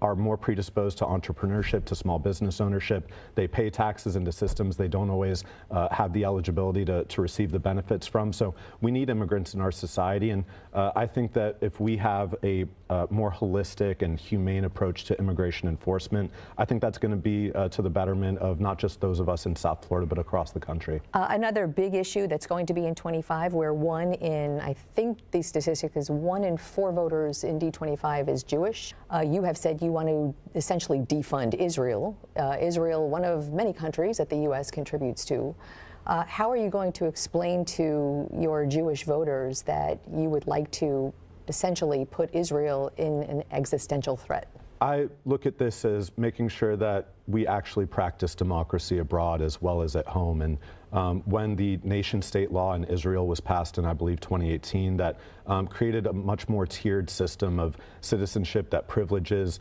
are more predisposed to entrepreneurship, to small business ownership. They pay taxes into systems they don't always have the eligibility to receive the benefits from. So we need immigrants in our society. And I think that if we have a more holistic and humane approach to immigration enforcement, I think that's going to be to the betterment of not just those of us in South Florida, but across the country. Another big issue that's going to be in 25, where I think the statistic is 1 in 4 voters in D25 is Jewish. You have said you want to essentially defund Israel. Israel, one of many countries that the U.S. contributes to. How are you going to explain to your Jewish voters that you would like to essentially put Israel in an existential threat? I look at this as making sure that we actually practice democracy abroad as well as at home. And when the nation-state law in Israel was passed in, I believe, 2018, that created a much more tiered system of citizenship that privileges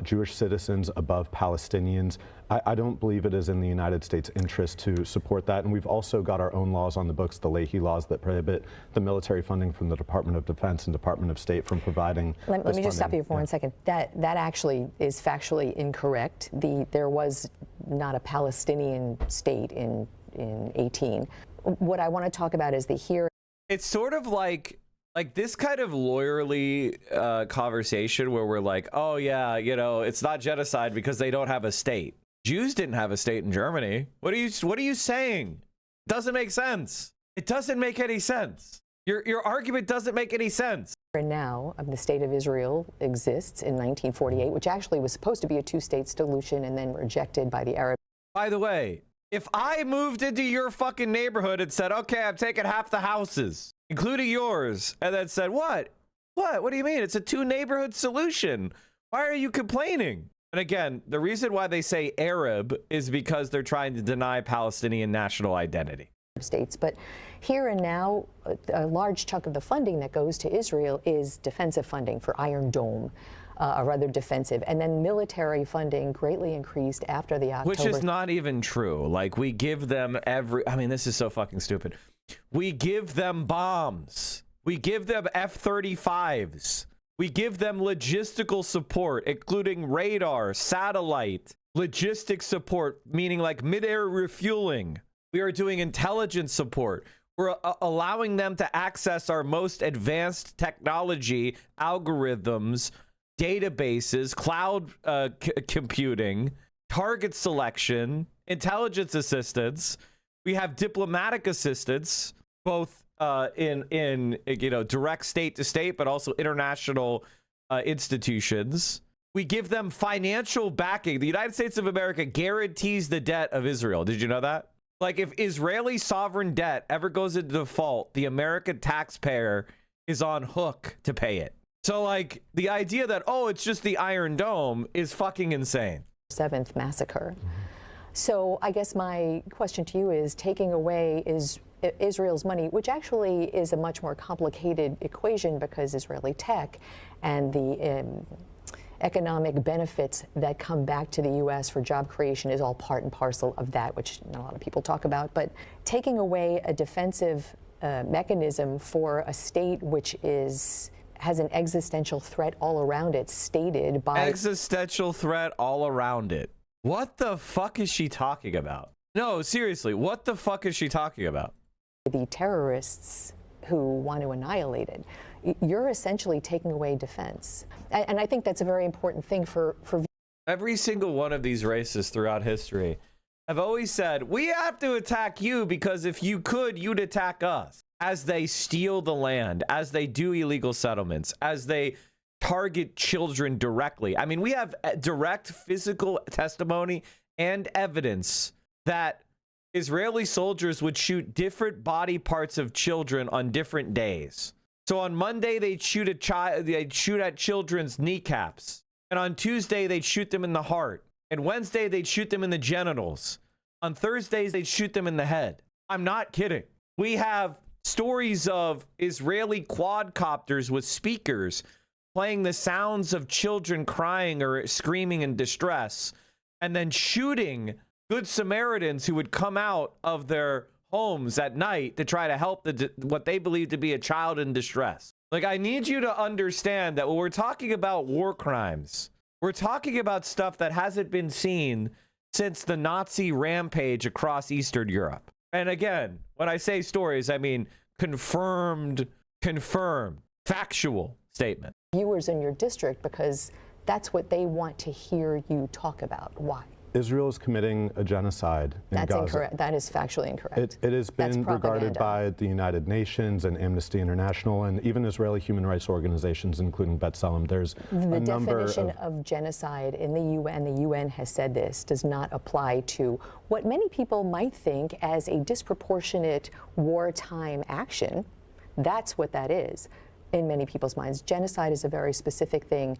Jewish citizens above Palestinians. I don't believe it is in the United States' interest to support that. And we've also got our own laws on the books, the Leahy laws, that prohibit the military funding from the Department of Defense and Department of State from providing Let me just stop you for 1 second. That actually is factually incorrect. There was not a Palestinian state in 18. What I want to talk about is the hearing. It's sort of like this kind of lawyerly conversation where we're like, oh yeah, you know, it's not genocide because they don't have a state. Jews didn't have a state in Germany. What are you saying? It doesn't make sense. It doesn't make any sense. Your argument doesn't make any sense. Now, the state of Israel exists in 1948, which actually was supposed to be a two-state solution and then rejected by the Arab. By the way, if I moved into your fucking neighborhood and said, okay, I'm taking half the houses, including yours, and then said, what do you mean? It's a two-neighborhood solution. Why are you complaining? And again, the reason why they say Arab is because they're trying to deny Palestinian national identity. States, but here and now, a large chunk of the funding that goes to Israel is defensive funding for Iron Dome, or rather defensive, and then military funding greatly increased after the October. Which is not even true. Like, we give them this is so fucking stupid. We give them bombs. We give them F-35s. We give them logistical support, including radar, satellite, logistics support, meaning like mid-air refueling. We are doing intelligence support. We're allowing them to access our most advanced technology, algorithms, databases, cloud computing, target selection, intelligence assistance. We have diplomatic assistance, both in direct state to state, but also international institutions. We give them financial backing. The United States of America guarantees the debt of Israel. Did you know that? Like, if Israeli sovereign debt ever goes into default, the American taxpayer is on hook to pay it. So, like, the idea that, oh, it's just the Iron Dome is fucking insane. 7th massacre. So I guess my question to you is, taking away Israel's money, which actually is a much more complicated equation because Israeli tech and the economic benefits that come back to the U.S. for job creation is all part and parcel of that, which not a lot of people talk about. But taking away a defensive mechanism for a state which has an existential threat all around it, stated by... Existential threat all around it. What the fuck is she talking about? No, seriously, what the fuck is she talking about? The terrorists who want to annihilate it. You're essentially taking away defense. And I think that's a very important thing for... Every single one of these races throughout history have always said, we have to attack you because if you could, you'd attack us. As they steal the land, as they do illegal settlements, as they target children directly. I mean, we have direct physical testimony and evidence that Israeli soldiers would shoot different body parts of children on different days. So on Monday, they'd shoot at children's kneecaps. And on Tuesday, they'd shoot them in the heart. And Wednesday, they'd shoot them in the genitals. On Thursdays, they'd shoot them in the head. I'm not kidding. We have stories of Israeli quadcopters with speakers playing the sounds of children crying or screaming in distress, and then shooting Good Samaritans who would come out of their homes at night to try to help what they believe to be a child in distress. Like, I need you to understand that when we're talking about war crimes, we're talking about stuff that hasn't been seen since the Nazi rampage across Eastern Europe. And again, when I say stories, I mean confirmed, factual statement. Viewers in your district, because that's what they want to hear you talk about. Why? Israel is committing a genocide in Gaza. That's incorrect. That is factually incorrect. It has been regarded by the United Nations and Amnesty International and even Israeli human rights organizations, including B'Tselem. There's the definition of genocide in the UN, the UN has said this, does not apply to what many people might think as a disproportionate wartime action. That's what that is in many people's minds. Genocide is a very specific thing.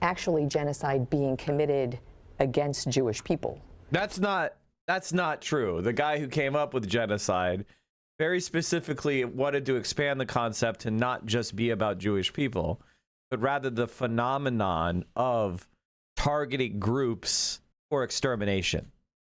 Actually, genocide being committed against Jewish people. That's not true. The guy who came up with genocide very specifically wanted to expand the concept to not just be about Jewish people, but rather the phenomenon of targeting groups for extermination.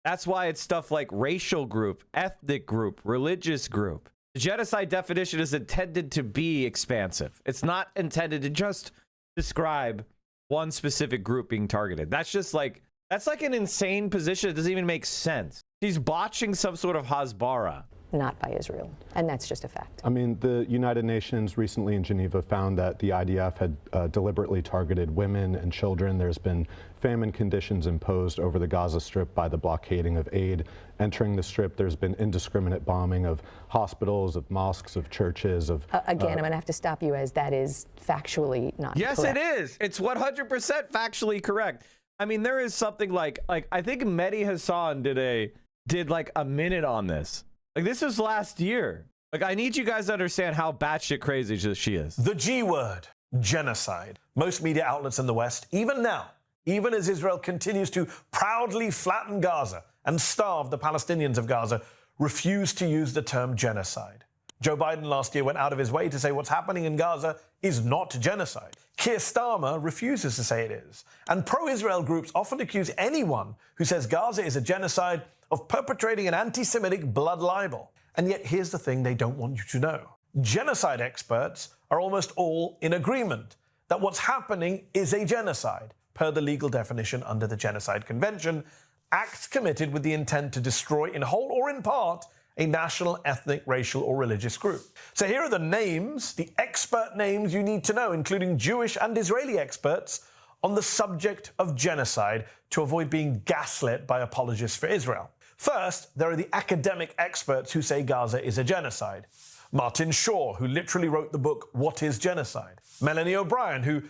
That's why it's stuff like racial group, ethnic group, religious group. The genocide definition is intended to be expansive. It's not intended to just describe one specific group being targeted. That's like an insane position. It doesn't even make sense. He's botching some sort of Hasbara. Not by Israel. And that's just a fact. I mean, the United Nations recently in Geneva found that the IDF had deliberately targeted women and children. There's been famine conditions imposed over the Gaza Strip by the blockading of aid entering the Strip. There's been indiscriminate bombing of hospitals, of mosques, of churches, of... Again, I'm going to have to stop you, as that is factually not correct. Yes, it is. It's 100% factually correct. I mean, there is something like I think Mehdi Hassan did like a minute on this. Like, this was last year. Like, I need you guys to understand how batshit crazy she is. The G word, genocide. Most media outlets in the West, even now, even as Israel continues to proudly flatten Gaza and starve the Palestinians of Gaza, refuse to use the term genocide. Joe Biden last year went out of his way to say what's happening in Gaza is not genocide. Keir Starmer refuses to say it is. And pro-Israel groups often accuse anyone who says Gaza is a genocide of perpetrating an anti-Semitic blood libel. And yet here's the thing they don't want you to know. Genocide experts are almost all in agreement that what's happening is a genocide, per the legal definition under the Genocide Convention, acts committed with the intent to destroy in whole or in part a national, ethnic, racial, or religious group. So here are the names, the expert names you need to know, including Jewish and Israeli experts, on the subject of genocide to avoid being gaslit by apologists for Israel. First, there are the academic experts who say Gaza is a genocide. Martin Shaw, who literally wrote the book, What is Genocide? Melanie O'Brien, who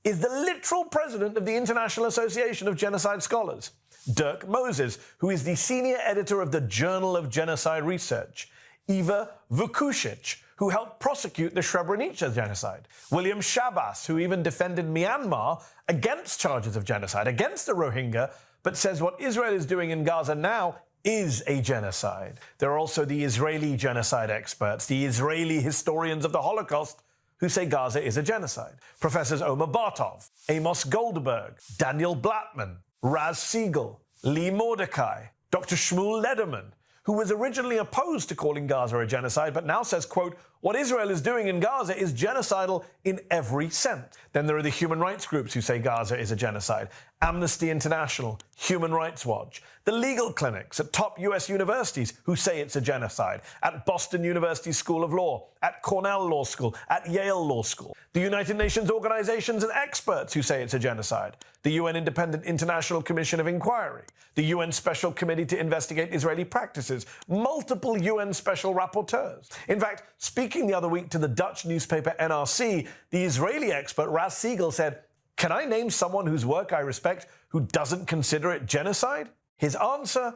is the literal president of the International Association of Genocide Scholars. Dirk Moses, who is the senior editor of the Journal of Genocide Research. Eva Vukušić, who helped prosecute the Srebrenica genocide. William Shabas, who even defended Myanmar against charges of genocide, against the Rohingya, but says what Israel is doing in Gaza now is a genocide. There are also the Israeli genocide experts, the Israeli historians of the Holocaust, who say Gaza is a genocide. Professors Omer Bartov, Amos Goldberg, Daniel Blattman, Raz Siegel, Lee Mordecai, Dr. Shmuel Lederman, who was originally opposed to calling Gaza a genocide, but now says, quote, what Israel is doing in Gaza is genocidal in every sense. Then there are the human rights groups who say Gaza is a genocide. Amnesty International, Human Rights Watch, the legal clinics at top US universities who say it's a genocide, at Boston University School of Law, at Cornell Law School, at Yale Law School, the United Nations organizations and experts who say it's a genocide, the UN Independent International Commission of Inquiry, the UN Special Committee to investigate Israeli practices, multiple UN special rapporteurs. In fact, speaking the other week to the Dutch newspaper NRC, the Israeli expert Ras Siegel said, can I name someone whose work I respect who doesn't consider it genocide? His answer,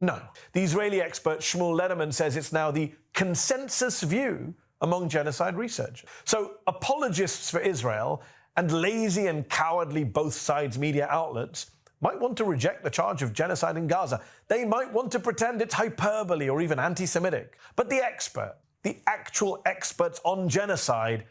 no. The Israeli expert Shmuel Lederman says it's now the consensus view among genocide researchers. So apologists for Israel and lazy and cowardly both sides media outlets might want to reject the charge of genocide in Gaza. They might want to pretend it's hyperbole or even anti-Semitic. But the actual experts on genocide,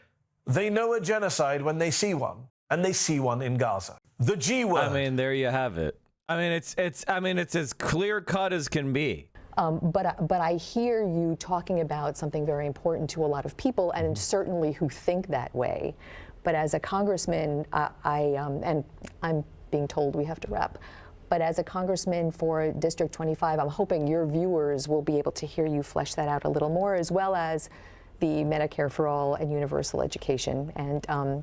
they know a genocide when they see one, and they see one in Gaza. The G word. I mean, there you have it. I mean, it's as clear cut as can be. But I hear you talking about something very important to a lot of people, and certainly who think that way. But as a congressman, and I'm being told we have to wrap, but as a congressman for District 25, I'm hoping your viewers will be able to hear you flesh that out a little more, as well as the Medicare for All and universal education. And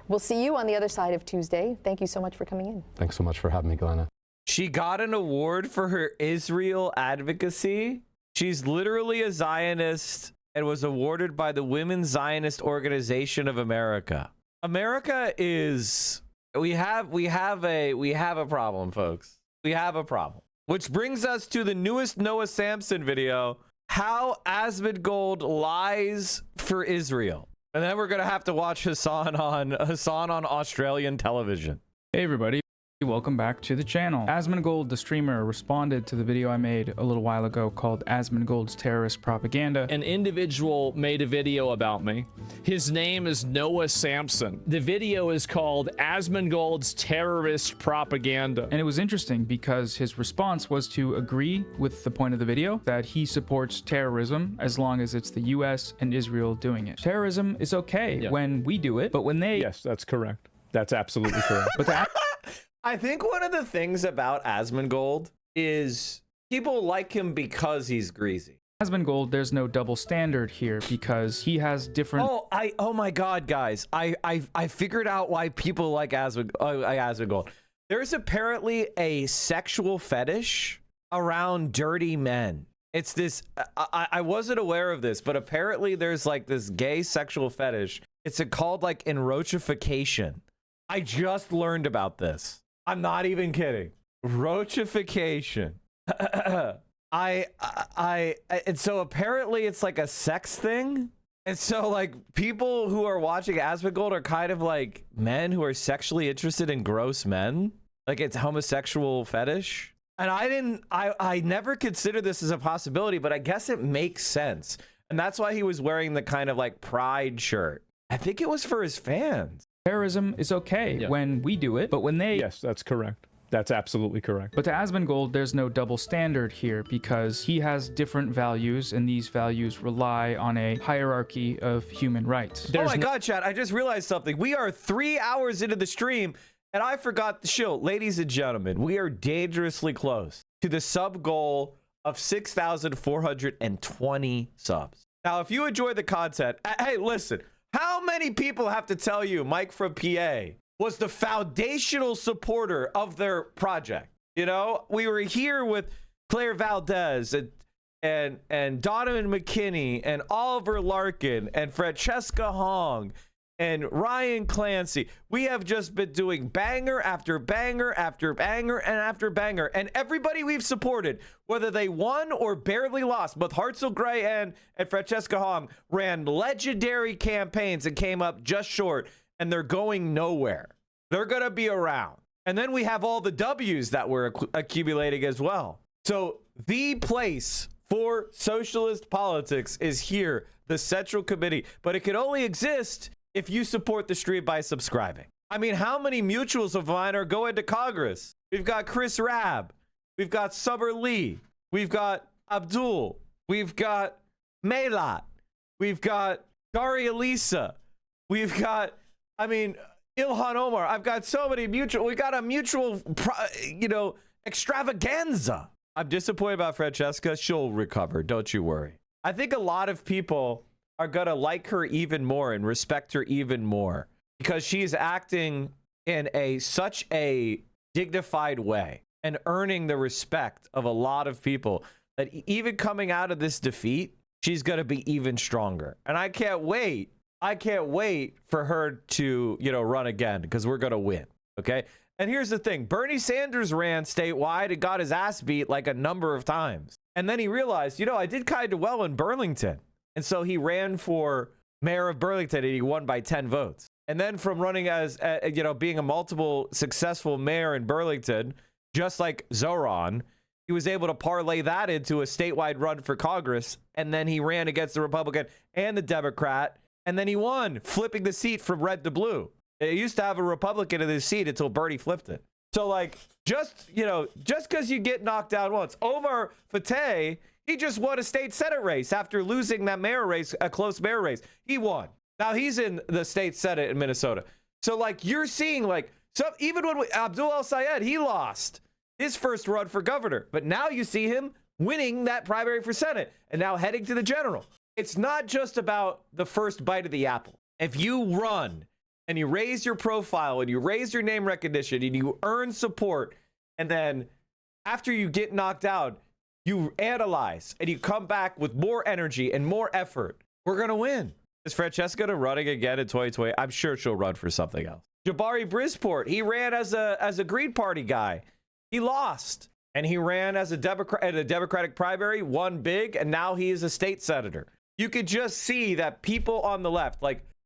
we'll see you on the other side of Tuesday. Thank you so much for coming in. Thanks so much for having me, Glenna. She got an award for her Israel advocacy. She's literally a Zionist and was awarded by the Women's Zionist Organization of America. America is, we have a problem, folks. We have a problem. Which brings us to the newest Noah Samson video, how Asmongold lies for Israel. And then we're going to have to watch Hassan on Australian television. Hey everybody, welcome back to the channel. Asmongold, the streamer, responded to the video I made a little while ago called Asmongold's Terrorist Propaganda. An individual made a video about me. His name is Noah Samson. The video is called Asmongold's Terrorist Propaganda. And it was interesting because his response was to agree with the point of the video, that he supports terrorism as long as it's the US and Israel doing it. Terrorism is okay when we do it, but when they... Yes, that's correct. That's absolutely correct. But that... I think one of the things about Asmongold is people like him because he's greasy. Asmongold, there's no double standard here because he has different... Oh my God, guys. I figured out why people like Asmongold. There's apparently a sexual fetish around dirty men. It's this, I wasn't aware of this, but apparently there's like this gay sexual fetish. It's called like enrochification. I just learned about this. I'm not even kidding. Roachification. And so apparently it's like a sex thing. And so like people who are watching Asmongold are kind of like men who are sexually interested in gross men. Like it's homosexual fetish. And I never considered this as a possibility, but I guess it makes sense. And that's why he was wearing the kind of like pride shirt. I think it was for his fans. Terrorism is okay when we do it, but when they... Yes, that's correct. That's absolutely correct. But to Asmongold, there's no double standard here because he has different values, and these values rely on a hierarchy of human rights. Oh my God, chat, I just realized something. We are 3 hours into the stream, and I forgot the show. Ladies and gentlemen, we are dangerously close to the sub goal of 6,420 subs. Now, if you enjoy the content, hey, listen, how many people have to tell you Mike from PA was the foundational supporter of their project? You know, we were here with Claire Valdez and Donovan McKinney and Oliver Larkin and Francesca Hong and Ryan Clancy. We have just been doing banger after banger after banger and after banger. And everybody we've supported, whether they won or barely lost, both Hartzell Gray and Francesca Hong ran legendary campaigns and came up just short, and they're going nowhere. They're going to be around. And then we have all the W's that we're accumulating as well. So the place for socialist politics is here, the Central Committee. But it can only exist if you support the stream by subscribing. I mean, how many mutuals of mine are going to Congress? We've got Chris Rabb. We've got Summer Lee. We've got Abdul. We've got Melat. We've got Daria Lisa. We've got, Ilhan Omar. I've got so many mutual. We got a mutual, extravaganza. I'm disappointed about Francesca. She'll recover. Don't you worry. I think a lot of people are going to like her even more and respect her even more because she's acting in such a dignified way and earning the respect of a lot of people that even coming out of this defeat, she's going to be even stronger. And I can't wait. I can't wait for her to, run again because we're going to win. Okay. And here's the thing. Bernie Sanders ran statewide and got his ass beat like a number of times. And then he realized, I did kind of well in Burlington. And so he ran for mayor of Burlington and he won by 10 votes. And then from running as, being a multiple successful mayor in Burlington, just like Zoran, he was able to parlay that into a statewide run for Congress. And then he ran against the Republican and the Democrat. And then he won, flipping the seat from red to blue. It used to have a Republican in the seat until Bernie flipped it. So, just because you get knocked down once. Omar Fateh, he just won a state Senate race after losing that mayor race, a close mayor race. He won. Now he's in the state Senate in Minnesota. So, you're seeing, even when Abdul El-Sayed, he lost his first run for governor. But now you see him winning that primary for Senate and now heading to the general. It's not just about the first bite of the apple. If you run and you raise your profile and you raise your name recognition and you earn support, and then after you get knocked out, you analyze and you come back with more energy and more effort, we're going to win. Is Francesca running again in 2020? I'm sure she'll run for something else. Jabari Brisport, he ran as a Green Party guy. He lost. And he ran as a Democratic primary, won big, and now he is a state senator. You could just see that people on the left,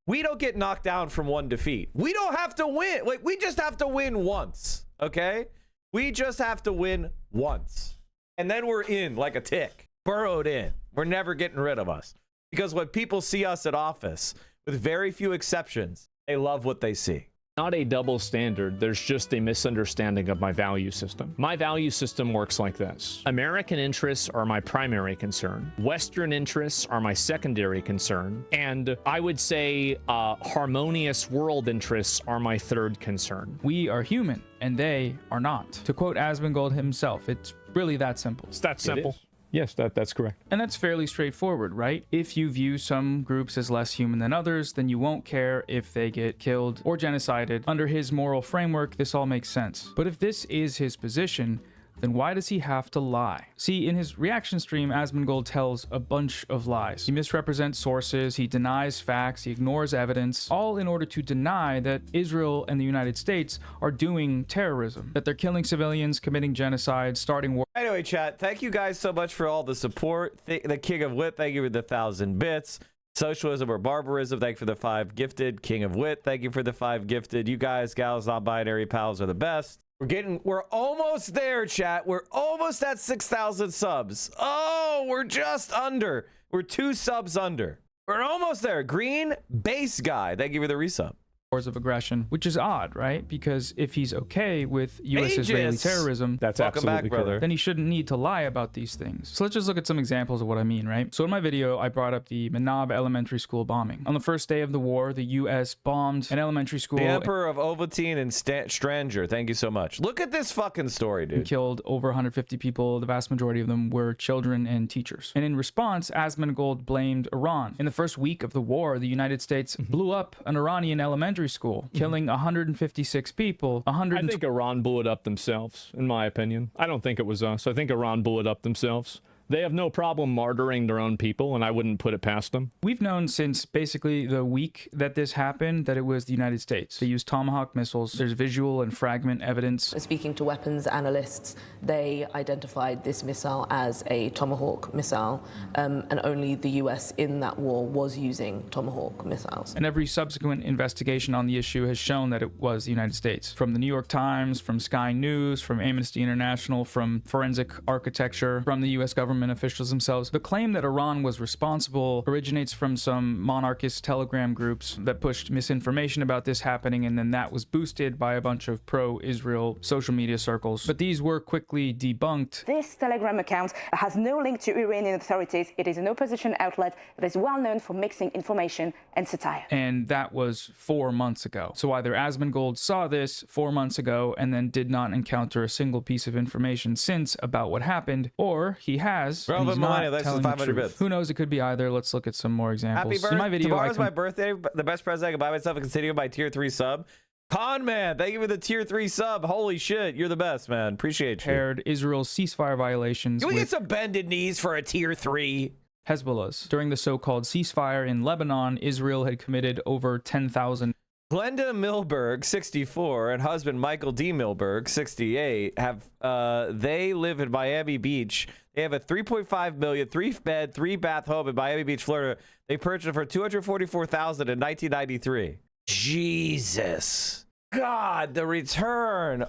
we don't get knocked down from one defeat. We don't have to win. We just have to win once, okay? We just have to win once. And then we're in like a tick, burrowed in. We're never getting rid of us. Because when people see us in office, with very few exceptions, they love what they see. Not a double standard. There's just a misunderstanding of my value system. My value system works like this. American interests are my primary concern. Western interests are my secondary concern. And I would say harmonious world interests are my third concern. We are human and they are not. To quote Asmongold himself, it's really that simple. It's that simple. Yes, that's correct. And that's fairly straightforward, right? If you view some groups as less human than others, then you won't care if they get killed or genocided. Under his moral framework, this all makes sense. But if this is his position, then why does he have to lie? See, in his reaction stream, Asmongold tells a bunch of lies. He misrepresents sources, he denies facts, he ignores evidence, all in order to deny that Israel and the United States are doing terrorism, that they're killing civilians, committing genocide, starting war. Anyway, chat, thank you guys so much for all the support. The King of Wit, thank you for the 1,000 bits. Socialism or barbarism, thank you for the 5 gifted. King of Wit, thank you for the 5 gifted. You guys, gals, non-binary pals are the best. We're almost there, chat. We're almost at 6,000 subs. Oh, we're just under. We're 2 subs under. We're almost there. Green base guy. Thank you for the resub. Wars of aggression, which is odd, right? Because if he's okay with U.S. Israeli terrorism, that's absolutely correct. Then he shouldn't need to lie about these things. So let's just look at some examples of what I mean, right? So in my video, I brought up the Menab Elementary School bombing. On the first day of the war, the U.S. bombed an elementary school. The Emperor of Ovaltine and Stranger, thank you so much. Look at this fucking story, dude. Killed over 150 people. The vast majority of them were children and teachers. And in response, Asmongold blamed Iran. In the first week of the war, the United States blew up an Iranian elementary school, killing 156 people. I think Iran blew it up themselves, in my opinion. I don't think it was us. I think Iran blew it up themselves. They have no problem martyring their own people, and I wouldn't put it past them. We've known since basically the week that this happened that it was the United States. They used Tomahawk missiles. There's visual and fragment evidence. Speaking to weapons analysts, they identified this missile as a Tomahawk missile, and only the US in that war was using Tomahawk missiles. And every subsequent investigation on the issue has shown that it was the United States. From the New York Times, from Sky News, from Amnesty International, from Forensic Architecture, from the US government, government officials themselves. The claim that Iran was responsible originates from some monarchist telegram groups that pushed misinformation about this happening, and then that was boosted by a bunch of pro-Israel social media circles. But these were quickly debunked. This Telegram account has no link to Iranian authorities. It is an opposition outlet that is well known for mixing information and satire. And that was 4 months ago. So either Asmongold saw this 4 months ago and then did not encounter a single piece of information since about what happened, or he has, and he's not telling the truth. Who knows? It could be either. Let's look at some more examples. Happy birthday. In my video, Tomorrow's my birthday. The best present I can buy myself is continuing my tier 3 sub. Con man, thank you for the tier 3 sub. Holy shit, you're the best, man. Appreciate you. Paired Israel's ceasefire violations. Can we get some bended knees for a tier 3? Hezbollah's. During the so-called ceasefire in Lebanon, Israel had committed over 10,000. Glenda Milberg, 64, and husband Michael D. Milberg, 68, have they live in Miami Beach. They have a 3.5 million, 3-bed, 3-bath home in Miami Beach, Florida. They purchased it for $244,000 in 1993. Jesus. God, the return.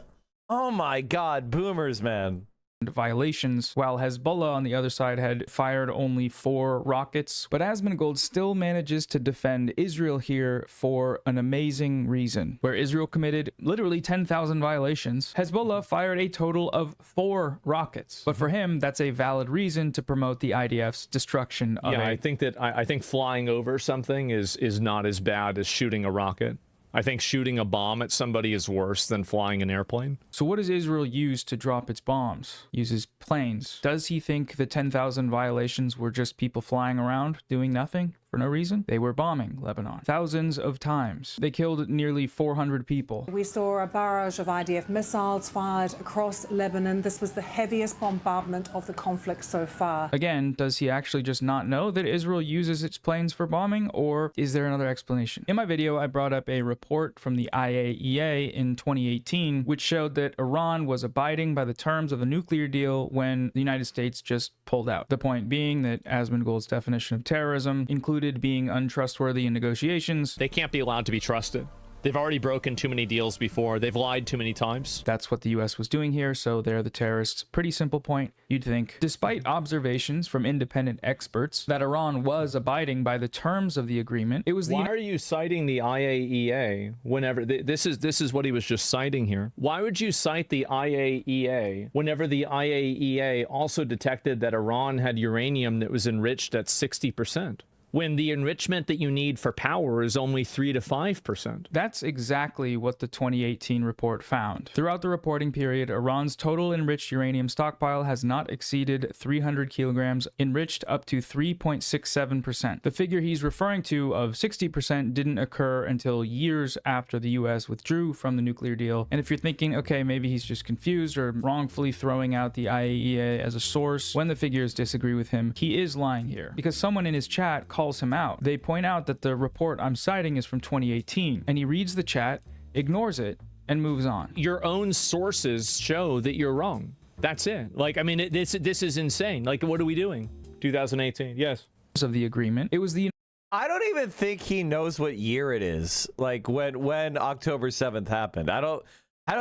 Oh my God, boomers, man. Violations, while Hezbollah on the other side had fired only 4 rockets. But Asmongold still manages to defend Israel here for an amazing reason. Where Israel committed literally 10,000 violations, Hezbollah fired a total of 4 rockets. But for him, that's a valid reason to promote the IDF's destruction of I think that I think flying over something is not as bad as shooting a rocket. I think shooting a bomb at somebody is worse than flying an airplane. So what does Israel use to drop its bombs? Uses planes. Does he think the 10,000 violations were just people flying around doing nothing for no reason? They were bombing Lebanon thousands of times. They killed nearly 400 people. We saw a barrage of IDF missiles fired across Lebanon. This was the heaviest bombardment of the conflict so far. Again, does he actually just not know that Israel uses its planes for bombing, or is there another explanation? In my video, I brought up a report from the IAEA in 2018, which showed that Iran was abiding by the terms of the nuclear deal when the United States just pulled out. The point being that Asmongold's definition of terrorism included being untrustworthy in negotiations. They can't be allowed to be trusted. They've already broken too many deals before. They've lied too many times. That's what the US was doing here, so they're the terrorists. Pretty simple point, you'd think. Despite observations from independent experts that Iran was abiding by the terms of the agreement, it was the... Why are you citing the IAEA whenever... This is what he was just citing here. Why would you cite the IAEA whenever the IAEA also detected that Iran had uranium that was enriched at 60%? When the enrichment that you need for power is only 3 to 5%. That's exactly what the 2018 report found. Throughout the reporting period, Iran's total enriched uranium stockpile has not exceeded 300 kilograms, enriched up to 3.67%. The figure he's referring to of 60% didn't occur until years after the US withdrew from the nuclear deal. And if you're thinking, okay, maybe he's just confused or wrongfully throwing out the IAEA as a source when the figures disagree with him, he is lying here. Because someone in his chat calls him out. They point out that the report I'm citing is from 2018, and he reads the chat, ignores it, and moves on. Your own sources show that you're wrong. That's it. Like, I mean, this is insane. Like, what are we doing? 2018, yes. Of the agreement, it was the... I don't even think he knows what year it is. Like when October 7th happened. I don't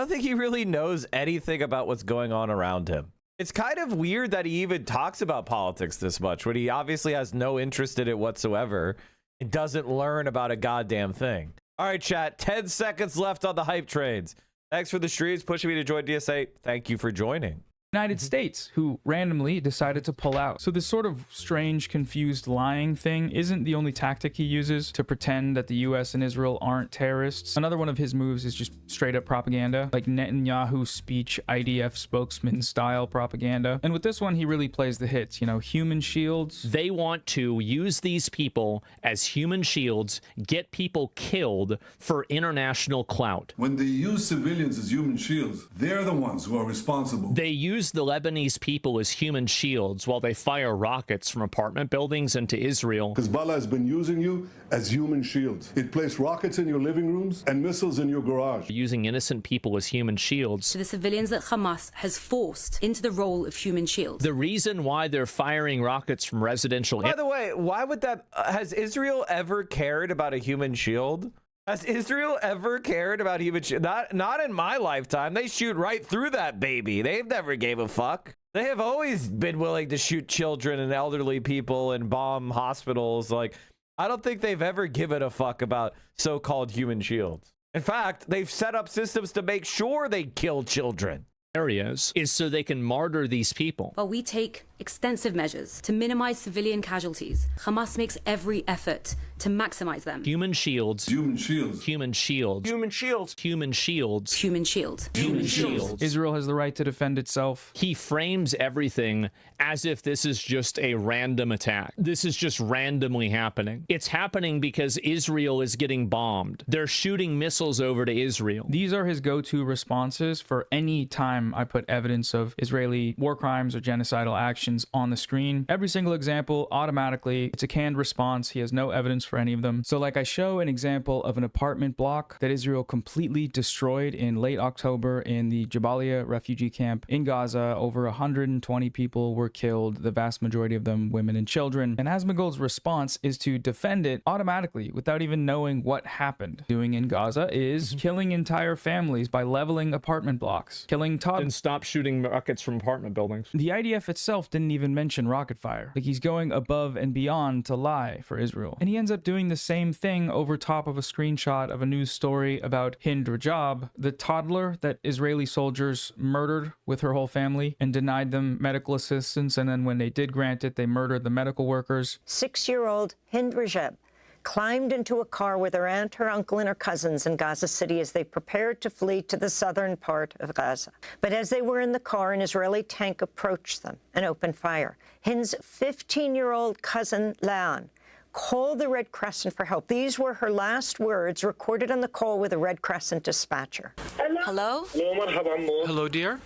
think he really knows anything about what's going on around him. It's kind of weird that he even talks about politics this much when he obviously has no interest in it whatsoever and doesn't learn about a goddamn thing. All right, chat, 10 seconds left on the hype trains. Thanks for the streams, pushing me to join DSA. Thank you for joining. United States, who randomly decided to pull out. So this sort of strange, confused lying thing isn't the only tactic he uses to pretend that the US and Israel aren't terrorists. Another one of his moves is just straight up propaganda, like Netanyahu speech, IDF spokesman style propaganda. And with this one, he really plays the hits, you know, human shields. They want to use these people as human shields, get people killed for international clout. When they use civilians as human shields, they're the ones who are responsible. They use the Lebanese people as human shields while they fire rockets from apartment buildings into Israel. Hezbollah has been using you as human shields. It placed rockets in your living rooms and missiles in your garage. Using innocent people as human shields. The civilians that Hamas has forced into the role of human shields. The reason why they're firing rockets from residential... By the way, why would that... has Israel ever cared about a human shield? Has Israel ever cared about human shield? Not in my lifetime. They shoot right through that baby. They've never gave a fuck. They have always been willing to shoot children and elderly people and bomb hospitals. Like, I don't think they've ever given a fuck about so-called human shields. In fact, they've set up systems to make sure they kill children. Areas is so they can martyr these people. While we take extensive measures to minimize civilian casualties, Hamas makes every effort to maximize them. Human shields. Human shields. Human shields. Human shields. Human shields. Human shield. Human shields. Israel has the right to defend itself. He frames everything as if this is just a random attack. This is just randomly happening. It's happening because Israel is getting bombed. They're shooting missiles over to Israel. These are his go-to responses for any time I put evidence of Israeli war crimes or genocidal actions on the screen. Every single example, automatically, it's a canned response. He has no evidence for any of them. So like I show an example of an apartment block that Israel completely destroyed in late October in the Jabalia refugee camp in Gaza. Over 120 people were killed, the vast majority of them women and children. And Asmongold's response is to defend it automatically without even knowing what happened. Doing in Gaza is killing entire families by leveling apartment blocks, killing toddlers. And stop shooting rockets from apartment buildings. The IDF itself didn't even mention rocket fire. Like, he's going above and beyond to lie for Israel. And he ends up doing the same thing over top of a screenshot of a news story about Hind Rajab, the toddler that Israeli soldiers murdered with her whole family and denied them medical assistance. And then when they did grant it, they murdered the medical workers. 6-year-old Hind Rajab climbed into a car with her aunt, her uncle, and her cousins in Gaza City as they prepared to flee to the southern part of Gaza. But as they were in the car, an Israeli tank approached them and opened fire. Hind's 15-year-old cousin, Leon, called the Red Crescent for help. These were her last words recorded on the call with a Red Crescent dispatcher. Hello? Hello, dear?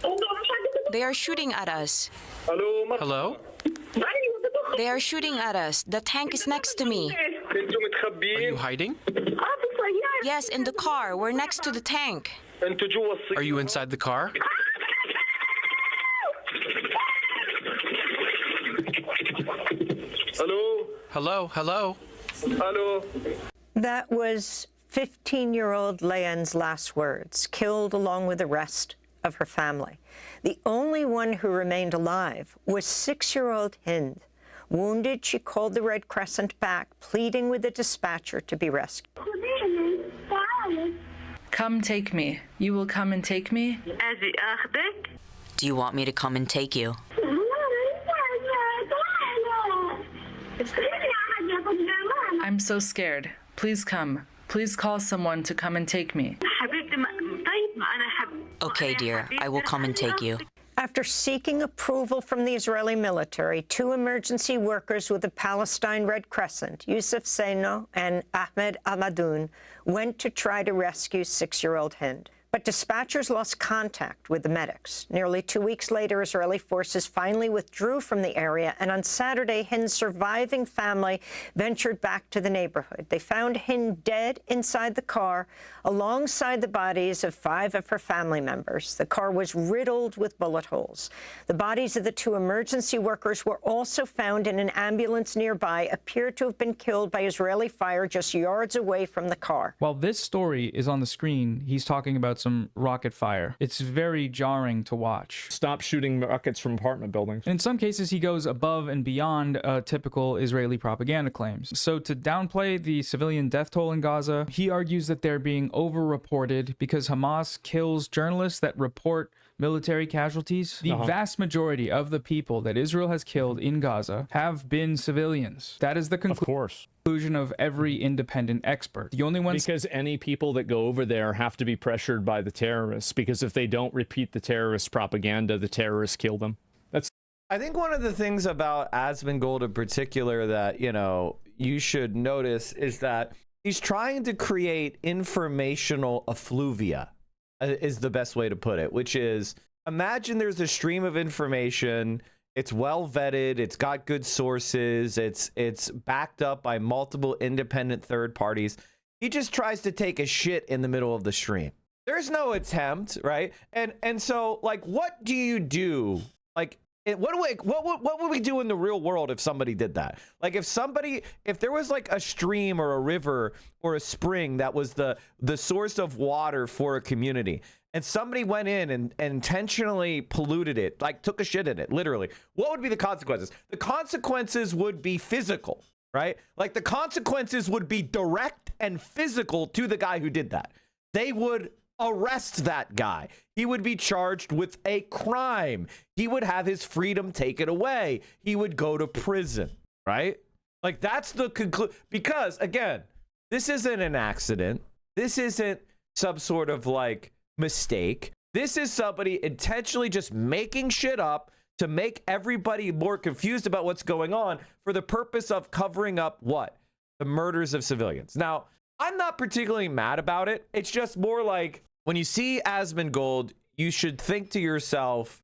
They are shooting at us. Hello? They are shooting at us. The tank is next to me. Are you hiding? Yes, in the car. We're next to the tank. Are you inside the car? Hello? Hello? Hello? Hello? That was 15-year-old Leon's last words, killed along with the rest of her family. The only one who remained alive was 6-year-old Hind. Wounded, she called the Red Crescent back, pleading with the dispatcher to be rescued. Come take me. You will come and take me? Do you want me to come and take you? I'm so scared. Please come. Please call someone to come and take me. Okay, dear. I will come and take you. After seeking approval from the Israeli military, 2 emergency workers with the Palestine Red Crescent, Yusuf Seno and Ahmed Almadoun, went to try to rescue 6-year-old Hind. But dispatchers lost contact with the medics. Nearly 2 weeks later, Israeli forces finally withdrew from the area, and on Saturday, Hind's surviving family ventured back to the neighborhood. They found Hind dead inside the car, alongside the bodies of 5 of her family members. The car was riddled with bullet holes. The bodies of the 2 emergency workers were also found in an ambulance nearby, appeared to have been killed by Israeli fire just yards away from the car. While this story is on the screen, he's talking about some rocket fire. It's very jarring to watch. Stop shooting rockets from apartment buildings. And in some cases, he goes above and beyond typical Israeli propaganda claims. So to downplay the civilian death toll in Gaza, he argues that they're being over-reported because Hamas kills journalists that report military casualties. The vast majority of the people that Israel has killed in Gaza have been civilians. That is the conclusion of every independent expert. The only ones... Because any people that go over there have to be pressured by the terrorists, because if they don't repeat the terrorist propaganda, the terrorists kill them. I think one of the things about Asmongold in particular that, you know, you should notice is that he's trying to create informational effluvia, is the best way to put it, which is, imagine there's a stream of information, it's well vetted, it's got good sources, it's backed up by multiple independent third parties. He just tries to take a shit in the middle of the stream. There's no attempt, right? And so, like, what do you do? Like, what would we do in the real world if somebody did that? Like, if there was like a stream or a river or a spring that was the source of water for a community, and somebody went in and intentionally polluted it, like took a shit in it, literally, what would be the consequences? The consequences would be physical, right? Like the consequences would be direct and physical to the guy who did that. They would arrest that guy. He would be charged with a crime. He would have his freedom taken away. He would go to prison, right? Like that's the conclusion. Because again, this isn't an accident. This isn't some sort of like mistake. This is somebody intentionally just making shit up to make everybody more confused about what's going on for the purpose of covering up what? The murders of civilians. Now, I'm not particularly mad about it. It's just more like when you see Asmongold, you should think to yourself,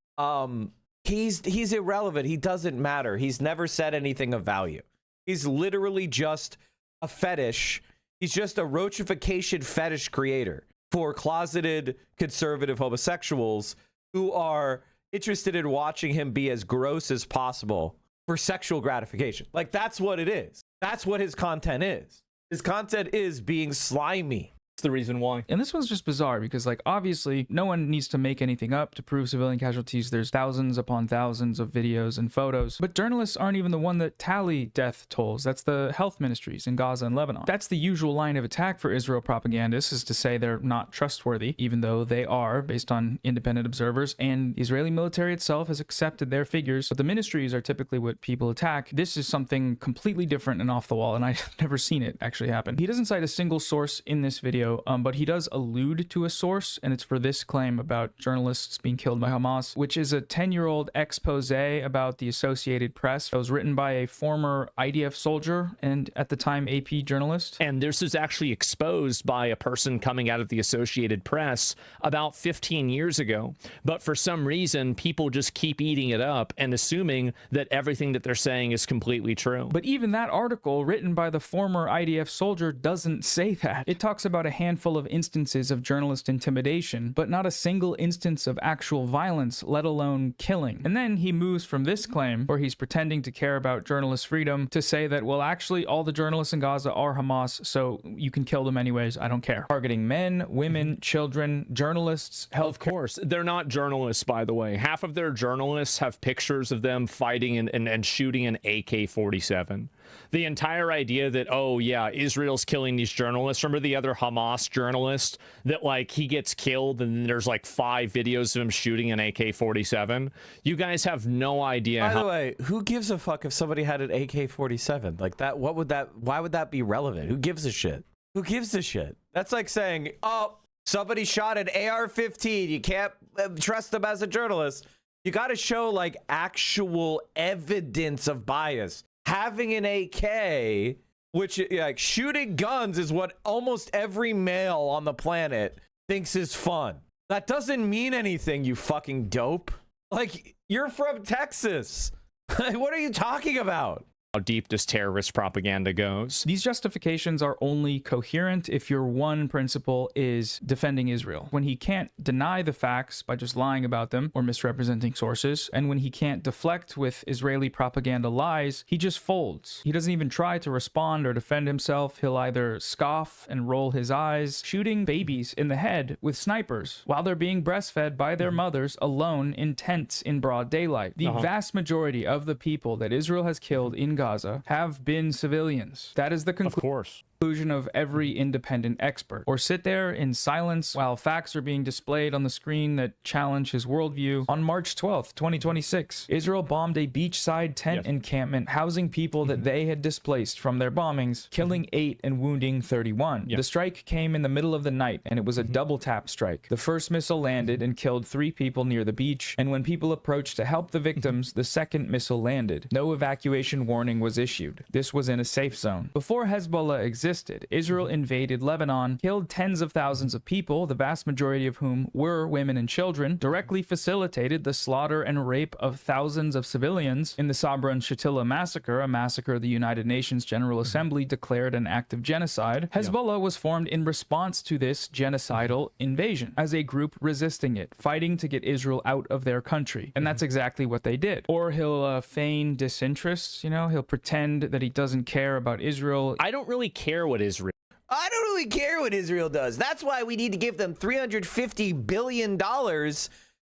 he's irrelevant. He doesn't matter. He's never said anything of value. He's literally just a fetish. He's just a roachification fetish creator for closeted conservative homosexuals who are interested in watching him be as gross as possible for sexual gratification. Like that's what it is. That's what his content is. His content is being slimy. That's the reason why. And this one's just bizarre because, like, obviously no one needs to make anything up to prove civilian casualties. There's thousands upon thousands of videos and photos, but journalists aren't even the one that tally death tolls. That's the health ministries in Gaza and Lebanon. That's the usual line of attack for Israel propagandists, is to say they're not trustworthy, even though they are, based on independent observers, and the Israeli military itself has accepted their figures. But the ministries are typically what people attack. This is something completely different and off the wall, and I've never seen it actually happen. He doesn't cite a single source in this video, but he does allude to a source, and it's for this claim about journalists being killed by Hamas, which is a 10-year-old expose about the Associated Press that was written by a former IDF soldier and at the time AP journalist. And this is actually exposed by a person coming out of the Associated Press about 15 years ago. But for some reason, people just keep eating it up and assuming that everything that they're saying is completely true. But even that article written by the former IDF soldier doesn't say that. It talks about a handful of instances of journalist intimidation, but not a single instance of actual violence, let alone killing. And then he moves from this claim, where he's pretending to care about journalist freedom, to say that, well, actually, all the journalists in Gaza are Hamas, so you can kill them anyways, I don't care. Targeting men, women, children, journalists, health. Of course. They're not journalists, by the way. Half of their journalists have pictures of them fighting and shooting an AK-47. The entire idea that, oh yeah, Israel's killing these journalists. Remember the other Hamas journalist that, like, he gets killed and there's like 5 videos of him shooting an AK-47? You guys have no idea. By the way, who gives a fuck if somebody had an AK-47 like that? Why would that be relevant? Who gives a shit? Who gives a shit? That's like saying, oh, somebody shot an AR-15. You can't trust them as a journalist. You got to show like actual evidence of bias. Having an AK, which like shooting guns is what almost every male on the planet thinks is fun. That doesn't mean anything, you fucking dope. Like, you're from Texas. What are you talking about? How deep does terrorist propaganda goes? These justifications are only coherent if your one principle is defending Israel. When he can't deny the facts by just lying about them or misrepresenting sources, and when he can't deflect with Israeli propaganda lies, he just folds. He doesn't even try to respond or defend himself. He'll either scoff and roll his eyes, shooting babies in the head with snipers while they're being breastfed by their mothers alone in tents in broad daylight. The vast majority of the people that Israel has killed in Gaza have been civilians. That is the conclusion of every independent expert. Or sit there in silence while facts are being displayed on the screen that challenge his worldview. On March 12th, 2026, Israel bombed a beachside tent encampment housing people that they had displaced from their bombings, killing 8 and wounding 31. The strike came in the middle of the night, and it was a double tap strike. The first missile landed and killed 3 people near the beach, and when people approached to help the victims, the second missile landed. No evacuation warning was issued. This was in a safe zone. Before Hezbollah existed, Israel invaded Lebanon, killed tens of thousands of people, the vast majority of whom were women and children, directly facilitated the slaughter and rape of thousands of civilians in the Sabra and Shatila massacre, a massacre the United Nations General Assembly declared an act of genocide. Hezbollah was formed in response to this genocidal invasion, as a group resisting it, fighting to get Israel out of their country. And that's exactly what they did. Or he'll feign disinterest, you know, he'll pretend that he doesn't care about Israel. I don't really care what Israel. I don't really care what Israel does. That's why we need to give them $350 billion,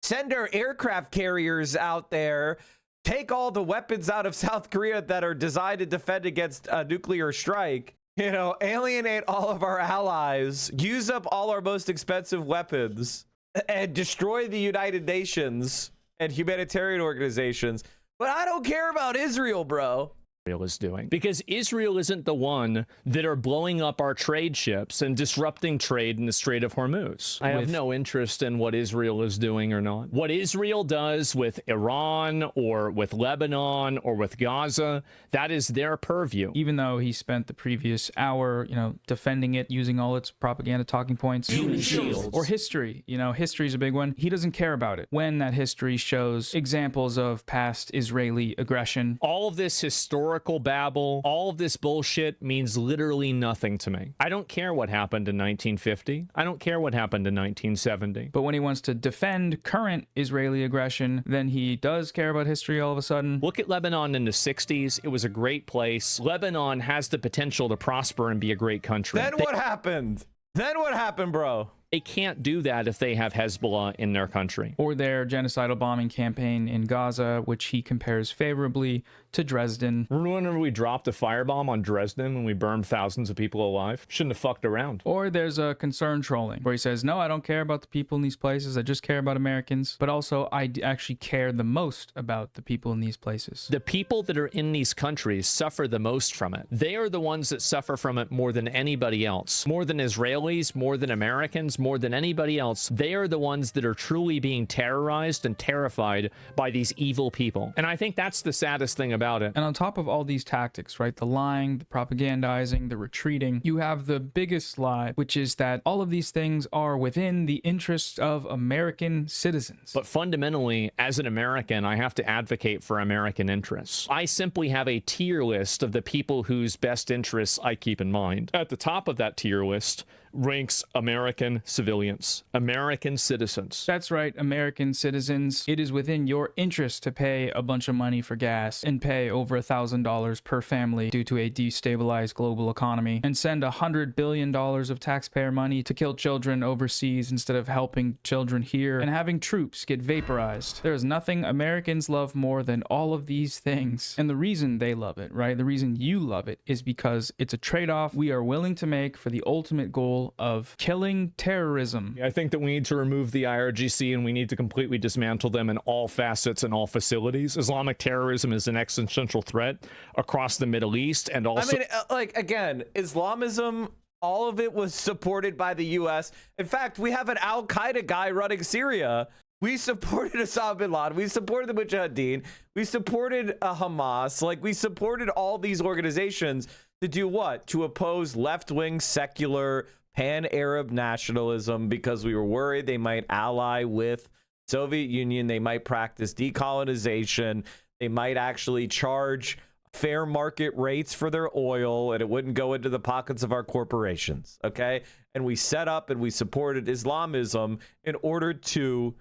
send our aircraft carriers out there, take all the weapons out of South Korea that are designed to defend against a nuclear strike, you know, alienate all of our allies, use up all our most expensive weapons, and destroy the United Nations and humanitarian organizations. But I don't care about Israel, bro. Is doing, because Israel isn't the one that are blowing up our trade ships and disrupting trade in the Strait of Hormuz. I have no interest in what Israel is doing or not. What Israel does with Iran or with Lebanon or with Gaza, that is their purview. Even though he spent the previous hour, you know, defending it, using all its propaganda talking points. Human shields. Or history. You know, history is a big one. He doesn't care about it. When that history shows examples of past Israeli aggression. All of this historical babble, all of this bullshit means literally nothing to me. I don't care what happened in 1950. I don't care what happened in 1970. But when he wants to defend current Israeli aggression, then he does care about history all of a sudden. Look at Lebanon in the 60s. It was a great place. Lebanon has the potential to prosper and be a great country. Then what happened? Then what happened, bro? They can't do that if they have Hezbollah in their country. Or their genocidal bombing campaign in Gaza, which he compares favorably to Dresden. Remember we dropped a firebomb on Dresden when we burned thousands of people alive? Shouldn't have fucked around. Or there's a concern trolling, where he says, no, I don't care about the people in these places. I just care about Americans. But also, I actually care the most about the people in these places. The people that are in these countries suffer the most from it. They are the ones that suffer from it more than anybody else. More than Israelis, more than Americans, more than anybody else. They are the ones that are truly being terrorized and terrified by these evil people. And I think that's the saddest thing about it. And on top of all these tactics, right, the lying, the propagandizing, the retreating, you have the biggest lie, which is that all of these things are within the interests of American citizens. But fundamentally, as an American, I have to advocate for American interests. I simply have a tier list of the people whose best interests I keep in mind. At the top of that tier list ranks American civilians, American citizens. That's right, American citizens. It is within your interest to pay a bunch of money for gas and pay over $1,000 per family due to a destabilized global economy and send $100 billion of taxpayer money to kill children overseas instead of helping children here and having troops get vaporized. There is nothing Americans love more than all of these things. And the reason they love it, right? The reason you love it is because it's a trade-off we are willing to make for the ultimate goal of killing terrorism. I think that we need to remove the IRGC and we need to completely dismantle them in all facets and all facilities. Islamic terrorism is an existential threat across the Middle East and also... I mean, like, again, Islamism, all of it was supported by the U.S. In fact, we have an al-Qaeda guy running Syria. We supported Osama bin Laden. We supported the Mujahideen. We supported Hamas. Like, we supported all these organizations to do what? To oppose left-wing secular pan-Arab nationalism because we were worried they might ally with Soviet Union. They might practice decolonization. They might actually charge fair market rates for their oil and it wouldn't go into the pockets of our corporations. Okay. And we set up and we supported Islamism in order to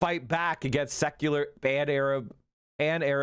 fight back against secular pan-Arab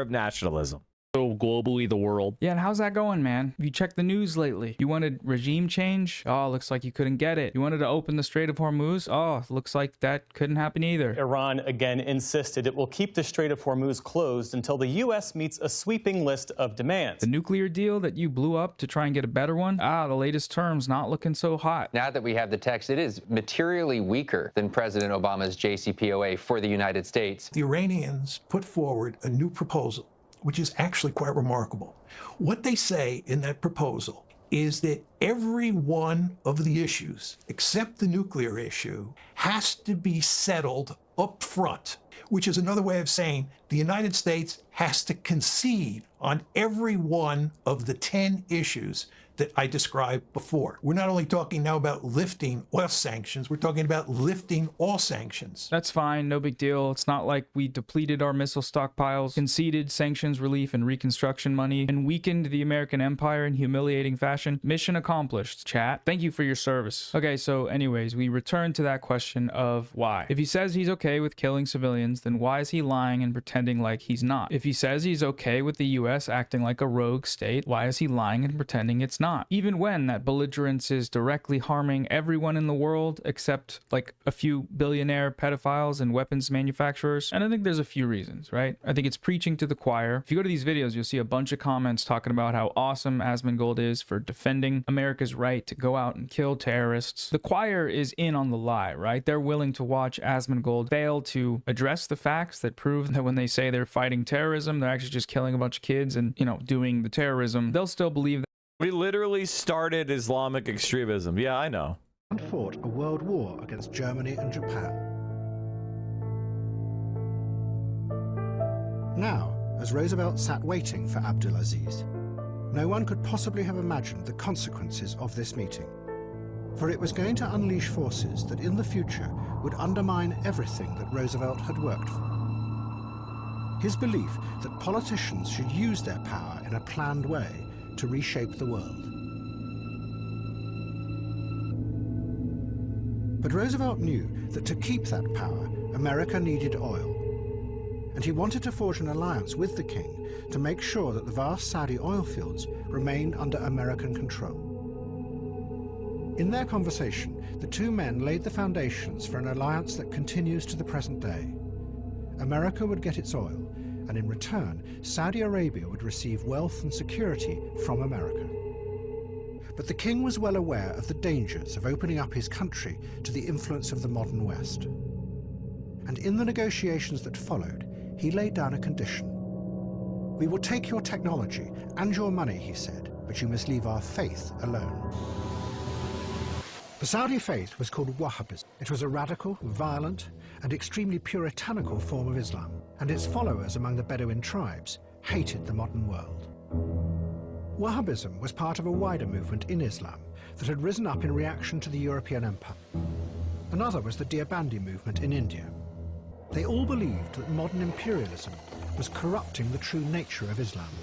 nationalism. So globally, the world. Yeah, and how's that going, man? Have you checked the news lately? You wanted regime change? Oh, looks like you couldn't get it. You wanted to open the Strait of Hormuz? Oh, looks like that couldn't happen either. Iran again insisted it will keep the Strait of Hormuz closed until the U.S. meets a sweeping list of demands. The nuclear deal that you blew up to try and get a better one? The latest terms not looking so hot. Now that we have the text, it is materially weaker than President Obama's JCPOA for the United States. The Iranians put forward a new proposal, which is actually quite remarkable. What they say in that proposal is that every one of the issues, except the nuclear issue, has to be settled up front, which is another way of saying the United States has to concede on every one of the 10 issues that I described before. We're not only talking now about lifting oil sanctions, we're talking about lifting all sanctions. That's fine, no big deal. It's not like we depleted our missile stockpiles, conceded sanctions relief and reconstruction money, and weakened the American empire in humiliating fashion. Mission accomplished, chat. Thank you for your service. Okay, so anyways, we return to that question of why. If he says he's okay with killing civilians, then why is he lying and pretending like he's not? If he says he's okay with the US acting like a rogue state, why is he lying and pretending it's not? not. Even when that belligerence is directly harming everyone in the world except like a few billionaire pedophiles and weapons manufacturers. And I think there's a few reasons, right? I think it's preaching to the choir. If you go to these videos, you'll see a bunch of comments talking about how awesome Asmongold is for defending America's right to go out and kill terrorists. The choir is in on the lie, right? They're willing to watch Asmongold fail to address the facts that prove that when they say they're fighting terrorism, they're actually just killing a bunch of kids and, you know, doing the terrorism. They'll still believe that. We literally started Islamic extremism. Yeah, I know. And fought a world war against Germany and Japan. Now, as Roosevelt sat waiting for Abdulaziz, no one could possibly have imagined the consequences of this meeting, for it was going to unleash forces that in the future would undermine everything that Roosevelt had worked for. His belief that politicians should use their power in a planned way to reshape the world. But Roosevelt knew that to keep that power, America needed oil. And he wanted to forge an alliance with the king to make sure that the vast Saudi oil fields remained under American control. In their conversation, the two men laid the foundations for an alliance that continues to the present day. America would get its oil, and in return, Saudi Arabia would receive wealth and security from America. But the king was well aware of the dangers of opening up his country to the influence of the modern West. And in the negotiations that followed, he laid down a condition. "We will take your technology and your money," he said, "but you must leave our faith alone." The Saudi faith was called Wahhabism. It was a radical, violent, and extremely puritanical form of Islam, and its followers among the Bedouin tribes hated the modern world. Wahhabism was part of a wider movement in Islam that had risen up in reaction to the European Empire. Another was the Deobandi movement in India. They all believed that modern imperialism was corrupting the true nature of Islam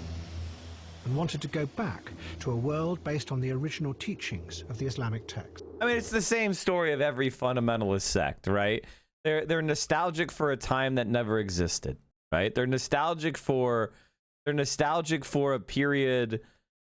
and wanted to go back to a world based on the original teachings of the Islamic text. I mean, it's the same story of every fundamentalist sect, right? They're nostalgic for a time that never existed, right? They're nostalgic for a period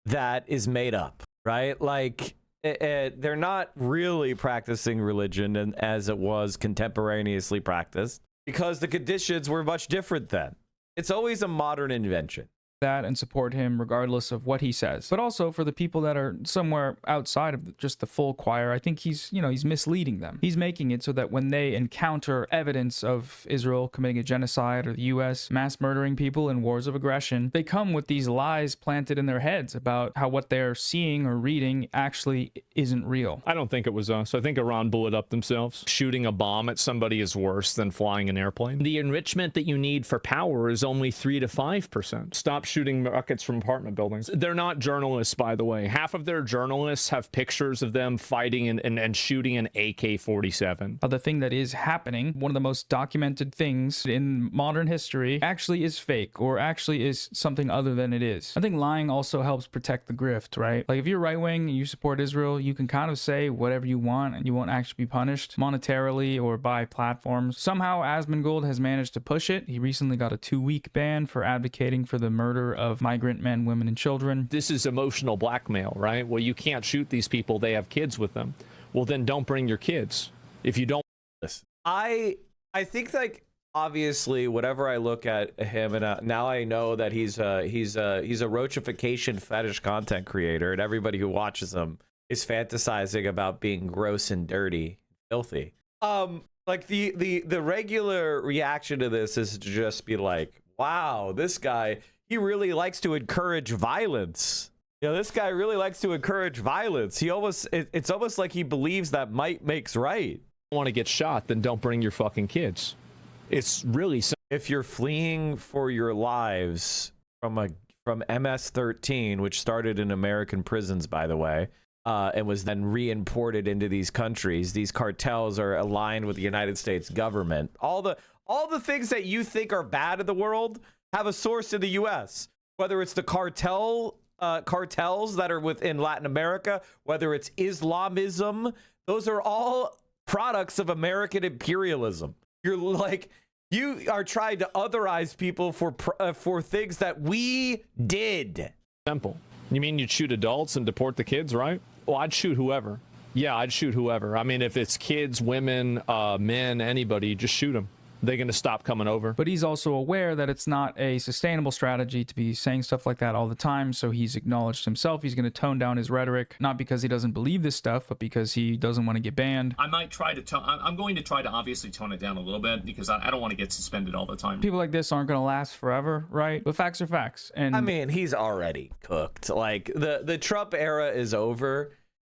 that is made up, right? Like they're not really practicing religion and as it was contemporaneously practiced because the conditions were much different then. It's always a modern invention. That and support him regardless of what he says. But also for the people that are somewhere outside of just the full choir, I think he's misleading them. He's making it so that when they encounter evidence of Israel committing a genocide or the US mass murdering people in wars of aggression, they come with these lies planted in their heads about how what they're seeing or reading actually isn't real. I don't think it was us. I think Iran blew it up themselves. Shooting a bomb at somebody is worse than flying an airplane. The enrichment that you need for power is only 3 to 5%. Stop shooting rockets from apartment buildings. They're not journalists, by the way. Half of their journalists have pictures of them fighting and shooting an AK-47. The thing that is happening, one of the most documented things in modern history, actually is fake or actually is something other than it is. I think lying also helps protect the grift, right? Like if you're right-wing and you support Israel, you can kind of say whatever you want and you won't actually be punished monetarily or by platforms. Somehow Asmongold has managed to push it. He recently got a 2-week ban for advocating for the murder of migrant men, women, and children. This is emotional blackmail, right? Well, you can't shoot these people. They have kids with them. Well, then don't bring your kids. If you don't. I think, like, obviously, whatever I look at him, and now I know that he's a roachification fetish content creator, and everybody who watches him is fantasizing about being gross and dirty, filthy. Like the regular reaction to this is to just be like, wow, this guy, he really likes to encourage violence. You know, this guy really likes to encourage violence. It's almost like he believes that might makes right. Want to get shot, then don't bring your fucking kids. It's really simple. If you're fleeing for your lives from MS-13, which started in American prisons, by the way, and was then re-imported into these countries, these cartels are aligned with the United States government. All the things that you think are bad in the world have a source in the U.S. Whether it's the cartels that are within Latin America, whether it's Islamism, those are all products of American imperialism. You are trying to otherize people for things that we did. Simple. You mean you'd shoot adults and deport the kids, right? Well, I'd shoot whoever. Yeah, I'd shoot whoever. I mean, if it's kids, women, men, anybody, just shoot them. They're going to stop coming over. But he's also aware that it's not a sustainable strategy to be saying stuff like that all the time. So he's acknowledged himself. He's going to tone down his rhetoric, not because he doesn't believe this stuff, but because he doesn't want to get banned. I might try to I'm going to try to obviously tone it down a little bit because I don't want to get suspended all the time. People like this aren't going to last forever, right? But facts are facts. And I mean, he's already cooked. Like, the Trump era is over.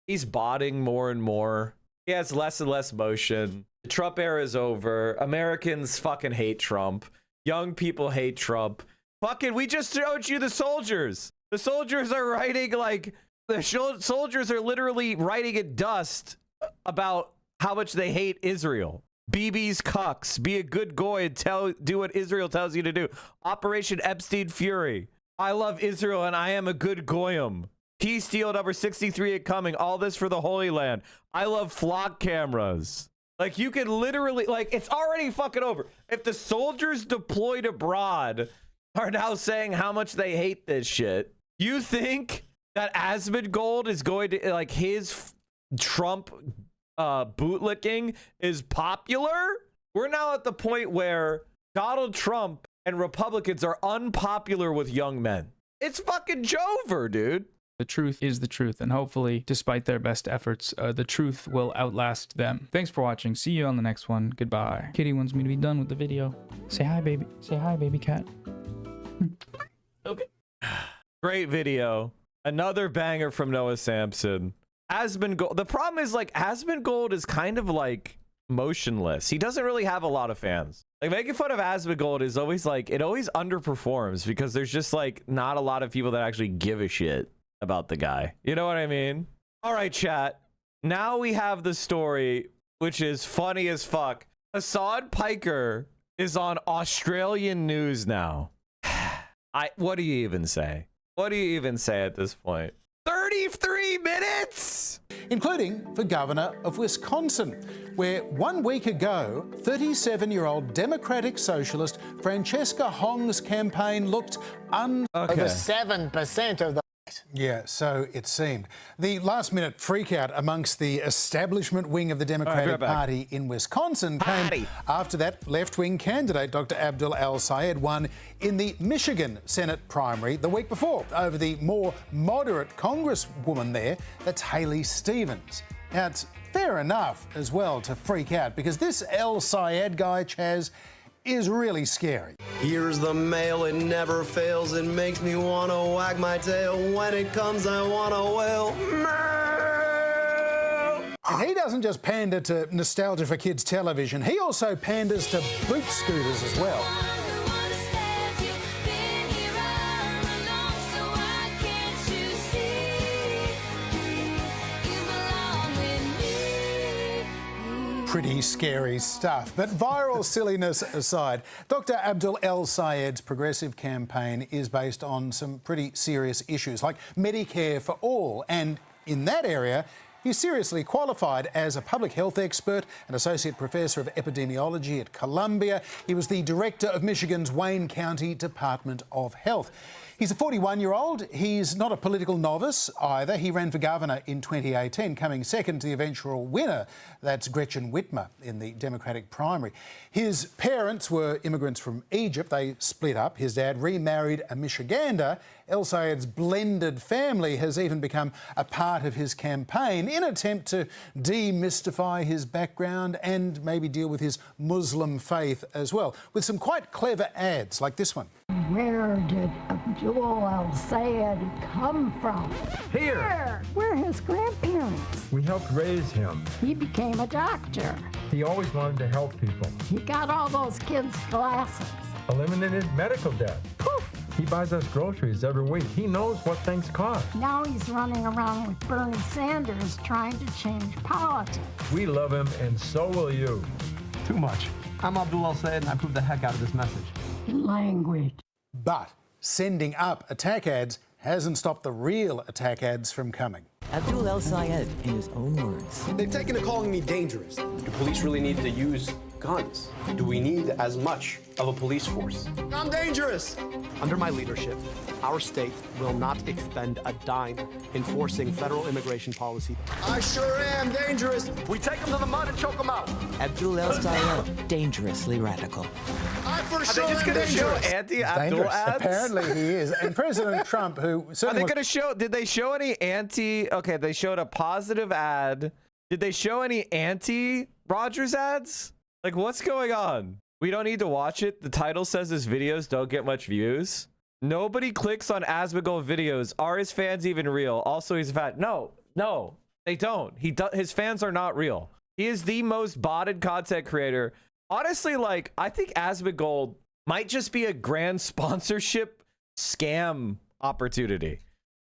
He's botting more and more. He has less and less motion. The Trump era is over. Americans fucking hate Trump. Young people hate Trump. Fucking, we just showed you the soldiers. The soldiers are writing, like, soldiers are literally writing in dust about how much they hate Israel. BB's cucks. Be a good goy and do what Israel tells you to do. Operation Epstein Fury. I love Israel and I am a good goyim. Key Steel number 63 incoming. All this for the Holy Land. I love flock cameras. Like, you can literally, like, it's already fucking over. If the soldiers deployed abroad are now saying how much they hate this shit, you think that Asmongold is going to, like, his Trump bootlicking is popular? We're now at the point where Donald Trump and Republicans are unpopular with young men. It's fucking Jover, dude. The truth is the truth, and hopefully, despite their best efforts, the truth will outlast them. Thanks for watching. See you on the next one. Goodbye. Kitty wants me to be done with the video. Say hi, baby. Say hi, baby cat. Okay. Great video. Another banger from Noah Sampson. Asmongold. The problem is, like, Asmongold is kind of like motionless. He doesn't really have a lot of fans. Like, making fun of Asmongold is always like, it always underperforms because there's just like not a lot of people that actually give a shit about the guy. You know what I mean? All right, chat. Now we have the story, which is funny as fuck. Hassan Piker is on Australian news now. What do you even say? What do you even say at this point? 33 minutes! Including for governor of Wisconsin, where 1 week ago, 37-year-old Democratic Socialist Francesca Hong's campaign looked Over 7% of the... Yeah, so it seemed. The last-minute freakout amongst the establishment wing of the Democratic Party in Wisconsin came after that left-wing candidate, Dr. Abdul El-Sayed, won in the Michigan Senate primary the week before over the more moderate congresswoman there, that's Haley Stevens. Now, it's fair enough as well to freak out because this El-Sayed guy, Chaz, is really scary. Here's the mail, it never fails. It makes me want to wag my tail. When it comes, I want to wail. And he doesn't just pander to nostalgia for kids' television, he also panders to boot scooters as well. Pretty scary stuff. But viral silliness aside, Dr. Abdul El-Sayed's progressive campaign is based on some pretty serious issues like Medicare for all. And in that area, he's seriously qualified as a public health expert, an associate professor of epidemiology at Columbia. He was the director of Michigan's Wayne County Department of Health. He's a 41-year-old. He's not a political novice either. He ran for governor in 2018, coming second to the eventual winner. That's Gretchen Whitmer in the Democratic primary. His parents were immigrants from Egypt. They split up. His dad remarried a Michigander. El-Sayed's blended family has even become a part of his campaign in an attempt to demystify his background and maybe deal with his Muslim faith as well, with some quite clever ads like this one. Where did Abdul El-Sayed come from? Here. We're his grandparents. We helped raise him. He became a doctor. He always wanted to help people. He got all those kids glasses. Eliminated medical debt. Poof. He buys us groceries every week. He knows what things cost. Now he's running around with Bernie Sanders trying to change politics. We love him, and so will you. Too much. I'm Abdul El-Sayed, and I approve the heck out of this message. Language. But sending up attack ads hasn't stopped the real attack ads from coming. Abdul El-Sayed, in his own words. They've taken to calling me dangerous. Do police really need to use guns? Do we need as much of a police force? I'm dangerous. Under my leadership, our state will not expend a dime enforcing federal immigration policy. I sure am dangerous. We take them to the mud and choke them out. Abdul El Sayed, dangerously radical. I for Are sure they just am going to show dangerous. anti-Abdul ads? Apparently he is. And President Trump, who Are certainly they going to show, did they show any anti, okay, they showed a positive ad. Did they show any anti-Rogers ads? Like, what's going on? We don't need to watch it. The title says his videos don't get much views. Nobody clicks on Asmongold videos. Are his fans even real? Also, he's fat. No, they don't. His fans are not real. He is the most botted content creator. Honestly, like, I think Asmongold might just be a grand sponsorship scam opportunity.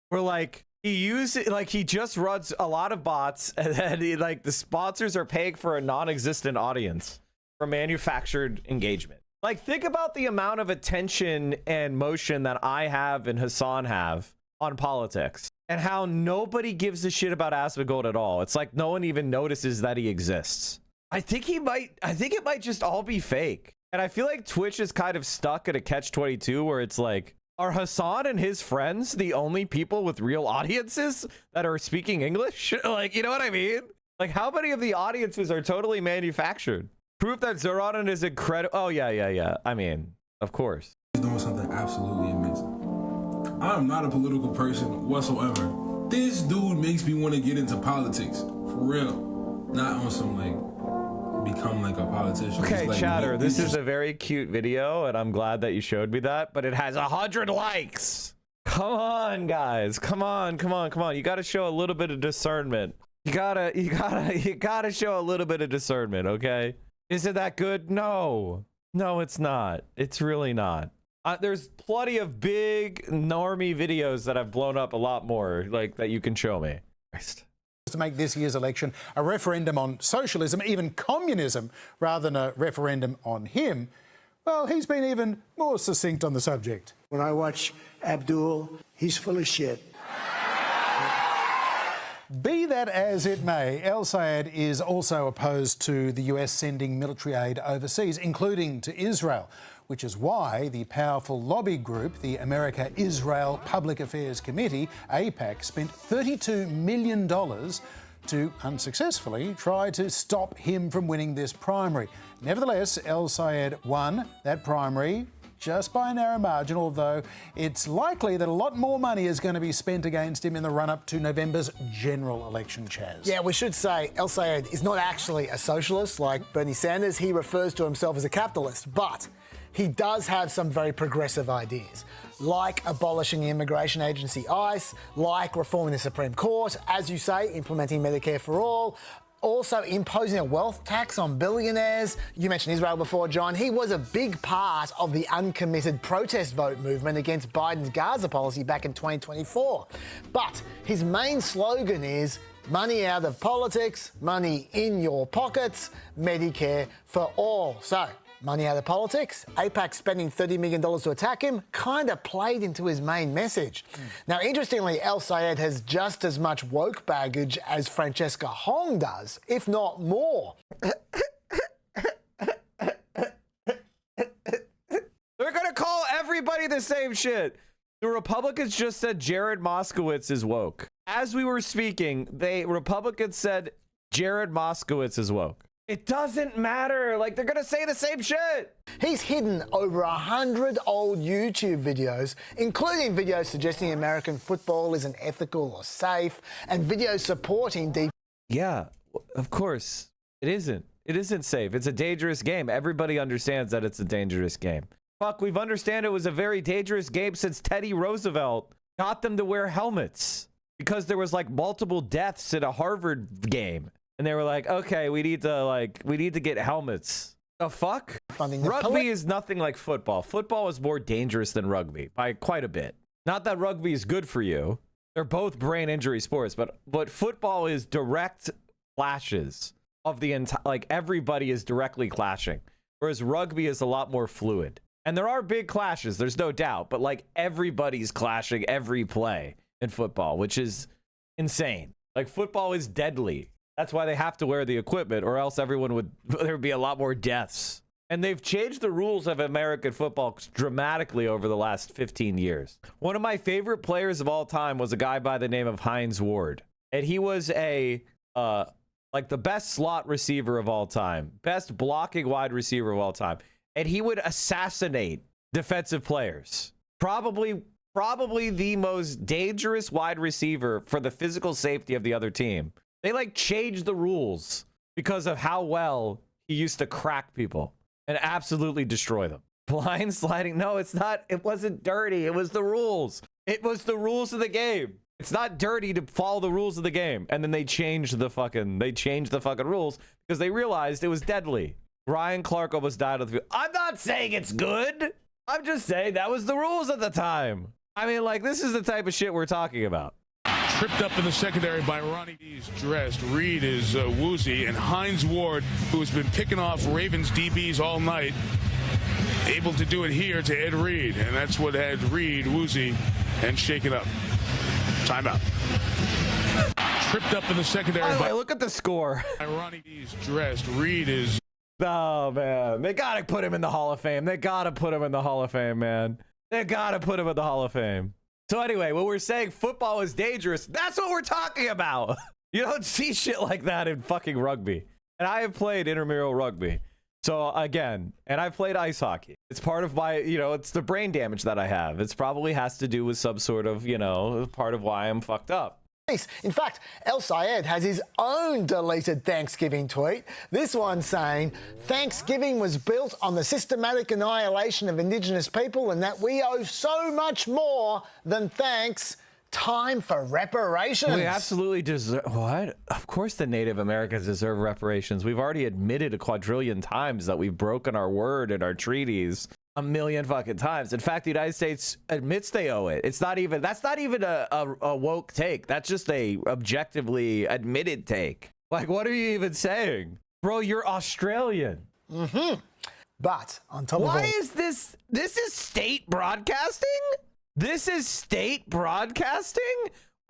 Where, like, he just runs a lot of bots, and then the sponsors are paying for a non-existent audience for manufactured engagement. Like, think about the amount of attention and motion that I have and Hassan have on politics, and how nobody gives a shit about Asmongold at all. It's like no one even notices that he exists. I think it might just all be fake. And I feel like Twitch is kind of stuck at a catch-22 where it's like, are Hassan and his friends the only people with real audiences that are speaking English? Like, you know what I mean? Like, how many of the audiences are totally manufactured? Proof that Zorodin is incredible. Oh, yeah. I mean, of course. He's doing something absolutely amazing. I'm not a political person whatsoever. This dude makes me want to get into politics. For real. Not on some, become like a politician. Okay, chatter, this is a very cute video, and I'm glad that you showed me that, but it has 100 likes. Come on, guys. Come on. You got to show a little bit of discernment. You gotta show a little bit of discernment, okay? Is it that good? No, it's not. It's really not. There's plenty of big normie videos that have blown up a lot more, like, that you can show me. Christ. To make this year's election a referendum on socialism, even communism, rather than a referendum on him, well, he's been even more succinct on the subject. When I watch Abdul, he's full of shit. Be that as it may, El Sayed is also opposed to the US sending military aid overseas, including to Israel, which is why the powerful lobby group, the America-Israel Public Affairs Committee, AIPAC, spent $32 million to unsuccessfully try to stop him from winning this primary. Nevertheless, El Sayed won that primary just by a narrow margin, although it's likely that a lot more money is going to be spent against him in the run-up to November's general election, Chaz. Yeah, we should say El Sayed is not actually a socialist like Bernie Sanders. He refers to himself as a capitalist, but he does have some very progressive ideas, like abolishing the immigration agency ICE, like reforming the Supreme Court, as you say, implementing Medicare for all, also imposing a wealth tax on billionaires. You mentioned Israel before, John. He was a big part of the uncommitted protest vote movement against Biden's Gaza policy back in 2024. But his main slogan is money out of politics, money in your pockets, Medicare for all. So, money out of politics, AIPAC spending $30 million to attack him, kind of played into his main message. Now, interestingly, El Sayed has just as much woke baggage as Francesca Hong does, if not more. They're going to call everybody the same shit. The Republicans just said Jared Moskowitz is woke. As we were speaking, Republicans said Jared Moskowitz is woke. It doesn't matter. Like, they're going to say the same shit. He's hidden over 100 old YouTube videos, including videos suggesting American football isn't ethical or safe, and videos supporting Yeah, of course. It isn't. It isn't safe. It's a dangerous game. Everybody understands that it's a dangerous game. Fuck, we've understand it was a very dangerous game since Teddy Roosevelt got them to wear helmets because there was like multiple deaths in a Harvard game. And they were like, okay, we need to get helmets. The fuck? Rugby is nothing like football. Football is more dangerous than rugby by quite a bit. Not that rugby is good for you. They're both brain injury sports, but football is direct clashes of the entire, like everybody is directly clashing. Whereas rugby is a lot more fluid. And there are big clashes, there's no doubt, but like everybody's clashing every play in football, which is insane. Like football is deadly. That's why they have to wear the equipment, or else there would be a lot more deaths. And they've changed the rules of American football dramatically over the last 15 years. One of my favorite players of all time was a guy by the name of Hines Ward. And he was like the best slot receiver of all time, best blocking wide receiver of all time. And he would assassinate defensive players. Probably the most dangerous wide receiver for the physical safety of the other team. They like changed the rules because of how well he used to crack people and absolutely destroy them. Blind sliding. No, it's not. It wasn't dirty. It was the rules. It was the rules of the game. It's not dirty to follow the rules of the game. And then they changed the fucking rules because they realized it was deadly. Ryan Clark almost died on the field. I'm not saying it's good. I'm just saying that was the rules at the time. I mean, like, this is the type of shit we're talking about. Tripped up in the secondary by Ronnie D's dressed. Reed is woozy, and Hines Ward, who has been picking off Ravens DBs all night, able to do it here to Ed Reed, and that's what had Reed woozy and shaken up. Timeout. Tripped up in the secondary. By the way, look at the score. By Ronnie D's dressed. Reed is. Oh man, they gotta put him in the Hall of Fame. They gotta put him in the Hall of Fame, man. They gotta put him in the Hall of Fame. So anyway, when we're saying football is dangerous, that's what we're talking about. You don't see shit like that in fucking rugby. And I have played intramural rugby. So again, and I've played ice hockey. It's part of my, it's the brain damage that I have. It's probably has to do with some sort of, part of why I'm fucked up. In fact, El Sayed has his own deleted Thanksgiving tweet. This one saying, Thanksgiving was built on the systematic annihilation of Indigenous people and that we owe so much more than thanks. Time for reparations. We absolutely deserve... What? Of course the Native Americans deserve reparations. We've already admitted a quadrillion times that we've broken our word and our treaties. A million fucking times. In fact, the United States admits they owe it. That's not even a woke take. That's just a objectively admitted take. Like, what are you even saying? Bro, you're Australian. Mm-hmm. But on top of all... Why is this is state broadcasting? This is state broadcasting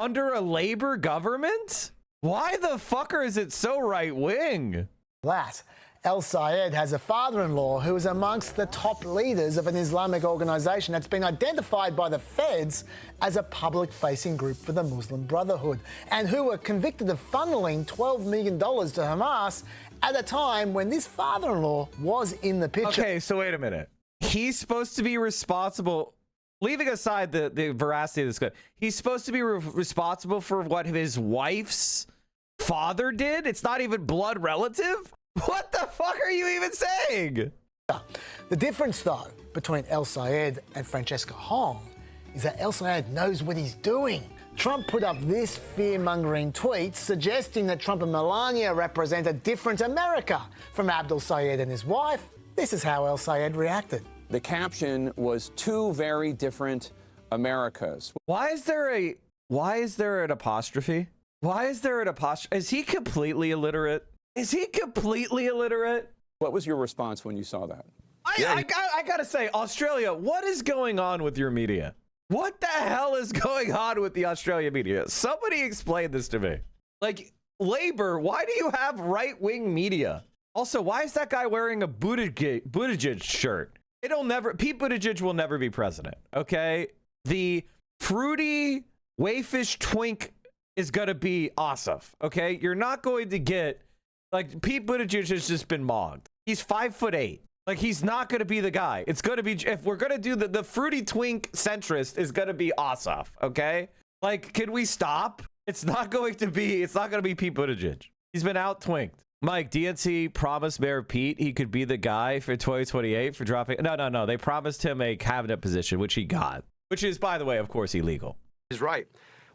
under a Labor government? Why the fucker is it so right-wing? That El Sayed has a father-in-law who is amongst the top leaders of an Islamic organisation that's been identified by the feds as a public-facing group for the Muslim Brotherhood and who were convicted of funneling $12 million to Hamas at a time when this father-in-law was in the picture. Okay, so wait a minute. He's supposed to be responsible... Leaving aside the veracity of this guy, he's supposed to be responsible for what his wife's father did? It's not even blood relative? What the fuck are you even saying? The difference, though, between El Sayed and Francesca Hong is that El Sayed knows what he's doing. Trump put up this fear-mongering tweet suggesting that Trump and Melania represent a different America from Abdul Sayed and his wife. This is how El Sayed reacted. The caption was two very different Americas. Why is there an apostrophe? Why is there an apostrophe? Is he completely illiterate? Is he completely illiterate? What was your response when you saw that? I gotta say, Australia, what is going on with your media? What the hell is going on with the Australia media? Somebody explain this to me. Like, Labor, why do you have right-wing media? Also, why is that guy wearing a Buttigieg shirt? Pete Buttigieg will never be president, okay? The fruity wayfish twink is gonna be Asif, okay? You're not going to get, like, Pete Buttigieg has just been mogged. He's 5'8". Like, he's not gonna be the guy. It's gonna be, if we're gonna do the fruity twink centrist is gonna be Asif, okay? Like, can we stop? It's not gonna be Pete Buttigieg. He's been out twinked. Mike, DNC promised Mayor Pete he could be the guy for 2028 for dropping... No. They promised him a cabinet position, which he got. Which is, by the way, of course, illegal. Is right.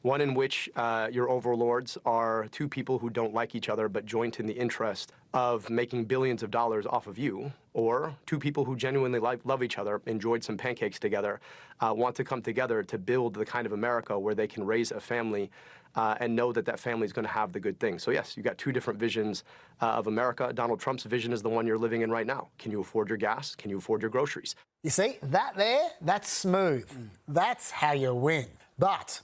One in which your overlords are two people who don't like each other but joint in the interest of making billions of dollars off of you, or two people who genuinely love each other, enjoyed some pancakes together, want to come together to build the kind of America where they can raise a family and know that that family is going to have the good things. So yes, you got two different visions of America. Donald Trump's vision is the one you're living in right now. Can you afford your gas? Can you afford your groceries? You see, that's smooth. That's how you win. But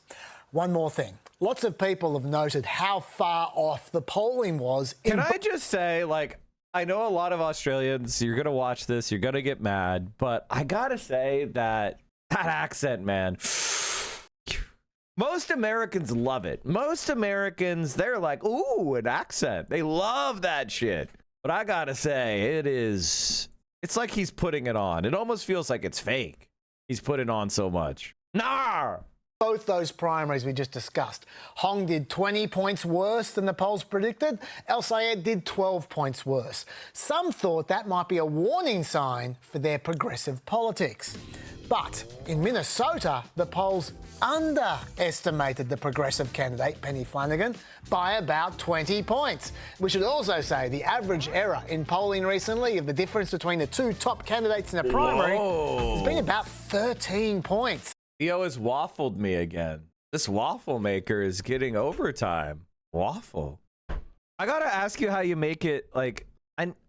One more thing. Lots of people have noted how far off the polling was. Can I just say, like, I know a lot of Australians, you're going to watch this, you're going to get mad, but I got to say that accent, man, most Americans love it. Most Americans, they're like, ooh, an accent. They love that shit. But I got to say, it's like he's putting it on. It almost feels like it's fake. He's putting on so much. Nah! Both those primaries we just discussed. Hong did 20 points worse than the polls predicted. El Sayed did 12 points worse. Some thought that might be a warning sign for their progressive politics. But in Minnesota, the polls underestimated the progressive candidate, Penny Flanagan, by about 20 points. We should also say the average error in polling recently of the difference between the two top candidates in a primary has been about 13 points. Theo has waffled me again. This waffle maker is getting overtime. Waffle. I gotta ask you how you make it, like,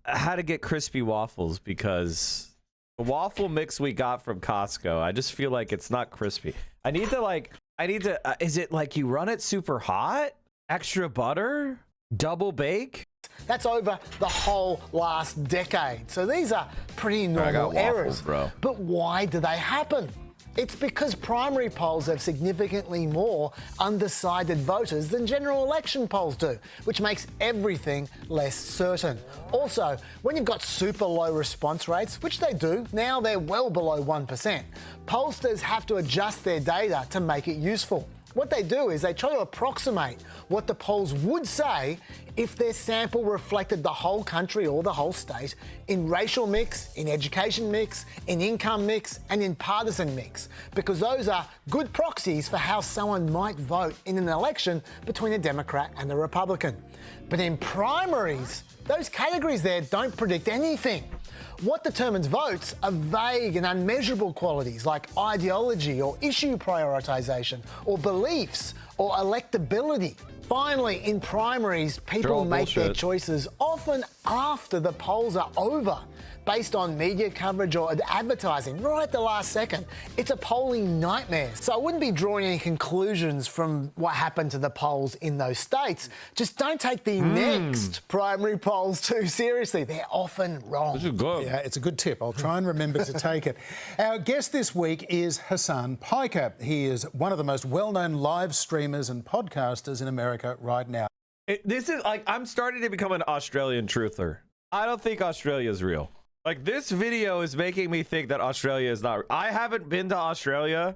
how to get crispy waffles, because the waffle mix we got from Costco, I just feel like it's not crispy. I need to, is it like you run it super hot? Extra butter? Double bake? That's over the whole last decade. So these are pretty normal errors. Bro. But why do they happen? It's because primary polls have significantly more undecided voters than general election polls do, which makes everything less certain. Also, when you've got super low response rates, which they do, now they're well below 1%, pollsters have to adjust their data to make it useful. What they do is they try to approximate what the polls would say if their sample reflected the whole country or the whole state in racial mix, in education mix, in income mix, and in partisan mix, because those are good proxies for how someone might vote in an election between a Democrat and a Republican. But in primaries, those categories there don't predict anything. What determines votes are vague and unmeasurable qualities like ideology or issue prioritisation or beliefs or electability. Finally, in primaries, people make their choices often after the polls are over, based on media coverage or advertising right at the last second. It's a polling nightmare. So I wouldn't be drawing any conclusions from what happened to the polls in those states. Just don't take the next primary polls too seriously. They're often wrong. This is good. Yeah, it's a good tip. I'll try and remember to take it. Our guest this week is Hassan Piker. He is one of the most well-known live streamers and podcasters in America right now. This is like, I'm starting to become an Australian truther. I don't think Australia is real. Like, this video is making me think that Australia is not. I haven't been to Australia.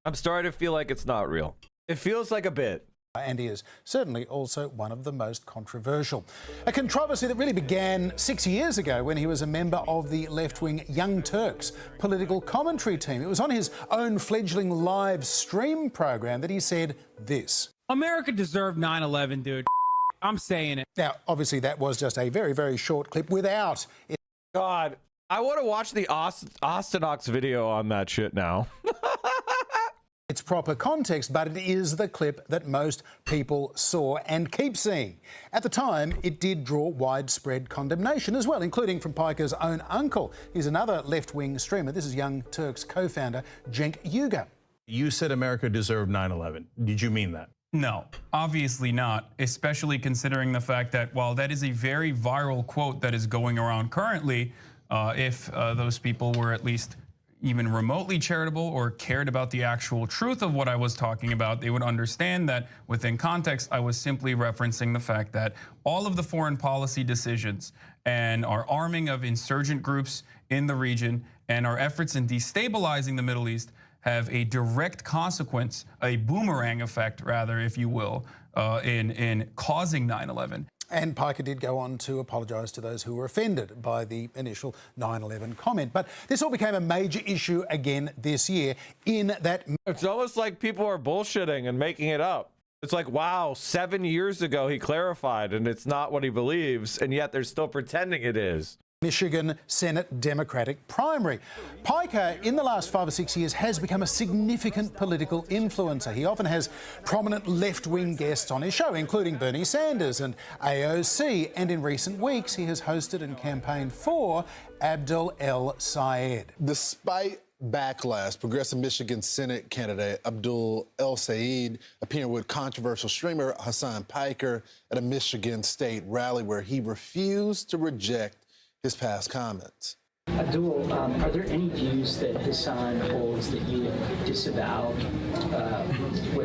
I'm starting to feel like it's not real. It feels like a bit. And he is certainly also one of the most controversial. A controversy that really began 6 years ago when he was a member of the left-wing Young Turks political commentary team. It was on his own fledgling live stream program that he said this. America deserved 9/11, dude. I'm saying it. Now, obviously, that was just a very, very short clip without it. God, I want to watch the Ostenox video on that shit now. Its proper context, but it is the clip that most people saw and keep seeing. At the time, it did draw widespread condemnation as well, including from Piker's own uncle. He's another left-wing streamer. This is Young Turks co-founder Cenk Uygur. You said America deserved 9/11. Did you mean that? No, obviously not, especially considering the fact that while that is a very viral quote that is going around currently, if those people were at least even remotely charitable or cared about the actual truth of what I was talking about, they would understand that within context, I was simply referencing the fact that all of the foreign policy decisions and our arming of insurgent groups in the region and our efforts in destabilizing the Middle East have a direct consequence, a boomerang effect, rather, if you will, in causing 9/11. And Piker did go on to apologise to those who were offended by the initial 9/11 comment. But this all became a major issue again this year in that... It's almost like people are bullshitting and making it up. It's like, wow, 7 years ago he clarified and it's not what he believes, and yet they're still pretending it is. Michigan Senate Democratic primary. Piker, in the last 5 or 6 years, has become a significant political influencer. He often has prominent left-wing guests on his show, including Bernie Sanders and AOC, and in recent weeks he has hosted and campaigned for Abdul El Sayed. Despite backlash. Progressive Michigan Senate candidate Abdul El Sayed appearing with controversial streamer Hassan Piker at a Michigan State rally where he refused to reject his past comments. Abdul, are there any views that Hassan holds that you would disavow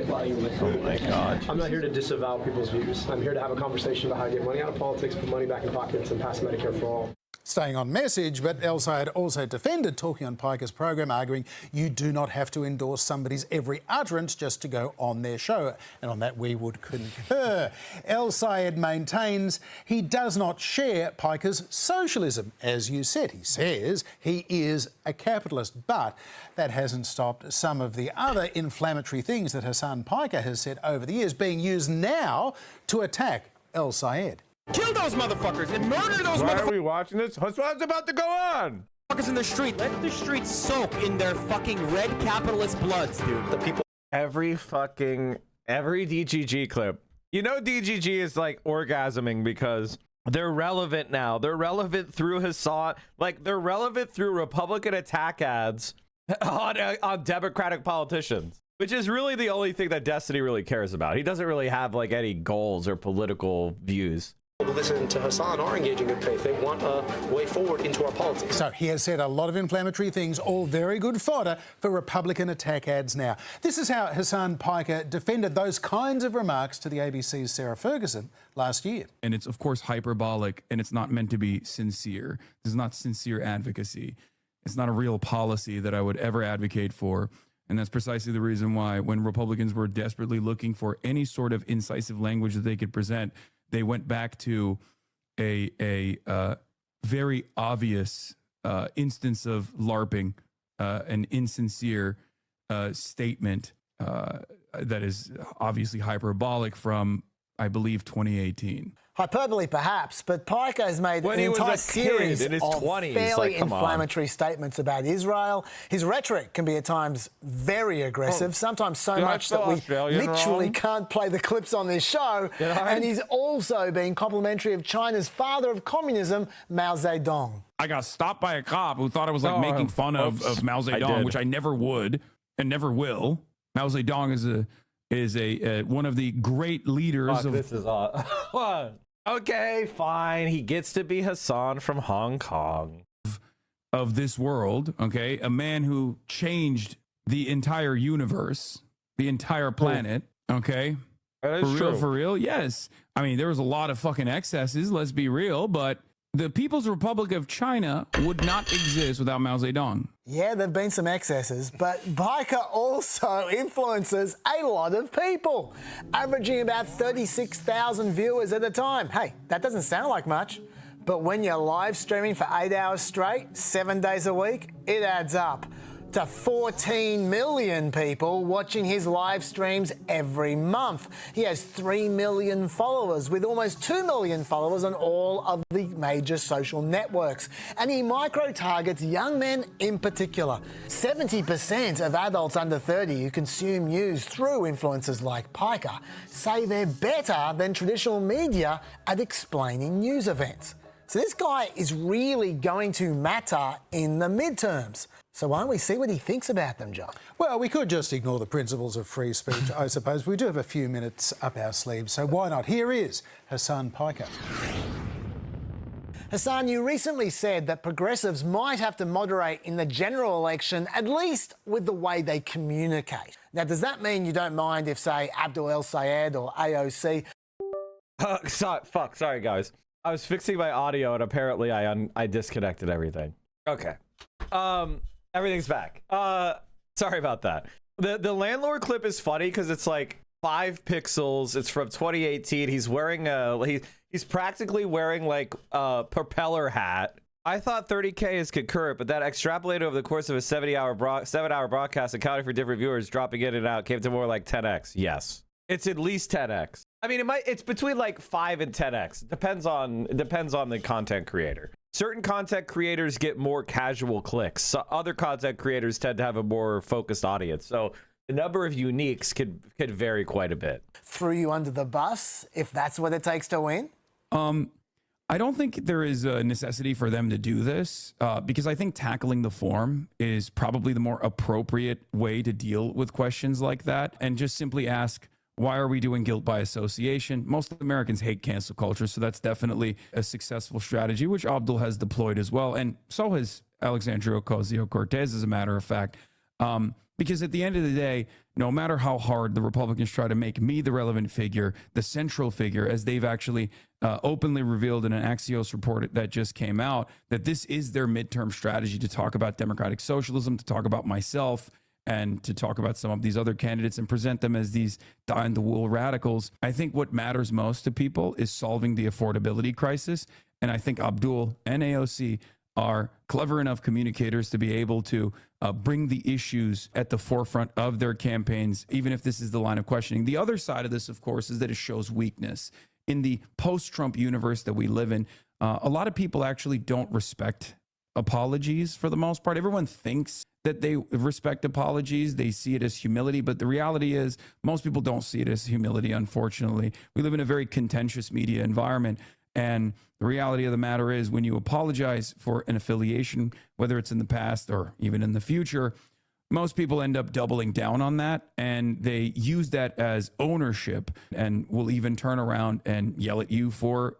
while you're with him? Oh my God. I'm not here to disavow people's views. I'm here to have a conversation about how to get money out of politics, put money back in pockets, and pass Medicare for all. Staying on message, but El Sayed also defended talking on Piker's program, arguing you do not have to endorse somebody's every utterance just to go on their show. And on that, we would concur. El Sayed maintains he does not share Piker's socialism. As you said, he says he is a capitalist, but that hasn't stopped some of the other inflammatory things that Hassan Piker has said over the years being used now to attack El Sayed. Kill those motherfuckers and murder those motherfuckers. Why are we watching this? Hassan's about to go on. Motherfuckers in the street. Let the streets soak in their fucking red capitalist bloods, dude. The people. Every DGG clip. You know DGG is like orgasming because they're relevant now. They're relevant through Hassan. Like they're relevant through Republican attack ads on Democratic politicians. Which is really the only thing that Destiny really cares about. He doesn't really have like any goals or political views. Listen to Hassan are engaging in faith. They want a way forward into our politics. So he has said a lot of inflammatory things, all very good fodder for Republican attack ads now. This is how Hassan Piker defended those kinds of remarks to the ABC's Sarah Ferguson last year. And it's, of course, hyperbolic, and it's not meant to be sincere. This is not sincere advocacy. It's not a real policy that I would ever advocate for. And that's precisely the reason why when Republicans were desperately looking for any sort of incisive language that they could present, they went back to a very obvious instance of LARPing, an insincere statement that is obviously hyperbolic from, I believe, 2018. Hyperbole, perhaps, but Piker has made When an he was entire a kid series in his of 20s, fairly like, come on. inflammatory statements about Israel. His rhetoric can be at times very aggressive, sometimes so Did I much that spell we Australian literally wrong? can't play the clips on this show. And he's also been complimentary of China's father of communism, Mao Zedong. I got stopped by a cop who thought I was like making fun of Mao Zedong, which I never would and never will. Mao Zedong is one of the great leaders of this is what? Okay, fine. He gets to be Hassan from Hong Kong. Of this world, okay? A man who changed the entire universe, the entire planet, okay? That is true. For real, yes. I mean, there was a lot of fucking excesses, let's be real, but the People's Republic of China would not exist without Mao Zedong. Yeah, there have been some excesses, but Piker also influences a lot of people, averaging about 36,000 viewers at a time. Hey, that doesn't sound like much, but when you're live streaming for 8 hours straight, 7 days a week, it adds up to 14 million people watching his live streams every month. He has 3 million followers, with almost 2 million followers on all of the major social networks. And he micro-targets young men in particular. 70% of adults under 30 who consume news through influencers like Piker say they're better than traditional media at explaining news events. So this guy is really going to matter in the midterms. So why don't we see what he thinks about them, John? Well, we could just ignore the principles of free speech, I suppose. We do have a few minutes up our sleeves, so why not? Here is Hassan Piker. Hassan, you recently said that progressives might have to moderate in the general election, at least with the way they communicate. Now, does that mean you don't mind if, say, Abdul El Sayed or AOC... Sorry, guys. I was fixing my audio, and apparently I disconnected everything. Okay. Everything's back. Sorry about that. The landlord clip is funny because it's like 5 pixels. It's from 2018. He's wearing he's practically wearing like a propeller hat. I thought 30K is concurrent, but that extrapolated over the course of a 7-hour broadcast, accounting for different viewers dropping in and out, came to more like 10x. Yes, it's at least 10x. I mean, it's between like 5 and 10x. It depends on the content creator. Certain content creators get more casual clicks. So other content creators tend to have a more focused audience. So the number of uniques could vary quite a bit. Threw you under the bus, if that's what it takes to win? I don't think there is a necessity for them to do this because I think tackling the form is probably the more appropriate way to deal with questions like that, and just simply ask, why are we doing guilt by association? Most Americans hate cancel culture, so that's definitely a successful strategy, which Abdul has deployed as well, and so has Alexandria Ocasio-Cortez, as a matter of fact. Because at the end of the day, no matter how hard the Republicans try to make me the relevant figure, the central figure, as they've actually openly revealed in an Axios report that just came out, that this is their midterm strategy to talk about democratic socialism, to talk about myself, and to talk about some of these other candidates and present them as these dyed-in-the-wool radicals. I think what matters most to people is solving the affordability crisis. And I think Abdul and AOC are clever enough communicators to be able to bring the issues at the forefront of their campaigns, even if this is the line of questioning. The other side of this, of course, is that it shows weakness. In the post-Trump universe that we live in, a lot of people actually don't respect apologies for the most part. Everyone thinks that they respect apologies. They see it as humility, but the reality is most people don't see it as humility, unfortunately. We live in a very contentious media environment, and the reality of the matter is when you apologize for an affiliation, whether it's in the past or even in the future, most people end up doubling down on that, and they use that as ownership and will even turn around and yell at you for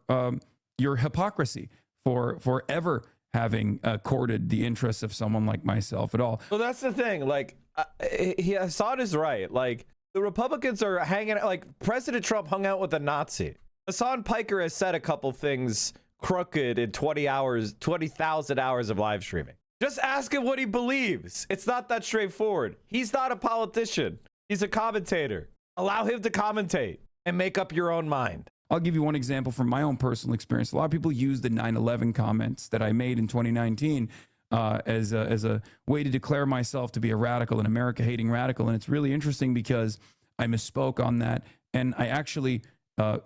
your hypocrisy, for ever having courted the interests of someone like myself at all. Well, that's the thing. Like, Hassan is right. Like, the Republicans are hanging out. Like, President Trump hung out with a Nazi. Hassan Piker has said a couple things crooked in 20,000 hours of live streaming. Just ask him what he believes. It's not that straightforward. He's not a politician. He's a commentator. Allow him to commentate and make up your own mind. I'll give you one example from my own personal experience. A lot of people use the 9/11 comments that I made in 2019 as a way to declare myself to be a radical, an America-hating radical. And it's really interesting because I misspoke on that. And I actually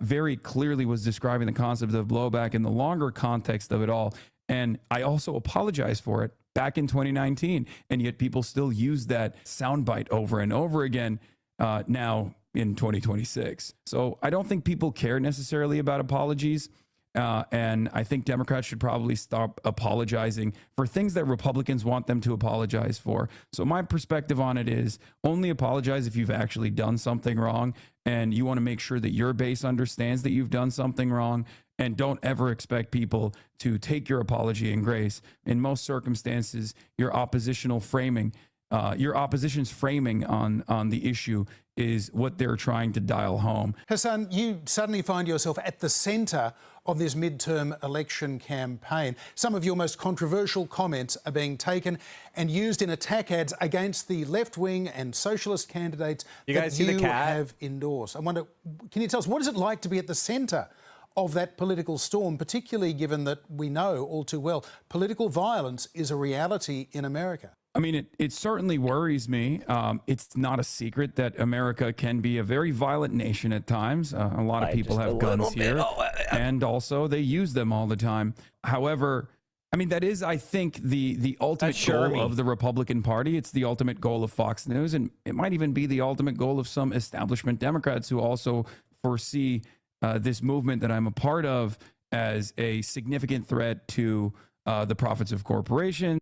very clearly was describing the concept of blowback in the longer context of it all. And I also apologized for it back in 2019. And yet people still use that soundbite over and over again now in 2026. So I don't think people care necessarily about apologies. And I think Democrats should probably stop apologizing for things that Republicans want them to apologize for. So my perspective on it is only apologize if you've actually done something wrong and you want to make sure that your base understands that you've done something wrong, and don't ever expect people to take your apology in grace. In most circumstances, your opposition's framing on the issue is what they're trying to dial home. Hassan, you suddenly find yourself at the centre of this midterm election campaign. Some of your most controversial comments are being taken and used in attack ads against the left-wing and socialist candidates you have endorsed. I wonder, can you tell us, what is it like to be at the centre of that political storm, particularly given that we know all too well political violence is a reality in America? I mean, it certainly worries me. It's not a secret that America can be a very violent nation at times. A lot of people have guns here, and also they use them all the time. However, I mean, that is, I think, the ultimate goal of the Republican Party. It's the ultimate goal of Fox News, and it might even be the ultimate goal of some establishment Democrats who also foresee this movement that I'm a part of as a significant threat to the profits of corporations.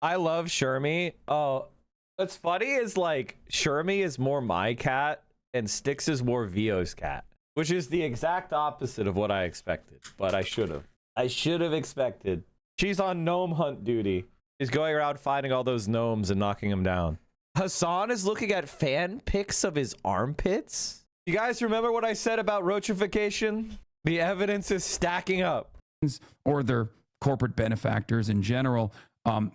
I love Shermie. Oh, what's funny is like Shermie is more my cat and Styx is more Vio's cat, which is the exact opposite of what I expected. But I should have expected. She's on gnome hunt duty. She's going around finding all those gnomes and knocking them down. Hassan is looking at fan pics of his armpits. You guys remember what I said about roachification? The evidence is stacking up. Or their corporate benefactors in general.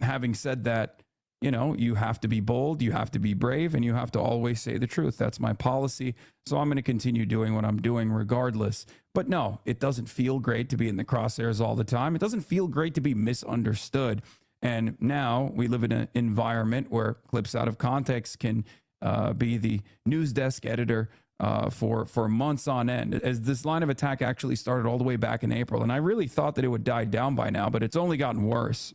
Having said that, you know, you have to be bold, you have to be brave, and you have to always say the truth. That's my policy. So I'm going to continue doing what I'm doing regardless. But no, it doesn't feel great to be in the crosshairs all the time. It doesn't feel great to be misunderstood. And now we live in an environment where clips out of context can be the news desk editor for months on end, as this line of attack actually started all the way back in April. And I really thought that it would die down by now, but it's only gotten worse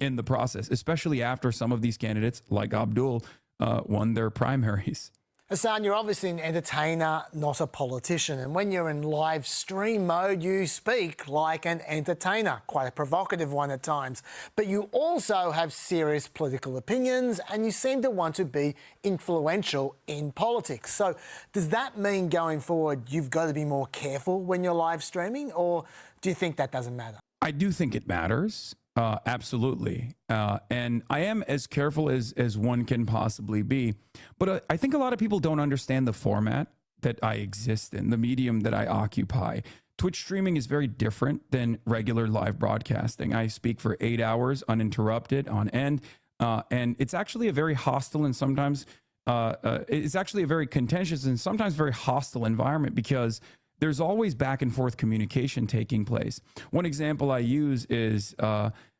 in the process, especially after some of these candidates, like Abdul, won their primaries. Hassan, you're obviously an entertainer, not a politician. And when you're in live stream mode, you speak like an entertainer, quite a provocative one at times. But you also have serious political opinions and you seem to want to be influential in politics. So does that mean going forward you've got to be more careful when you're live streaming, or do you think that doesn't matter? I do think it matters. Absolutely. And I am as careful as one can possibly be. But I think a lot of people don't understand the format that I exist in, the medium that I occupy. Twitch streaming is very different than regular live broadcasting. I speak for 8 hours uninterrupted on end. And it's actually a very hostile and sometimes it's actually a very contentious and sometimes very hostile environment because there's always back and forth communication taking place. One example I use is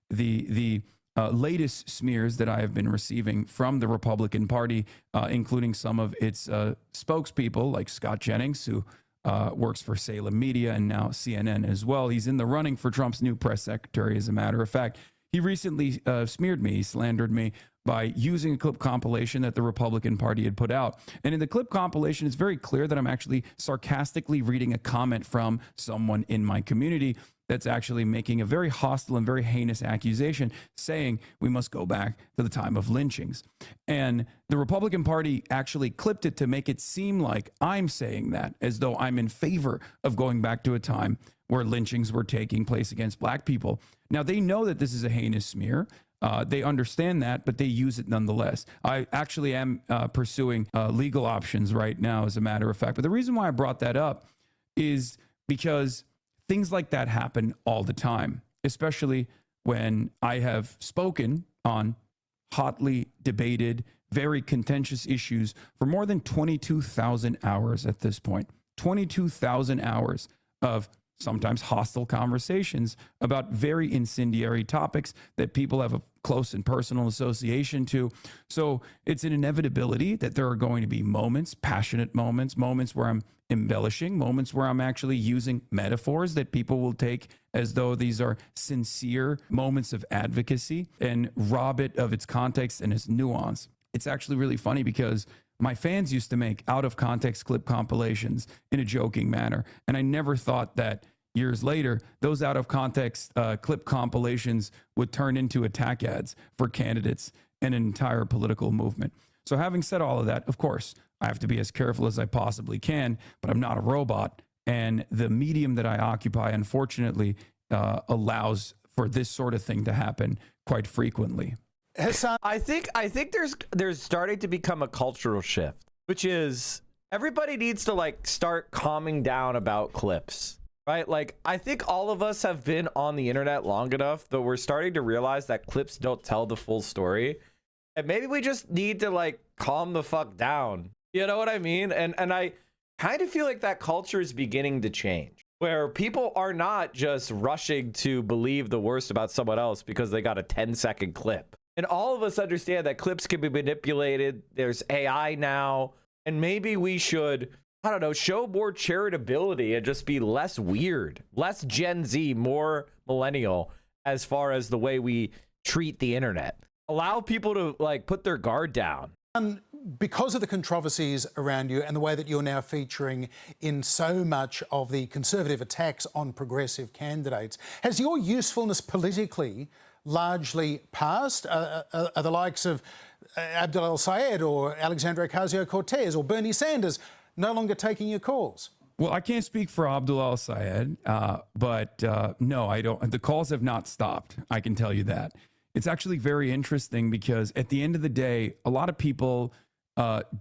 the latest smears that I have been receiving from the Republican Party, including some of its spokespeople like Scott Jennings, who works for Salem Media and now CNN as well. He's in the running for Trump's new press secretary, as a matter of fact. He recently smeared me, he slandered me by using a clip compilation that the Republican Party had put out. And in the clip compilation, it's very clear that I'm actually sarcastically reading a comment from someone in my community that's actually making a very hostile and very heinous accusation, saying we must go back to the time of lynchings. And the Republican Party actually clipped it to make it seem like I'm saying that, as though I'm in favor of going back to a time where lynchings were taking place against black people. Now, they know that this is a heinous smear. They understand that, but they use it nonetheless. I actually am pursuing legal options right now, as a matter of fact. But the reason why I brought that up is because things like that happen all the time, especially when I have spoken on hotly debated, very contentious issues for more than 22,000 hours at this point. 22,000 hours of sometimes hostile conversations about very incendiary topics that people have a close and personal association to. So it's an inevitability that there are going to be moments, passionate moments, moments where I'm embellishing, moments where I'm actually using metaphors that people will take as though these are sincere moments of advocacy and rob it of its context and its nuance. It's actually really funny because my fans used to make out of context clip compilations in a joking manner. And I never thought that years later, those out of context clip compilations would turn into attack ads for candidates and an entire political movement. So having said all of that, of course, I have to be as careful as I possibly can, but I'm not a robot. And the medium that I occupy, unfortunately, allows for this sort of thing to happen quite frequently. I think there's starting to become a cultural shift, which is everybody needs to like start calming down about clips, right? Like I think all of us have been on the internet long enough that we're starting to realize that clips don't tell the full story. And maybe we just need to like calm the fuck down. You know what I mean? And I kind of feel like that culture is beginning to change, where people are not just rushing to believe the worst about someone else because they got a 10-second clip. And all of us understand that clips can be manipulated. There's AI now. And maybe we should, I don't know, show more charitability and just be less weird, less Gen Z, more millennial as far as the way we treat the internet. Allow people to like put their guard down. Because of the controversies around you and the way that you're now featuring in so much of the conservative attacks on progressive candidates, has your usefulness politically largely passed? Are the likes of Abdul El-Sayed or Alexandria Ocasio-Cortez or Bernie Sanders no longer taking your calls? Well, I can't speak for Abdul El-Sayed, but no, I don't. The calls have not stopped. I can tell you that. It's actually very interesting because at the end of the day, a lot of people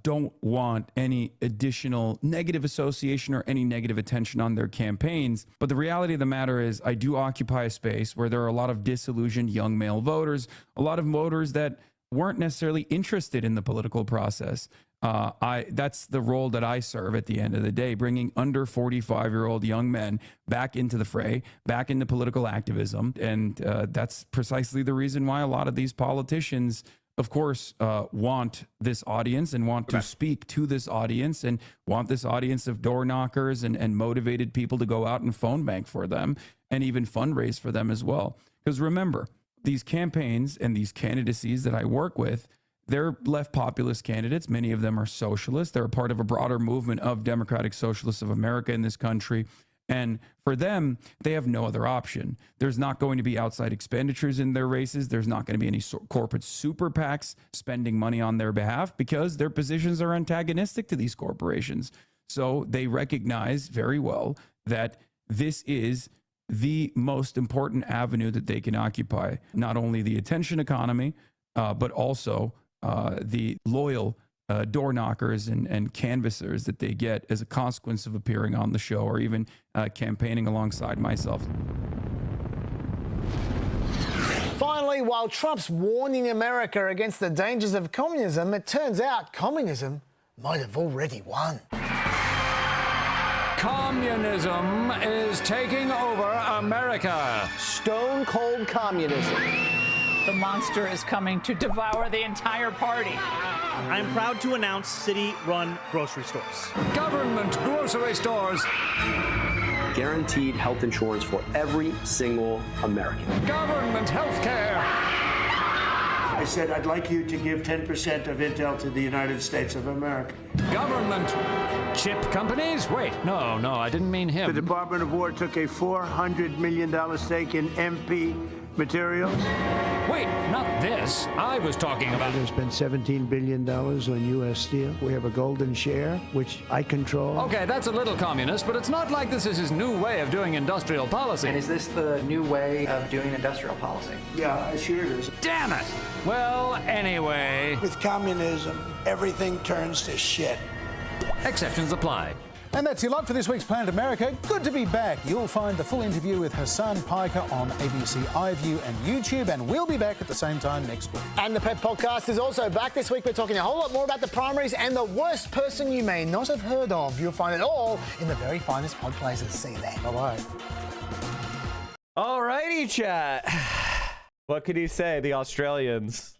don't want any additional negative association or any negative attention on their campaigns. But the reality of the matter is I do occupy a space where there are a lot of disillusioned young male voters, a lot of voters that weren't necessarily interested in the political process. That's the role that I serve at the end of the day, bringing under 45-year-old young men back into the fray, back into political activism. And that's precisely the reason why a lot of these politicians, of course, want this audience and want to speak to this audience and want this audience of door knockers and motivated people to go out and phone bank for them and even fundraise for them as well. Because remember, these campaigns and these candidacies that I work with, they're left populist candidates. Many of them are socialists. They're a part of a broader movement of Democratic Socialists of America in this country. And for them, they have no other option. There's not going to be outside expenditures in their races. There's not going to be any corporate super PACs spending money on their behalf because their positions are antagonistic to these corporations. So they recognize very well that this is the most important avenue that they can occupy, not only the attention economy, but also the loyal door knockers and canvassers that they get as a consequence of appearing on the show or even campaigning alongside myself. Finally, while Trump's warning America against the dangers of communism, it turns out communism might have already won. Communism is taking over America. Stone cold communism. The monster is coming to devour the entire party. I'm proud to announce city-run grocery stores. Government grocery stores. Guaranteed health insurance for every single American. Government health care. I said I'd like you to give 10% of Intel to the United States of America. Government chip companies? Wait, no, I didn't mean him. The Department of War took a $400 million stake in MP Materials. Wait, not this. I was talking about... There's been $17 billion on U.S. Steel. We have a golden share, which I control. Okay, that's a little communist, but it's not like this is his new way of doing industrial policy. And is this the new way of doing industrial policy? Yeah, sure it is. Damn it! Well, anyway... With communism, everything turns to shit. Exceptions apply. And that's your lot for this week's Planet America. Good to be back. You'll find the full interview with Hassan Piker on ABC iView and YouTube, and we'll be back at the same time next week. And the Pep Podcast is also back this week. We're talking a whole lot more about the primaries and the worst person you may not have heard of. You'll find it all in the very finest pod places. See you there. Bye-bye. All righty, chat. What could you say? The Australians.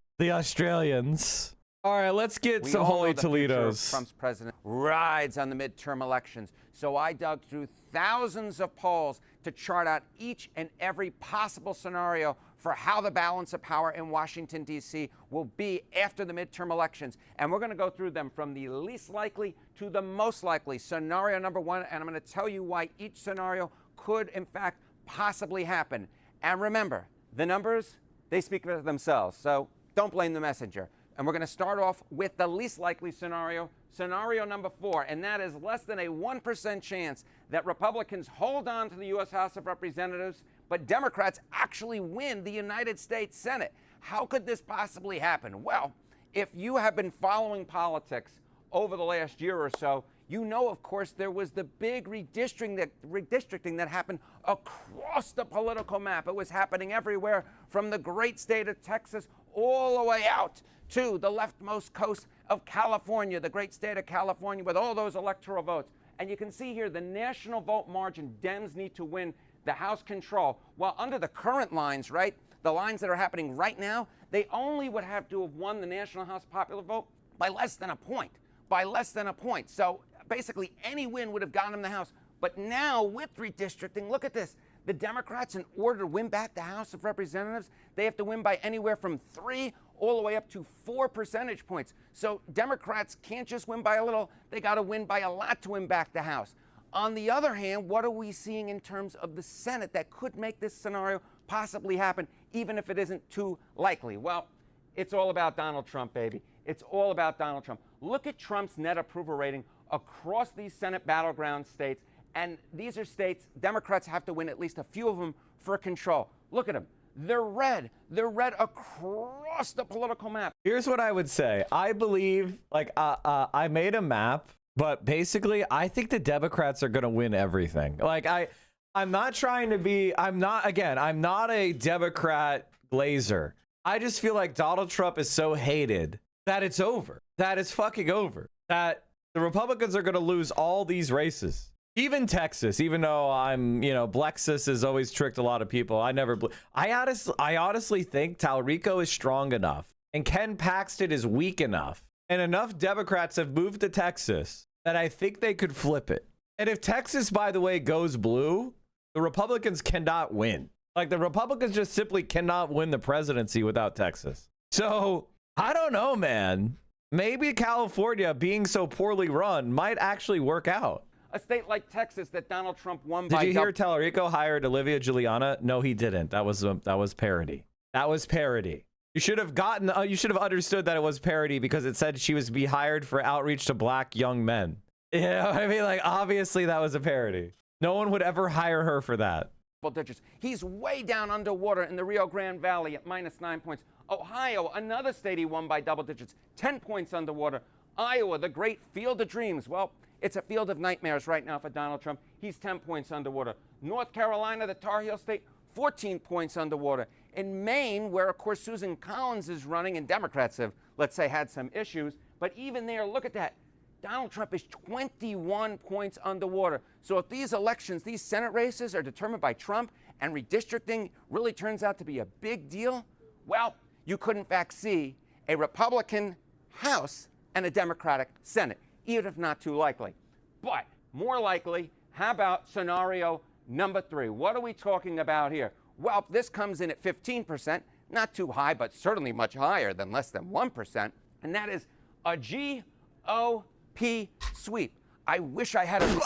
All right, let's get some Holy Toledos. Trump's president rides on the midterm elections. So I dug through thousands of polls to chart out each and every possible scenario for how the balance of power in Washington, D.C. will be after the midterm elections. And we're going to go through them from the least likely to the most likely. Scenario number one, and I'm going to tell you why each scenario could, in fact, possibly happen. And remember, the numbers, they speak for themselves. So don't blame the messenger. And we're going to start off with the least likely scenario, scenario number 4, and that is less than a 1% chance that Republicans hold on to the U.S. House of Representatives, but Democrats actually win the United States Senate. How could this possibly happen? Well, if you have been following politics over the last year or so, you know, of course, there was the big redistricting that happened across the political map. It was happening everywhere from the great state of Texas all the way out to the leftmost coast of California, the great state of California, with all those electoral votes. And you can see here the national vote margin, Dems need to win the House control. Well, under the current lines, right, the lines that are happening right now, they only would have to have won the national House popular vote by less than a point, So basically any win would have gotten them the House. But now with redistricting, look at this. The Democrats, in order to win back the House of Representatives, they have to win by anywhere from 3 all the way up to 4 percentage points. So Democrats can't just win by a little, they got to win by a lot to win back the House. On the other hand, what are we seeing in terms of the Senate that could make this scenario possibly happen, even if it isn't too likely? Well, it's all about Donald Trump, baby. It's all about Donald Trump. Look at Trump's net approval rating across these Senate battleground states. And these are states, Democrats have to win at least a few of them for control. Look at them. They're red. They're red across the political map. Here's what I would say. I believe, I made a map, but basically, I think the Democrats are going to win everything. I'm not trying to be, I'm not a Democrat glazer. I just feel like Donald Trump is so hated that it's over. That it's fucking over. That the Republicans are going to lose all these races. Even Texas, even though Blexus has always tricked a lot of people. I honestly think Talrico is strong enough and Ken Paxton is weak enough and enough Democrats have moved to Texas that I think they could flip it. And if Texas, by the way, goes blue, the Republicans cannot win. The Republicans just simply cannot win the presidency without Texas. So I don't know, man. Maybe California being so poorly run might actually work out. A state like Texas that Donald Trump won Did by... you hear Tallarico hired Olivia Giuliana? No, he didn't. That was parody. That was parody. You should have gotten. You should have understood that it was parody because it said she was to be hired for outreach to black young men. You know what I mean? Like, obviously that was a parody. No one would ever hire her for that. digits. He's way down underwater in the Rio Grande Valley at -9 points. Ohio, another state he won by double digits, 10 points underwater. Iowa, the great field of dreams. Well, it's a field of nightmares right now for Donald Trump. He's 10 points underwater. North Carolina, the Tar Heel state, 14 points underwater. In Maine, where, of course, Susan Collins is running, and Democrats have, let's say, had some issues, but even there, look at that. Donald Trump is 21 points underwater. So if these elections, these Senate races are determined by Trump and redistricting really turns out to be a big deal, well, you could in fact see a Republican House and a Democratic Senate, even if not too likely. But more likely, how about scenario number 3? What are we talking about here? Well, this comes in at 15%, not too high, but certainly much higher than less than 1%, and that is a GOP sweep. I wish I had a...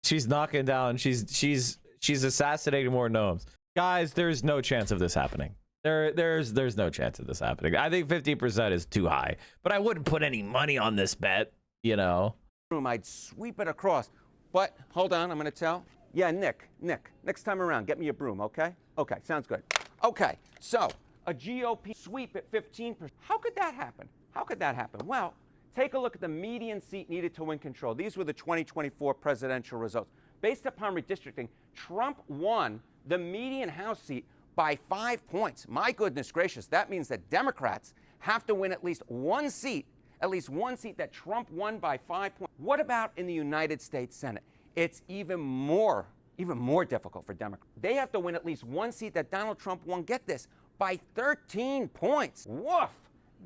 She's knocking down. She's assassinating more gnomes. Guys, there's no chance of this happening. There's no chance of this happening. I think 50% is too high, but I wouldn't put any money on this bet, you know. I'd sweep it across. But hold on, I'm going to tell. Yeah, Nick, next time around, get me a broom, okay? Okay, sounds good. Okay, so a GOP sweep at 15%. How could that happen? How could that happen? Well, take a look at the median seat needed to win control. These were the 2024 presidential results. Based upon redistricting, Trump won the median House seat by 5 points. My goodness gracious, that means that Democrats have to win at least one seat that Trump won by 5 points. What about in the United States Senate? It's even more difficult for Democrats. They have to win at least one seat that Donald Trump won, get this, by 13 points. Woof.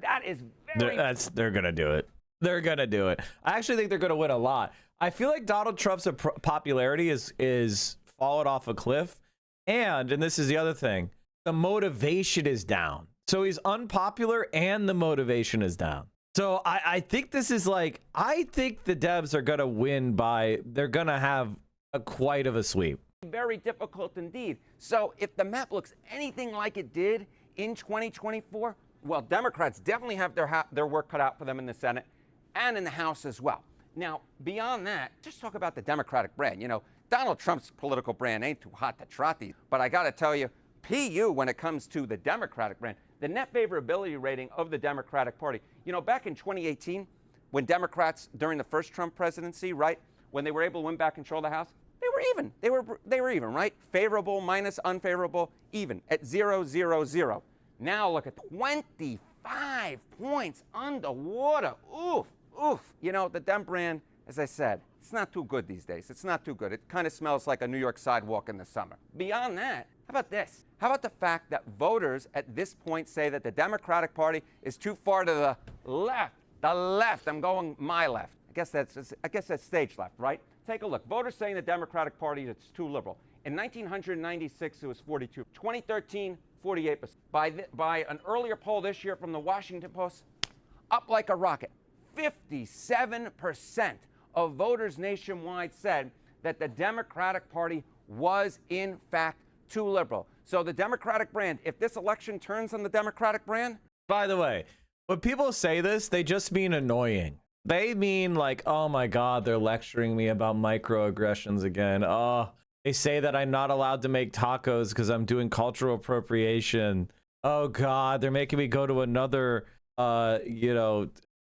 That is very... They're going to do it. They're going to do it. I actually think they're going to win a lot. I feel like Donald Trump's popularity is fallen off a cliff. And this is the other thing, the motivation is down. So he's unpopular and the motivation is down. So I think this is like, I think the Debs are going to win by, they're going to have quite of a sweep. Very difficult indeed. So if the map looks anything like it did in 2024, well, Democrats definitely have their work cut out for them in the Senate and in the House as well. Now, beyond that, just talk about the Democratic brand. You know, Donald Trump's political brand ain't too hot to trot these. But I got to tell you, PU, when it comes to the Democratic brand, the net favorability rating of the Democratic Party. You know, back in 2018, when Democrats, during the first Trump presidency, right, when they were able to win back control of the House, they were even. They were even, right? Favorable minus unfavorable, even at 0-0-0. Now look at 25 points underwater. Oof, oof. You know, the Dem brand, as I said, it's not too good these days. It's not too good. It kind of smells like a New York sidewalk in the summer. Beyond that, how about this? How about the fact that voters at this point say that the Democratic Party is too far to the left? The left. I'm going my left. I guess that's stage left, right? Take a look. Voters saying the Democratic Party is too liberal. In 1996, it was 42. 2013, 48%. By an earlier poll this year from the Washington Post, up like a rocket. 57% of voters nationwide said that the Democratic Party was, in fact, too liberal. So the Democratic brand, if this election turns on the Democratic brand... By the way, when people say this, they just mean annoying. They mean like, oh my God, they're lecturing me about microaggressions again. Oh, they say that I'm not allowed to make tacos because I'm doing cultural appropriation. Oh God, they're making me go to another,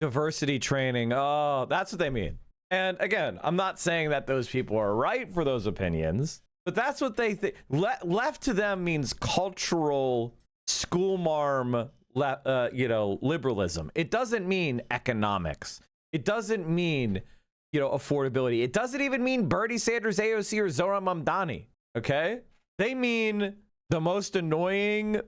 diversity training. Oh, that's what they mean. And again, I'm not saying that those people are right for those opinions, but that's what they think. Left to them means cultural schoolmarm, liberalism. It doesn't mean economics. It doesn't mean, affordability. It doesn't even mean Bernie Sanders, AOC, or Zohran Mamdani. Okay? They mean the most annoying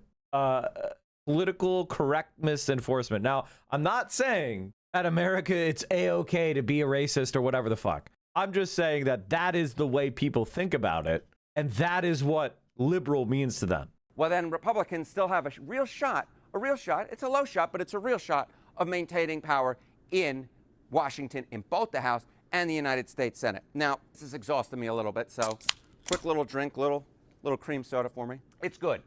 political correctness enforcement. Now, I'm not saying at America it's A-okay to be a racist or whatever the fuck. I'm just saying that is the way people think about it, and that is what liberal means to them. well, then Republicans still have a real shot, it's a low shot, but it's a real shot of maintaining power in Washington, in both the House and the United States Senate. Now, this is exhausting me a little bit, so quick little drink, little cream soda for me. It's good.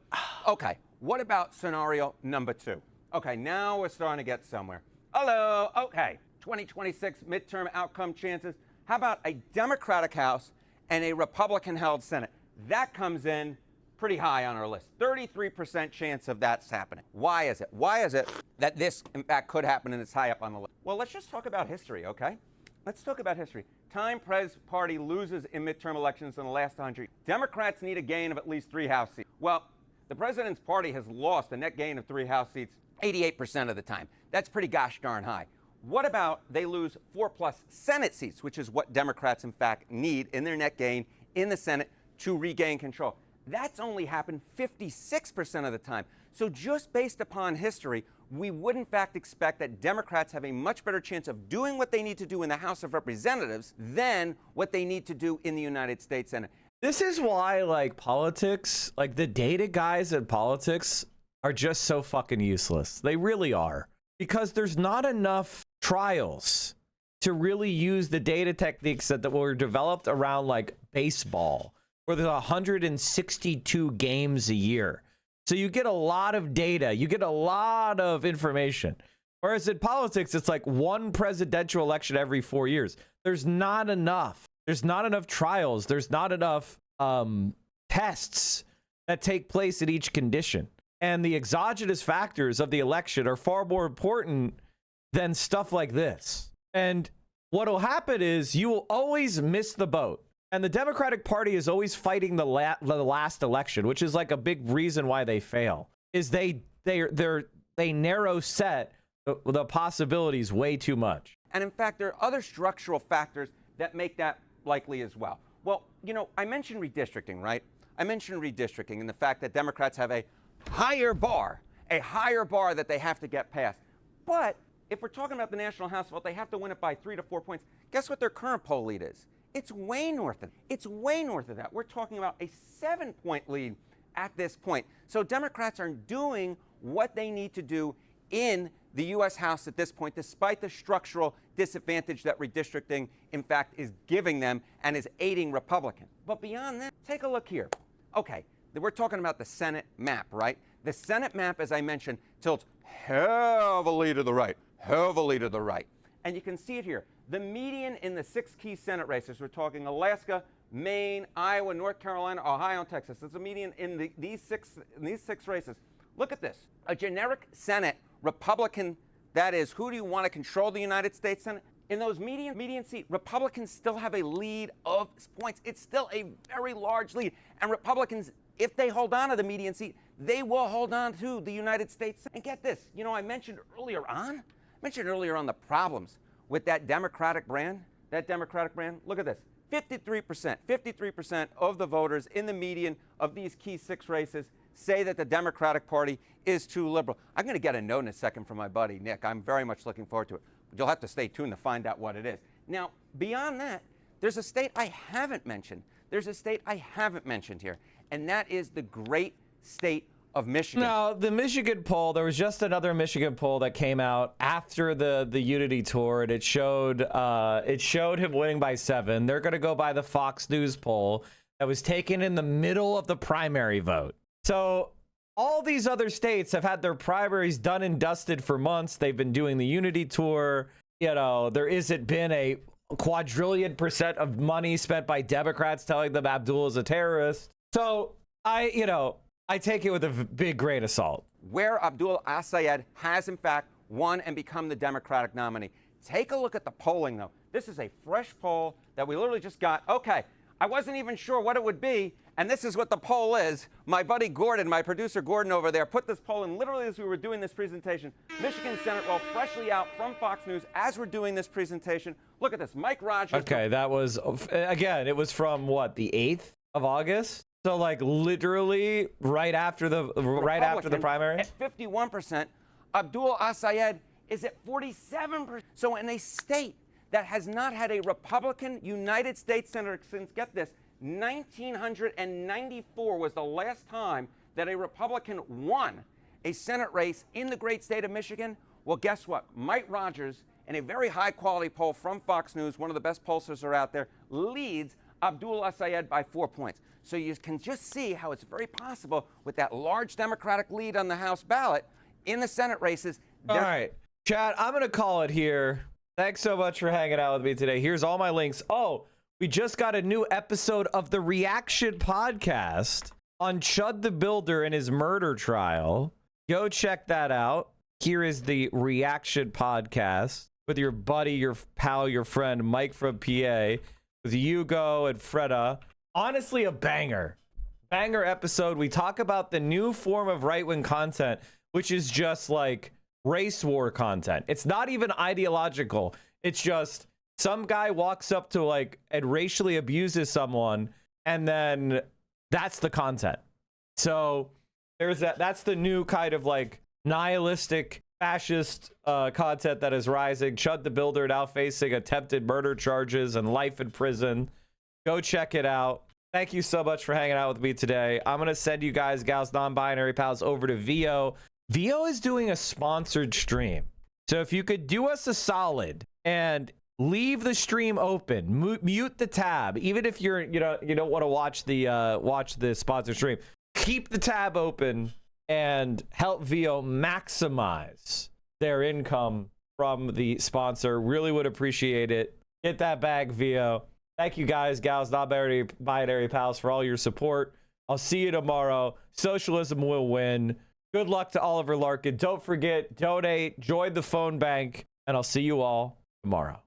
Okay, what about scenario number 2? Okay, now we're starting to get somewhere. Hello, okay, 2026 midterm outcome chances. How about a Democratic House and a Republican-held Senate? That comes in pretty high on our list. 33% chance of that's happening. Why is it? Why is it that this, in fact, could happen and it's high up on the list? Well, let's just talk about history, okay? Let's talk about history. Time Prez party loses in midterm elections in the last 100. Democrats need a gain of at least 3 House seats. Well, the president's party has lost a net gain of 3 House seats 88% of the time. That's pretty gosh darn high. What about they lose 4+ Senate seats, which is what Democrats, in fact, need in their net gain in the Senate to regain control? That's only happened 56% of the time. So just based upon history, we would in fact expect that Democrats have a much better chance of doing what they need to do in the House of Representatives than what they need to do in the United States Senate. This is why, like, politics, like the data guys in politics are just so fucking useless. They really are. Because there's not enough trials to really use the data techniques that were developed around, like, baseball, where there's 162 games a year. So you get a lot of data, you get a lot of information. Whereas in politics, it's like one presidential election every 4 years. There's not enough. There's not enough trials. There's not enough tests that take place at each condition. And the exogenous factors of the election are far more important than stuff like this. And what will happen is you will always miss the boat. And the Democratic Party is always fighting the last election, which is like a big reason why they fail, is they narrow set the possibilities way too much. And in fact, there are other structural factors that make that likely as well. Well, you know, I mentioned redistricting, right? I mentioned redistricting and the fact that Democrats have a higher bar that they have to get past. But if we're talking about the National House vote, they have to win it by 3 to 4 points. Guess what their current poll lead is? It's way north of that. We're talking about a 7-point lead at this point. So Democrats are doing what they need to do in the U.S. House at this point, despite the structural disadvantage that redistricting, in fact, is giving them and is aiding Republicans. But beyond that, take a look here. Okay, we're talking about the Senate map, right? The Senate map, as I mentioned, tilts heavily to the right. And you can see it here. The median in the 6 key Senate races, we're talking Alaska, Maine, Iowa, North Carolina, Ohio, and Texas. There's a median in these six races. Look at this. A generic Senate Republican, that is, who do you want to control the United States Senate? In those median seat, Republicans still have a lead of points. It's still a very large lead. And Republicans, if they hold on to the median seat, they will hold on to the United States Senate. And get this, you know, I mentioned earlier on the problems with that Democratic brand. Look at this. 53% of the voters in the median of these key 6 races say that the Democratic Party is too liberal. I'm going to get a note in a second from my buddy, Nick. I'm very much looking forward to it. But you'll have to stay tuned to find out what it is. Now, beyond that, there's a state I haven't mentioned. Here, and that is the great state of Michigan. No, the Michigan poll, there was just another Michigan poll that came out after the Unity tour, and it showed him winning by 7. They're going to go by the Fox News poll that was taken in the middle of the primary vote. So all these other states have had their primaries done and dusted for months. They've been doing the Unity tour. You know, there isn't been a quadrillion% of money spent by Democrats telling them Abdul is a terrorist. So I take it with a big grain of salt. Where Abdul Assayed has, in fact, won and become the Democratic nominee. Take a look at the polling, though. This is a fresh poll that we literally just got. Okay, I wasn't even sure what it would be, and this is what the poll is. My buddy Gordon, my producer Gordon over there, put this poll in literally as we were doing this presentation. Michigan Senate roll freshly out from Fox News as we're doing this presentation. Look at this. Mike Rogers. Okay, that was, again, it was from what, the 8th of August? So like literally right after the primary? At 51%, Abdul Assayed is at 47%. So in a state that has not had a Republican United States Senator since, get this, 1994 was the last time that a Republican won a Senate race in the great state of Michigan? Well, guess what? Mike Rogers, in a very high-quality poll from Fox News, one of the best pollsters are out there, leads Abdul El-Sayed by 4 points. So you can just see how it's very possible with that large Democratic lead on the House ballot in the Senate races. All right, Chad, I'm going to call it here. Thanks so much for hanging out with me today. Here's all my links. Oh, we just got a new episode of the Reaction Podcast on Chud the Builder and his murder trial. Go check that out. Here is the Reaction Podcast with your buddy, your pal, your friend, Mike from PA, with Hugo and Freda. Honestly, a banger episode. We talk about the new form of right-wing content, which is just like race war content. It's not even ideological. It's just some guy walks up to like and racially abuses someone, and then that's the content. So there's that. That's the new kind of like nihilistic fascist content that is rising. Chud the Builder now facing attempted murder charges and life in prison. Go check it out. Thank you so much for hanging out with me today. I'm going to send you guys, gals, non-binary pals over to VO. VO is doing a sponsored stream. So if you could do us a solid and leave the stream open, mute the tab, even if you don't want to watch the sponsored stream, keep the tab open and help VO maximize their income from the sponsor. Really would appreciate it. Get that bag, VO. Thank you guys, gals, non-binary pals, for all your support. I'll see you tomorrow. Socialism will win. Good luck to Oliver Larkin. Don't forget, donate, join the phone bank, and I'll see you all tomorrow.